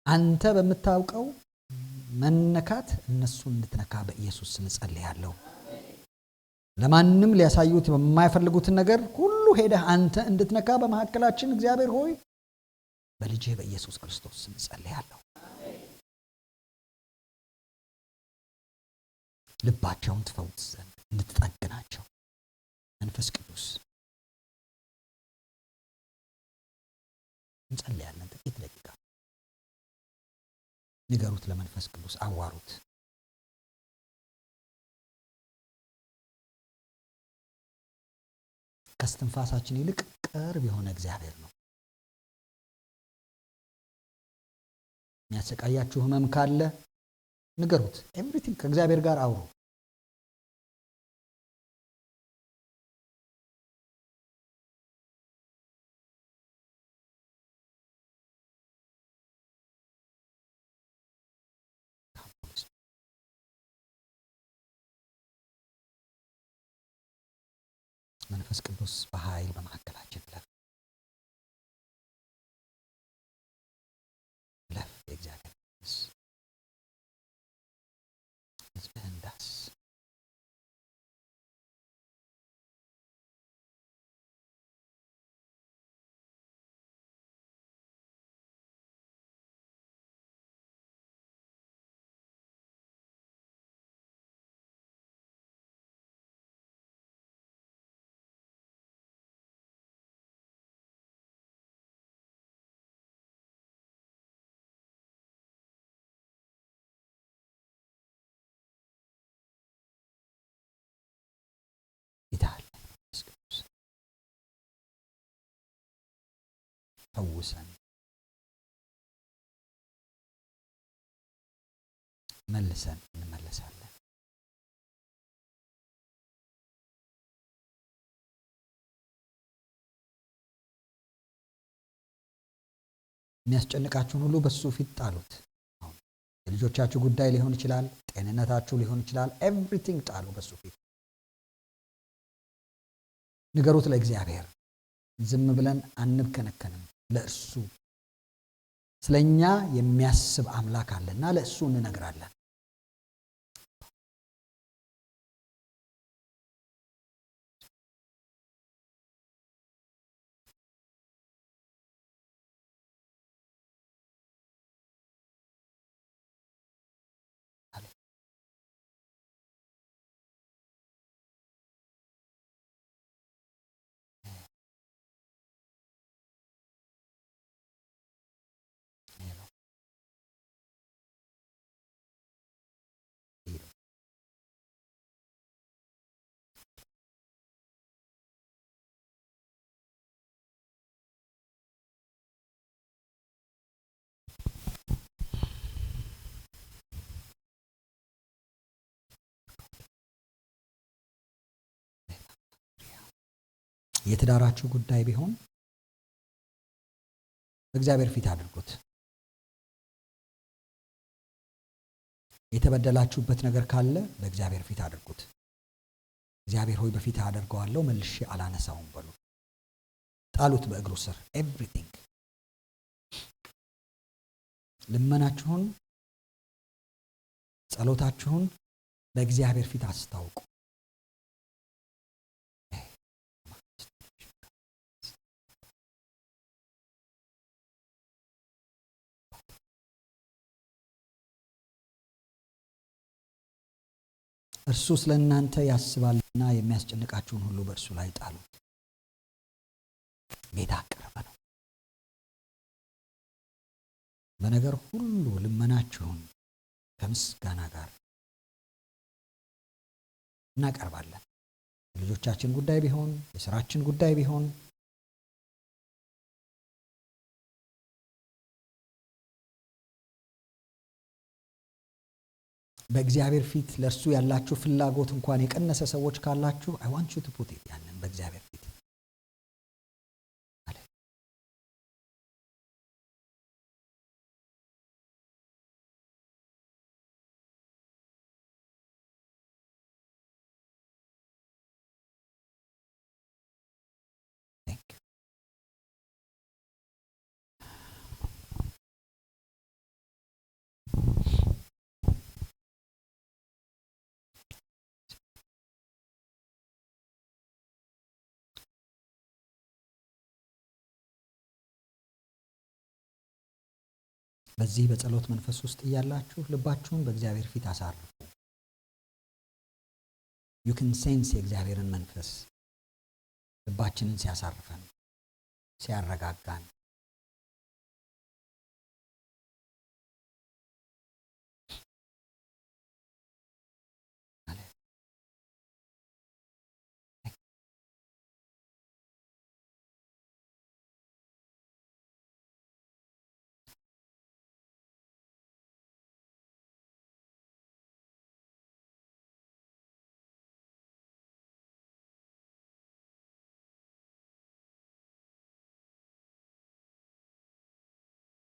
አንተ በምታውቀው መነካት እነሱን እንድትነካ በኢየሱስ ስም ጸልያለሁ። ለማንም ሊያሳዩት በማይፈልጉትን ነገር ሁሉ ሄደህ አንተ እንድትነካ በመካከላችን እግዚአብሔር ሆይ በልጅህ በኢየሱስ ክርስቶስ ስም ጸልያለሁ። ልባቸውን ትፈውስ ዘንድ እንድትጠግናቸው መንፈስ ቅዱስ እንጸልያለን። ጥቂት ደቂቃ ንገሩት፣ ለመንፈስ ቅዱስ አዋሩት። ከስትንፋሳችን ይልቅ ቅርብ የሆነ እግዚአብሔር ነው። የሚያሰቃያችሁ ህመም ካለ ንገሩት። ኤቭሪቲንግ ከእግዚአብሔር ጋር አውሩ። መንፈስ ቅዱስ በኃይል በመካከላችን ለፍ የእግዚአብሔር መንፈስ ሕዝብህን ዳስ። ፈውሰን መልሰን እንመለሳለን። የሚያስጨንቃችሁን ሁሉ በሱ ፊት ጣሉት። የልጆቻችሁ ጉዳይ ሊሆን ይችላል፣ ጤንነታችሁ ሊሆን ይችላል። ኤቭሪቲንግ ጣሉ በሱ ፊት፣ ንገሩት ለእግዚአብሔር። ዝም ብለን አንብከነከንም። ለእርሱ ስለኛ የሚያስብ አምላክ አለና ለእሱ እንነግራለን። የትዳራችሁ ጉዳይ ቢሆን በእግዚአብሔር ፊት አድርጉት። የተበደላችሁበት ነገር ካለ በእግዚአብሔር ፊት አድርጉት። እግዚአብሔር ሆይ በፊት አደርገዋለሁ፣ መልሼ አላነሳውም በሉ። ጣሉት በእግሩ ስር። ኤቭሪቲንግ ልመናችሁን፣ ጸሎታችሁን በእግዚአብሔር ፊት አስታውቁ። እርሱ ስለ እናንተ ያስባልና የሚያስጨንቃችሁን ሁሉ በእርሱ ላይ ጣሉት። ጌታ ቅርብ ነው። በነገር ሁሉ ልመናችሁን ከምስጋና ጋር እናቀርባለን። የልጆቻችን ጉዳይ ቢሆን፣ የሥራችን ጉዳይ ቢሆን፣ በእግዚአብሔር ፊት ለእርሱ ያላችሁ ፍላጎት እንኳን የቀነሰ ሰዎች ካላችሁ I want you to put it ያንን በእግዚአብሔር ፊት አለ። በዚህ በጸሎት መንፈስ ውስጥ እያላችሁ ልባችሁን በእግዚአብሔር ፊት አሳርፉ። you can sense የእግዚአብሔርን መንፈስ ልባችንን ሲያሳርፈን፣ ሲያረጋጋን።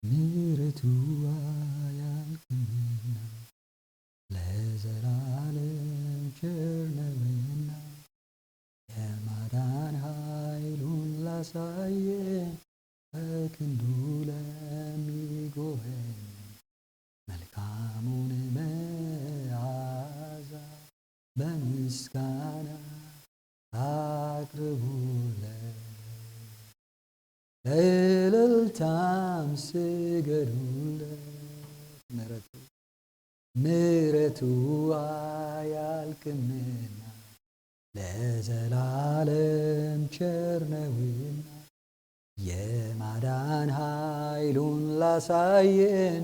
ምሕረቱ አያልቅምና ለዘላለም ቸር ነውና የማዳን ኃይሉን ላሳየን በክንዱ ለሚጎበኝ መልካሙን መዓዛ በምስጋና አቅርቡለት። ለእልልታም ስገዱለት። ምሕረቱ አያልቅምና ለዘላለም ቸር ነውና የማዳን ኃይሉን ላሳየን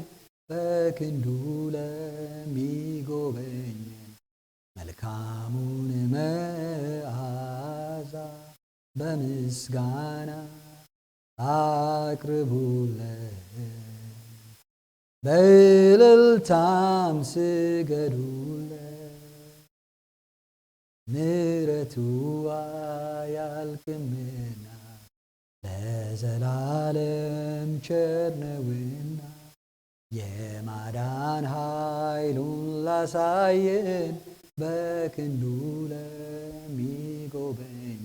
በክንዱ ለሚጎበኘን መልካሙን መዓዛ በምስጋና አቅርቡለት። በእልልታም ስገዱለት። ምሕረቱ አያልቅምና ለዘላለም ቸር ነውና የማዳን ኃይሉን ላሳየን በክንዱ ለሚጎበኝ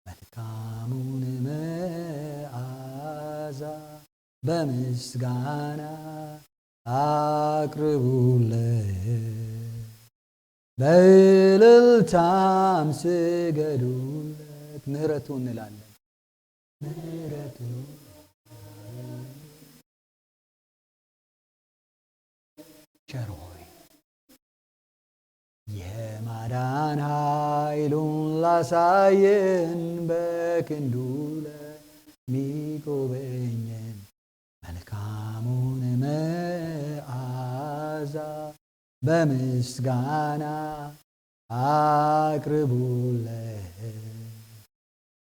መልካሙን መዓዛ በምስጋና አቅርቡለት፣ በእልልታም ስገዱለት። ምሕረቱ እንላለን ምሕረቱ ቸር ሆይ የማዳን ኃይሉን ላሳየን በክንዱ ለሚጎበኘን መልካሙን መዓዛ በምስጋና አቅርቡለት፣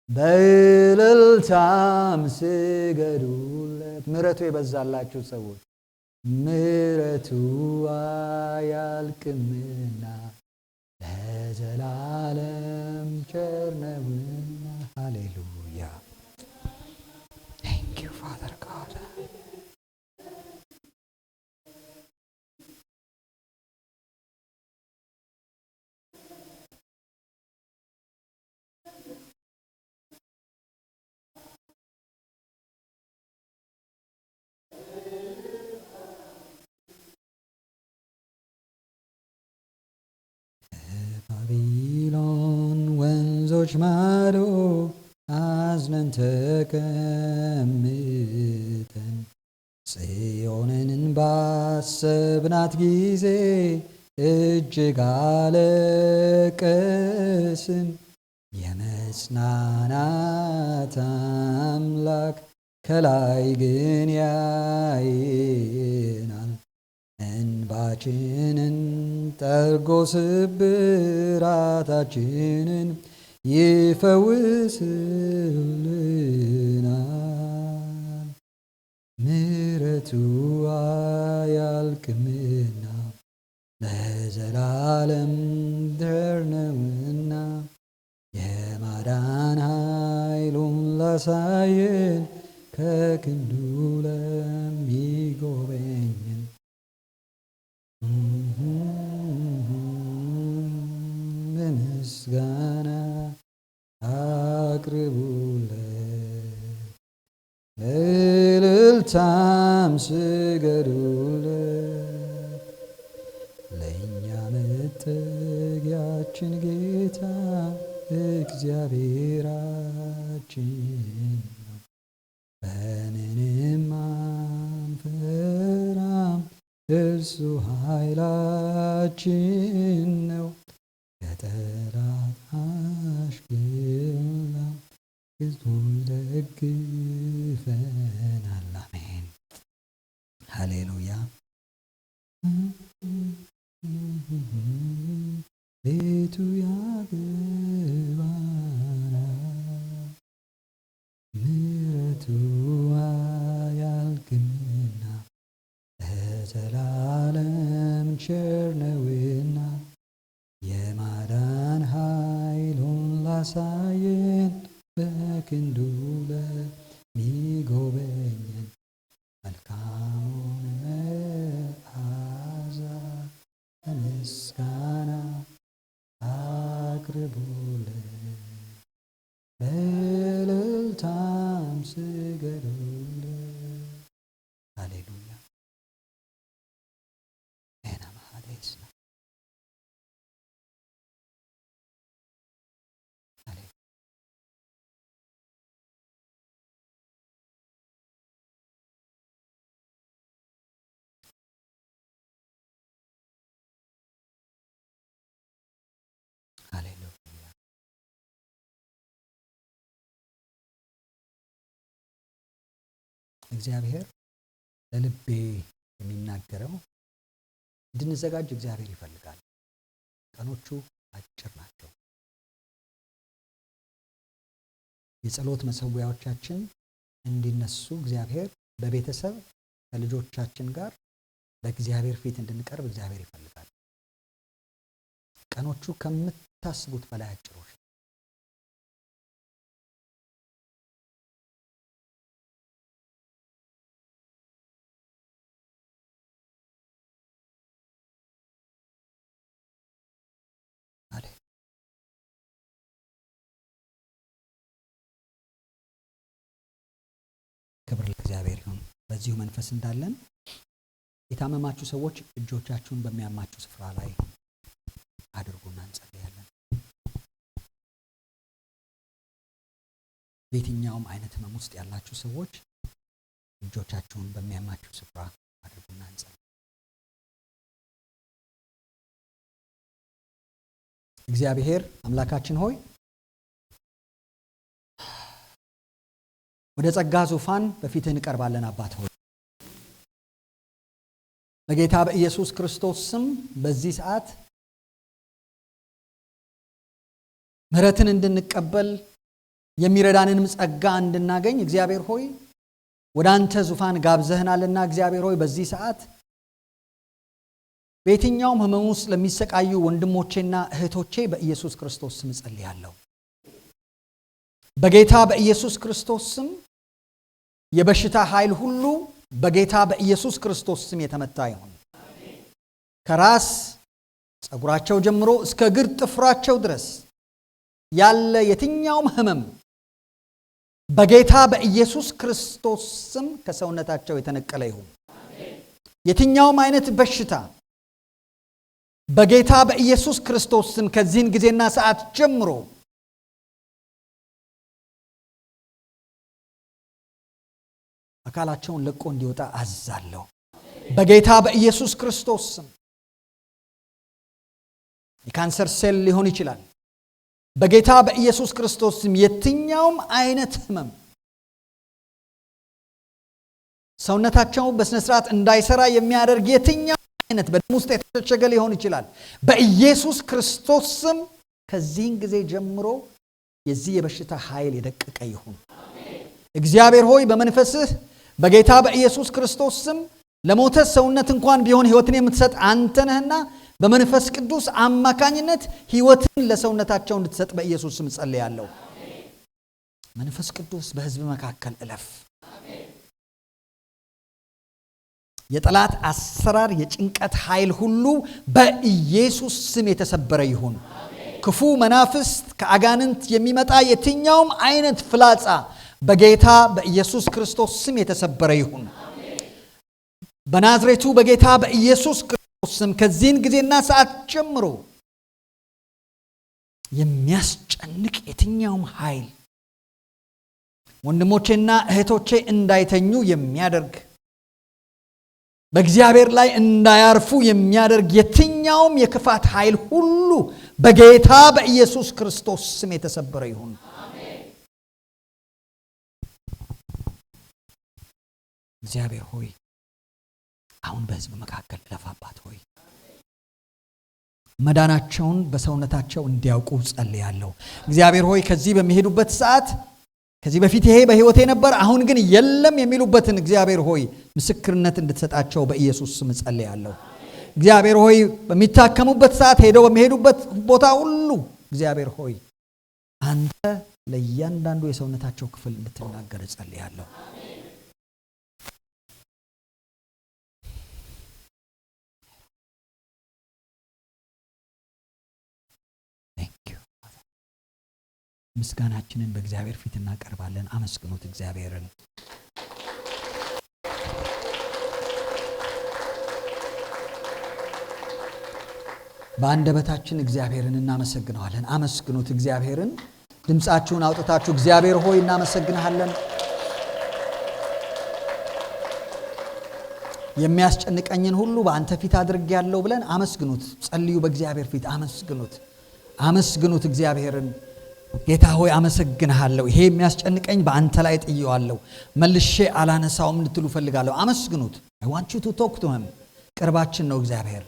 በእልልታም ስገዱለት። ምሕረቱ የበዛላችሁ ሰዎች ምሕረቱ አያልቅምና ለዘላለም ቸር ነውና። ሃሌሉያ ታንክ ዩ ፋዘር ጋድ። ባቢሎን ወንዞች ማዶ አዝነን ተቀምጠን ጽዮንን ባሰብናት ጊዜ እጅግ አለቀስን። የመጽናናት አምላክ ከላይ ግን ያየናል። እንባችንን ጠርጎ ስብራታችንን ይፈውስልናል። ምሕረቱ አያልቅምና ለዘላለም ቸር ነውና የማዳን ኃይሉን ላሳየን ከክንዱ ለሚጎበኘን በምስጋና አቅርቡለት፣ በእልልታም ስገዱለት። ለእኛ መጠጊያችን ጌታ እግዚአብሔራችን ነው። በምንም አንፈራም፣ እርሱ ኃይላችን ነው። ከጠላት አሽክላ ሕዝቡን ደግፈናል። አሜን ሃሌሉያ። ቤቱ ያገባናል። ምሕረቱ አያልቅምና ለዘላለም ቸር ነውና የማዳን ኃይሉን ላሳየን በክንዱ ለሚጎበኘን መልካሙን መዓዛ በምስጋና አቅርቡለት፣ በእልልታም ስገዱለት። ሃሌሉያ ኤና ማሃዴስ ነው። ሃሌሉያ እግዚአብሔር ለልቤ የሚናገረው እንድንዘጋጅ እግዚአብሔር ይፈልጋል። ቀኖቹ አጭር ናቸው። የጸሎት መሰዊያዎቻችን እንዲነሱ እግዚአብሔር በቤተሰብ ከልጆቻችን ጋር በእግዚአብሔር ፊት እንድንቀርብ እግዚአብሔር ይፈልጋል። ቀኖቹ ከምታስቡት በላይ አጭሮች ለእግዚአብሔር ይሁን። በዚሁ መንፈስ እንዳለን የታመማችሁ ሰዎች እጆቻችሁን በሚያማችሁ ስፍራ ላይ አድርጉና እንጸልያለን። በየትኛውም አይነት ህመም ውስጥ ያላችሁ ሰዎች እጆቻችሁን በሚያማችሁ ስፍራ አድርጉና እንጸልያለን። እግዚአብሔር አምላካችን ሆይ ወደ ጸጋ ዙፋን በፊትህ እንቀርባለን። አባት ሆይ በጌታ በኢየሱስ ክርስቶስ ስም በዚህ ሰዓት ምህረትን እንድንቀበል የሚረዳንንም ጸጋ እንድናገኝ እግዚአብሔር ሆይ ወደ አንተ ዙፋን ጋብዘህናልና እግዚአብሔር ሆይ በዚህ ሰዓት በየትኛውም ህመም ውስጥ ለሚሰቃዩ ወንድሞቼና እህቶቼ በኢየሱስ ክርስቶስ ስም ጸልያለሁ። በጌታ በኢየሱስ ክርስቶስ ስም የበሽታ ኃይል ሁሉ በጌታ በኢየሱስ ክርስቶስ ስም የተመታ ይሁን። ከራስ ጸጉራቸው ጀምሮ እስከ እግር ጥፍራቸው ድረስ ያለ የትኛውም ህመም በጌታ በኢየሱስ ክርስቶስ ስም ከሰውነታቸው የተነቀለ ይሁን። የትኛውም አይነት በሽታ በጌታ በኢየሱስ ክርስቶስ ስም ከዚህን ጊዜና ሰዓት ጀምሮ አካላቸውን ለቆ እንዲወጣ አዛለሁ። በጌታ በኢየሱስ ክርስቶስ ስም የካንሰር ሴል ሊሆን ይችላል። በጌታ በኢየሱስ ክርስቶስ ስም የትኛውም አይነት ህመም ሰውነታቸው በስነ ስርዓት እንዳይሰራ የሚያደርግ የትኛው አይነት በደም ውስጥ የተሸሸገ ሊሆን ይችላል። በኢየሱስ ክርስቶስ ስም ከዚህን ጊዜ ጀምሮ የዚህ የበሽታ ኃይል የደቀቀ ይሁን። እግዚአብሔር ሆይ በመንፈስህ በጌታ በኢየሱስ ክርስቶስ ስም ለሞተ ሰውነት እንኳን ቢሆን ህይወትን የምትሰጥ አንተ ነህና በመንፈስ ቅዱስ አማካኝነት ህይወትን ለሰውነታቸው እንድትሰጥ በኢየሱስ ስም ጸልያለሁ። መንፈስ ቅዱስ በህዝብ መካከል እለፍ። የጠላት አሰራር የጭንቀት ኃይል ሁሉ በኢየሱስ ስም የተሰበረ ይሁን። ክፉ መናፍስት ከአጋንንት የሚመጣ የትኛውም አይነት ፍላጻ በጌታ በኢየሱስ ክርስቶስ ስም የተሰበረ ይሁን። በናዝሬቱ በጌታ በኢየሱስ ክርስቶስ ስም ከዚህን ጊዜና ሰዓት ጀምሮ የሚያስጨንቅ የትኛውም ኃይል ወንድሞቼና እህቶቼ እንዳይተኙ የሚያደርግ በእግዚአብሔር ላይ እንዳያርፉ የሚያደርግ የትኛውም የክፋት ኃይል ሁሉ በጌታ በኢየሱስ ክርስቶስ ስም የተሰበረ ይሁን። እግዚአብሔር ሆይ አሁን በህዝብ መካከል እለፍ። አባት ሆይ መዳናቸውን በሰውነታቸው እንዲያውቁ ጸልያለሁ። እግዚአብሔር ሆይ ከዚህ በሚሄዱበት ሰዓት ከዚህ በፊት ይሄ በህይወቴ ነበር አሁን ግን የለም የሚሉበትን እግዚአብሔር ሆይ ምስክርነት እንድትሰጣቸው በኢየሱስ ስም ጸልያለሁ። እግዚአብሔር ሆይ በሚታከሙበት ሰዓት ሄደው በሚሄዱበት ቦታ ሁሉ እግዚአብሔር ሆይ አንተ ለእያንዳንዱ የሰውነታቸው ክፍል እንድትናገር ጸልያለሁ። ምስጋናችንን በእግዚአብሔር ፊት እናቀርባለን። አመስግኑት እግዚአብሔርን። በአንደበታችን እግዚአብሔርን እናመሰግነዋለን። አመስግኑት እግዚአብሔርን። ድምጻችሁን አውጥታችሁ እግዚአብሔር ሆይ እናመሰግናለን። የሚያስጨንቀኝን ሁሉ በአንተ ፊት አድርጌያለሁ ብለን አመስግኑት። ጸልዩ በእግዚአብሔር ፊት አመስግኑት። አመስግኑት እግዚአብሔርን። ጌታ ሆይ አመሰግንሃለሁ። ይሄ የሚያስጨንቀኝ በአንተ ላይ ጥዬዋለሁ፣ መልሼ አላነሳውም እንድትሉ ፈልጋለሁ። አመስግኑት። I want you to talk to him። ቅርባችን ነው እግዚአብሔር።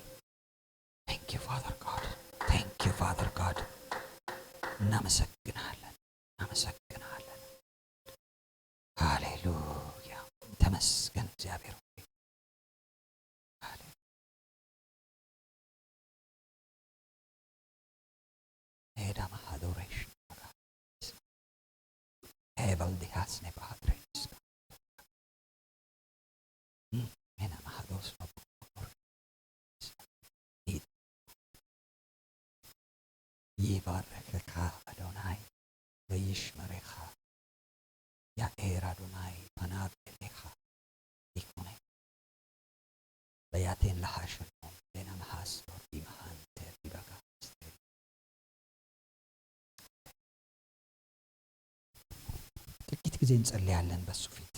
Thank you Father God. Thank you Father God. እናመሰግንሃለን። እናመሰግንሃለን። ሃሌሉያ። ተመስገን እግዚአብሔር። ኤዳማ አዶሬሽን Eval di hasne padres. Mena mahados no por. Yivareka Adonai, Vayishmarecha. Ya era Adonai, Panav Elecha. አያቴን ለሐሽር ነው ለና ማሐስ ቢማን ተቢባጋ ጥቂት ጊዜ እንጸልያለን በሱ ፊት።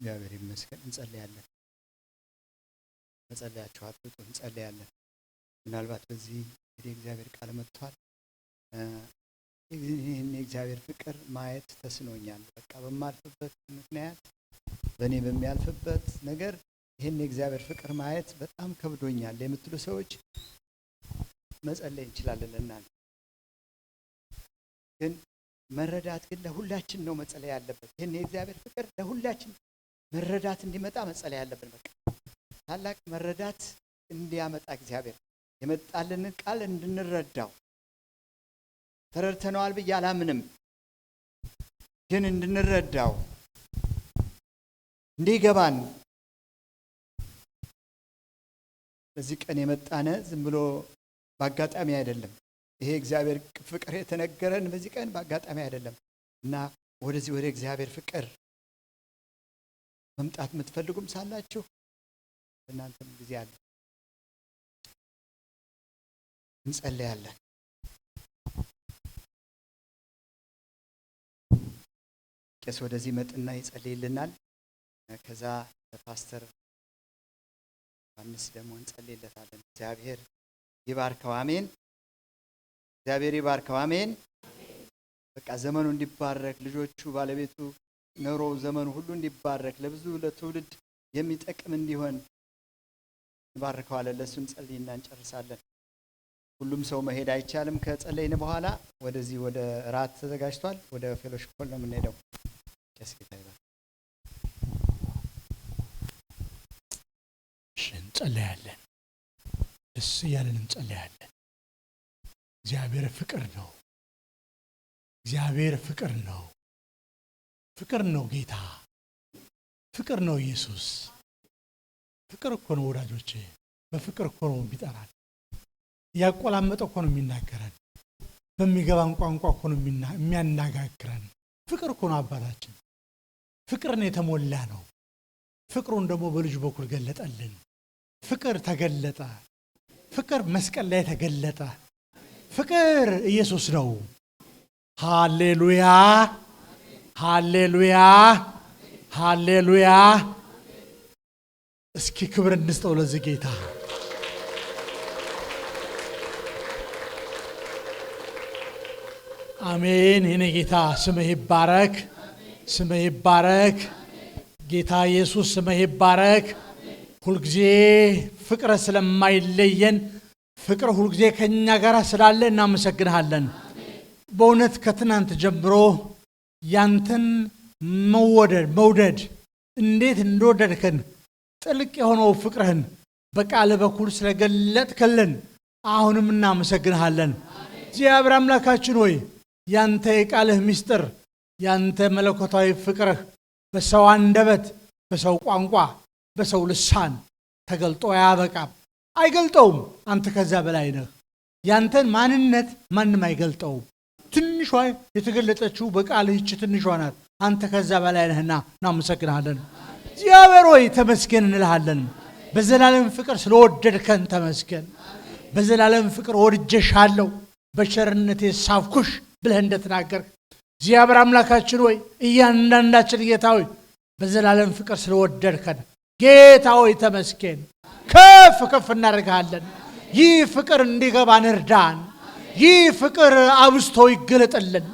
እግዚአብሔር ይመስገን። እንጸልያለን። መጸለያችሁ አጥብቁ። እንጸልያለን። ምናልባት በዚህ እንግዲህ እግዚአብሔር ቃል መጥቷል። ይህን የእግዚአብሔር ፍቅር ማየት ተስኖኛል። በቃ በማልፍበት ምክንያት በእኔ በሚያልፍበት ነገር ይህን የእግዚአብሔር ፍቅር ማየት በጣም ከብዶኛል የምትሉ ሰዎች መጸለይ እንችላለን። እናንተ ግን መረዳት ግን ለሁላችን ነው መጸለይ ያለበት። ይህን የእግዚአብሔር ፍቅር ለሁላችን መረዳት እንዲመጣ መጸለይ ያለብን። በቃ ታላቅ መረዳት እንዲያመጣ እግዚአብሔር የመጣልንን ቃል እንድንረዳው ተረድተነዋል ብዬ አላምንም፣ ግን እንድንረዳው እንዲገባን በዚህ ቀን የመጣነ ዝም ብሎ በአጋጣሚ አይደለም። ይሄ እግዚአብሔር ፍቅር የተነገረን በዚህ ቀን በአጋጣሚ አይደለም እና ወደዚህ ወደ እግዚአብሔር ፍቅር መምጣት የምትፈልጉም ሳላችሁ እናንተም ጊዜ አለ። እንጸልያለን። ቄስ ወደዚህ መጥና ይጸልይልናል። ከዛ ፓስተር ዮሐንስ ደግሞ እንጸልይለታለን። እግዚአብሔር ይባርከው። አሜን። እግዚአብሔር ይባርከው። አሜን። በቃ ዘመኑ እንዲባረክ፣ ልጆቹ፣ ባለቤቱ ኖሮ ዘመኑ ሁሉ እንዲባረክ፣ ለብዙ ለትውልድ የሚጠቅም እንዲሆን እንባርከዋለን። ለሱ እንጸልይና እንጨርሳለን። ሁሉም ሰው መሄድ አይቻልም። ከጸለይን በኋላ ወደዚህ ወደ ራት ተዘጋጅቷል። ወደ ፌሎሺፕ ሆል ነው የምንሄደው። ቄስ ጌታ ይባርክ። እንጸልያለን። ደስ እያለን እንጸልያለን። እግዚአብሔር ፍቅር ነው። እግዚአብሔር ፍቅር ነው። ፍቅር ነው ጌታ። ፍቅር ነው ኢየሱስ። ፍቅር እኮ ነው ወዳጆቼ። በፍቅር እኮ ነው የሚጠራን። ያቆላመጠ እኮ ነው የሚናገረን። በሚገባን ቋንቋ እኮ ነው የሚያነጋግረን። ፍቅር እኮ ነው አባታችን። ፍቅርን የተሞላ ነው። ፍቅሩን ደግሞ በልጁ በኩል ገለጠልን። ፍቅር ተገለጠ። ፍቅር መስቀል ላይ ተገለጠ። ፍቅር ኢየሱስ ነው። ሃሌሉያ ሃሌሉያ ሃሌሉያ። እስኪ ክብር እንስጠው ለዚህ ጌታ። አሜን። የኔ ጌታ ስምህ ይባረክ፣ ስምህ ይባረክ። ጌታ ኢየሱስ ስምህ ይባረክ። ሁልጊዜ ፍቅር ስለማይለየን ፍቅር ሁልጊዜ ከኛ ጋር ስላለ እናመሰግንሃለን። በእውነት ከትናንት ጀምሮ ያንተን መውደድ እንዴት እንደወደድከን ጥልቅ የሆነው ፍቅርህን በቃል በኩል ስለገለጥክልን አሁንም እናመሰግንሃለን። እግዚአብሔር አምላካችን ሆይ ያንተ የቃልህ ምስጢር፣ ያንተ መለኮታዊ ፍቅርህ በሰው አንደበት፣ በሰው ቋንቋ፣ በሰው ልሳን ተገልጦ አያበቃም፣ አይገልጠውም። አንተ ከዛ በላይ ነህ። ያንተን ማንነት ማንም አይገልጠውም። ትንሿ የተገለጠችው በቃልህ ይህች ትንሿ ናት። አንተ ከዛ በላይ ነህና እናመሰግንሃለን። እግዚአብሔር ሆይ ተመስገን እንልሃለን። በዘላለም ፍቅር ስለወደድከን ተመስገን። በዘላለም ፍቅር ወድጀሻለሁ፣ በቸርነቴ ሳብኩሽ ብለህ እንደተናገርክ እግዚአብሔር አምላካችን ሆይ እያንዳንዳችን ጌታ ሆይ በዘላለም ፍቅር ስለወደድከን ጌታ ሆይ ተመስገን። ከፍ ከፍ እናደርግሃለን። ይህ ፍቅር እንዲገባን እርዳን። ይህ ፍቅር አብስቶ ይገለጥልን።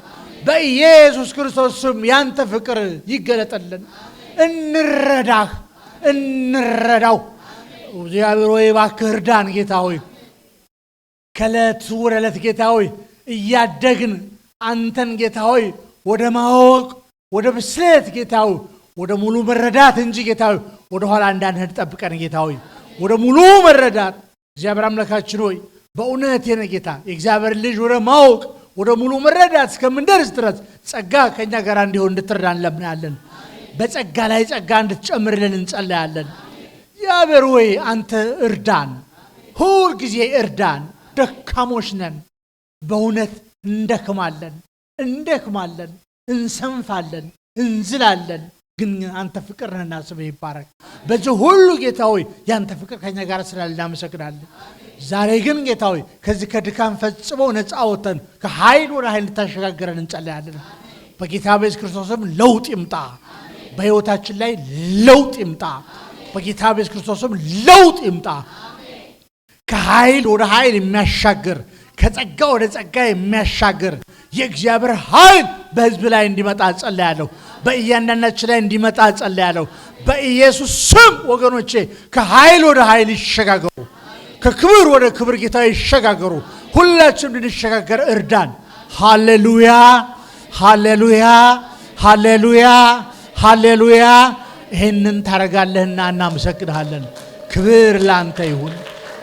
በኢየሱስ ክርስቶስ ስም ያንተ ፍቅር ይገለጥልን። እንረዳህ፣ እንረዳው። እግዚአብሔር ሆይ እባክህ እርዳን ጌታ ሆይ። ከዕለት ወደ ዕለት ጌታ ሆይ እያደግን አንተን ጌታ ሆይ ወደ ማወቅ ወደ ብስለት ጌታዊ ወደ ሙሉ መረዳት እንጂ ጌታዊ ወደ ኋላ እንዳንሄድ ጠብቀን ጌታዊ ወደ ሙሉ መረዳት እግዚአብሔር አምላካችን ሆይ በእውነት የነ ጌታ የእግዚአብሔር ልጅ ወደ ማወቅ ወደ ሙሉ መረዳት እስከምንደርስ ድረስ ጸጋ ከኛ ጋር እንዲሆን እንድትረዳን እንለምናለን። በጸጋ ላይ ጸጋ እንድትጨምርልን እንጸልያለን። እግዚአብሔር ሆይ አንተ እርዳን፣ ሁል ጊዜ እርዳን። ደካሞች ነን፣ በእውነት እንደክማለን፣ እንሰንፋለን፣ እንዝላለን። ግን አንተ ፍቅር ነህና ስምህ ይባረክ። በዚህ ሁሉ ጌታ ሆይ ያንተ ፍቅር ከኛ ጋር ስላለ እናመሰግናለን። ዛሬ ግን ጌታ ሆይ ከዚህ ከድካም ፈጽሞ ነፃ ወጥተን ከኃይል ወደ ኃይል እንድታሸጋግረን እንጸልያለን። በጌታ በኢየሱስ ክርስቶስም ለውጥ ይምጣ፣ በሕይወታችን ላይ ለውጥ ይምጣ። በጌታ በኢየሱስ ክርስቶስም ለውጥ ይምጣ። ከኃይል ወደ ኃይል የሚያሻግር ከጸጋ ወደ ጸጋ የሚያሻግር የእግዚአብሔር ኃይል በሕዝብ ላይ እንዲመጣ ጸልያለሁ። በእያንዳንዳችን ላይ እንዲመጣ ጸልያለሁ። በኢየሱስ ስም ወገኖቼ ከኃይል ወደ ኃይል ይሸጋገሩ፣ ከክብር ወደ ክብር ጌታ ይሸጋገሩ። ሁላችንም እንድንሸጋገር እርዳን። ሃሌሉያ፣ ሃሌሉያ፣ ሃሌሉያ፣ ሃሌሉያ። ይህንን ታረጋለህና እናመሰግንሃለን። ክብር ላንተ ይሁን፣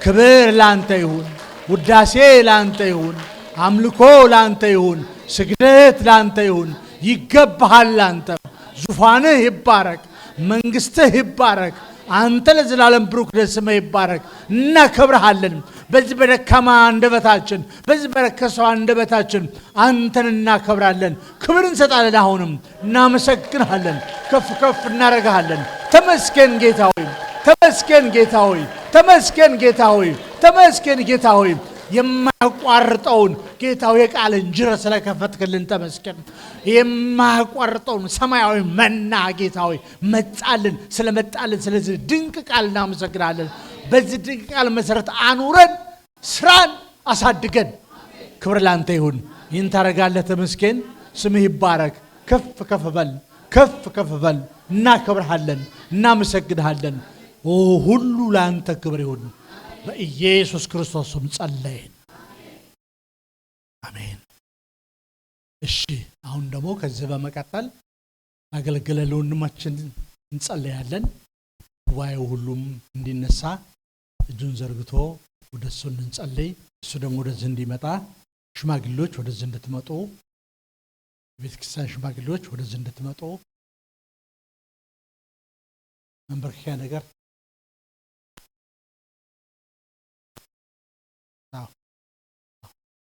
ክብር ላንተ ይሁን፣ ውዳሴ ላንተ ይሁን፣ አምልኮ ላንተ ይሁን፣ ስግደት ላንተ ይሁን። ይገባሃል። ላንተ ዙፋንህ ይባረክ፣ መንግስትህ ይባረክ። አንተ ለዘላለም ብሩክ ስምህ ይባረክ። እናከብርሃለን። በዚህ በደካማ አንደበታችን፣ በዚህ በረከሰው አንደበታችን አንተን እናከብራለን፣ ክብር እንሰጣለን። አሁንም እናመሰግንሃለን፣ ከፍ ከፍ እናረጋሃለን። ተመስገን ጌታ ሆይ፣ ተመስገን ጌታ ሆይ፣ ተመስገን ጌታ ሆይ፣ ተመስገን ጌታ ሆይ። የማያቋርጠውን ጌታው የቃልን ጅረት ስለከፈትክልን ተመስገን። የማያቋርጠውን ሰማያዊ መና ጌታዊ መጣልን ስለመጣልን ስለዚህ ድንቅ ቃል እናመሰግናለን። በዚህ ድንቅ ቃል መሰረት አኑረን ስራን አሳድገን። ክብር ላንተ ይሁን። ይህን ታረጋለህ። ተመስገን። ስምህ ይባረክ። ከፍ ከፍ በል፣ ከፍ ከፍ በል። እናከብርሃለን፣ እናመሰግንሃለን። ሁሉ ላንተ ክብር ይሁን። በኢየሱስ ክርስቶስ ስም ጸለይን፣ አሜን። እሺ አሁን ደግሞ ከዚህ በመቀጠል አገልግለ ለወንድማችን እንጸልያለን። ጉባኤው ሁሉም እንዲነሳ እጁን ዘርግቶ ወደሱ እንጸልይ። እሱ ደግሞ ወደዚህ እንዲመጣ ሽማግሌዎች ወደዚህ እንድትመጡ፣ ቤተክርስቲያን ሽማግሌዎች ወደዚህ እንድትመጡ መንበርከኪያ ነገር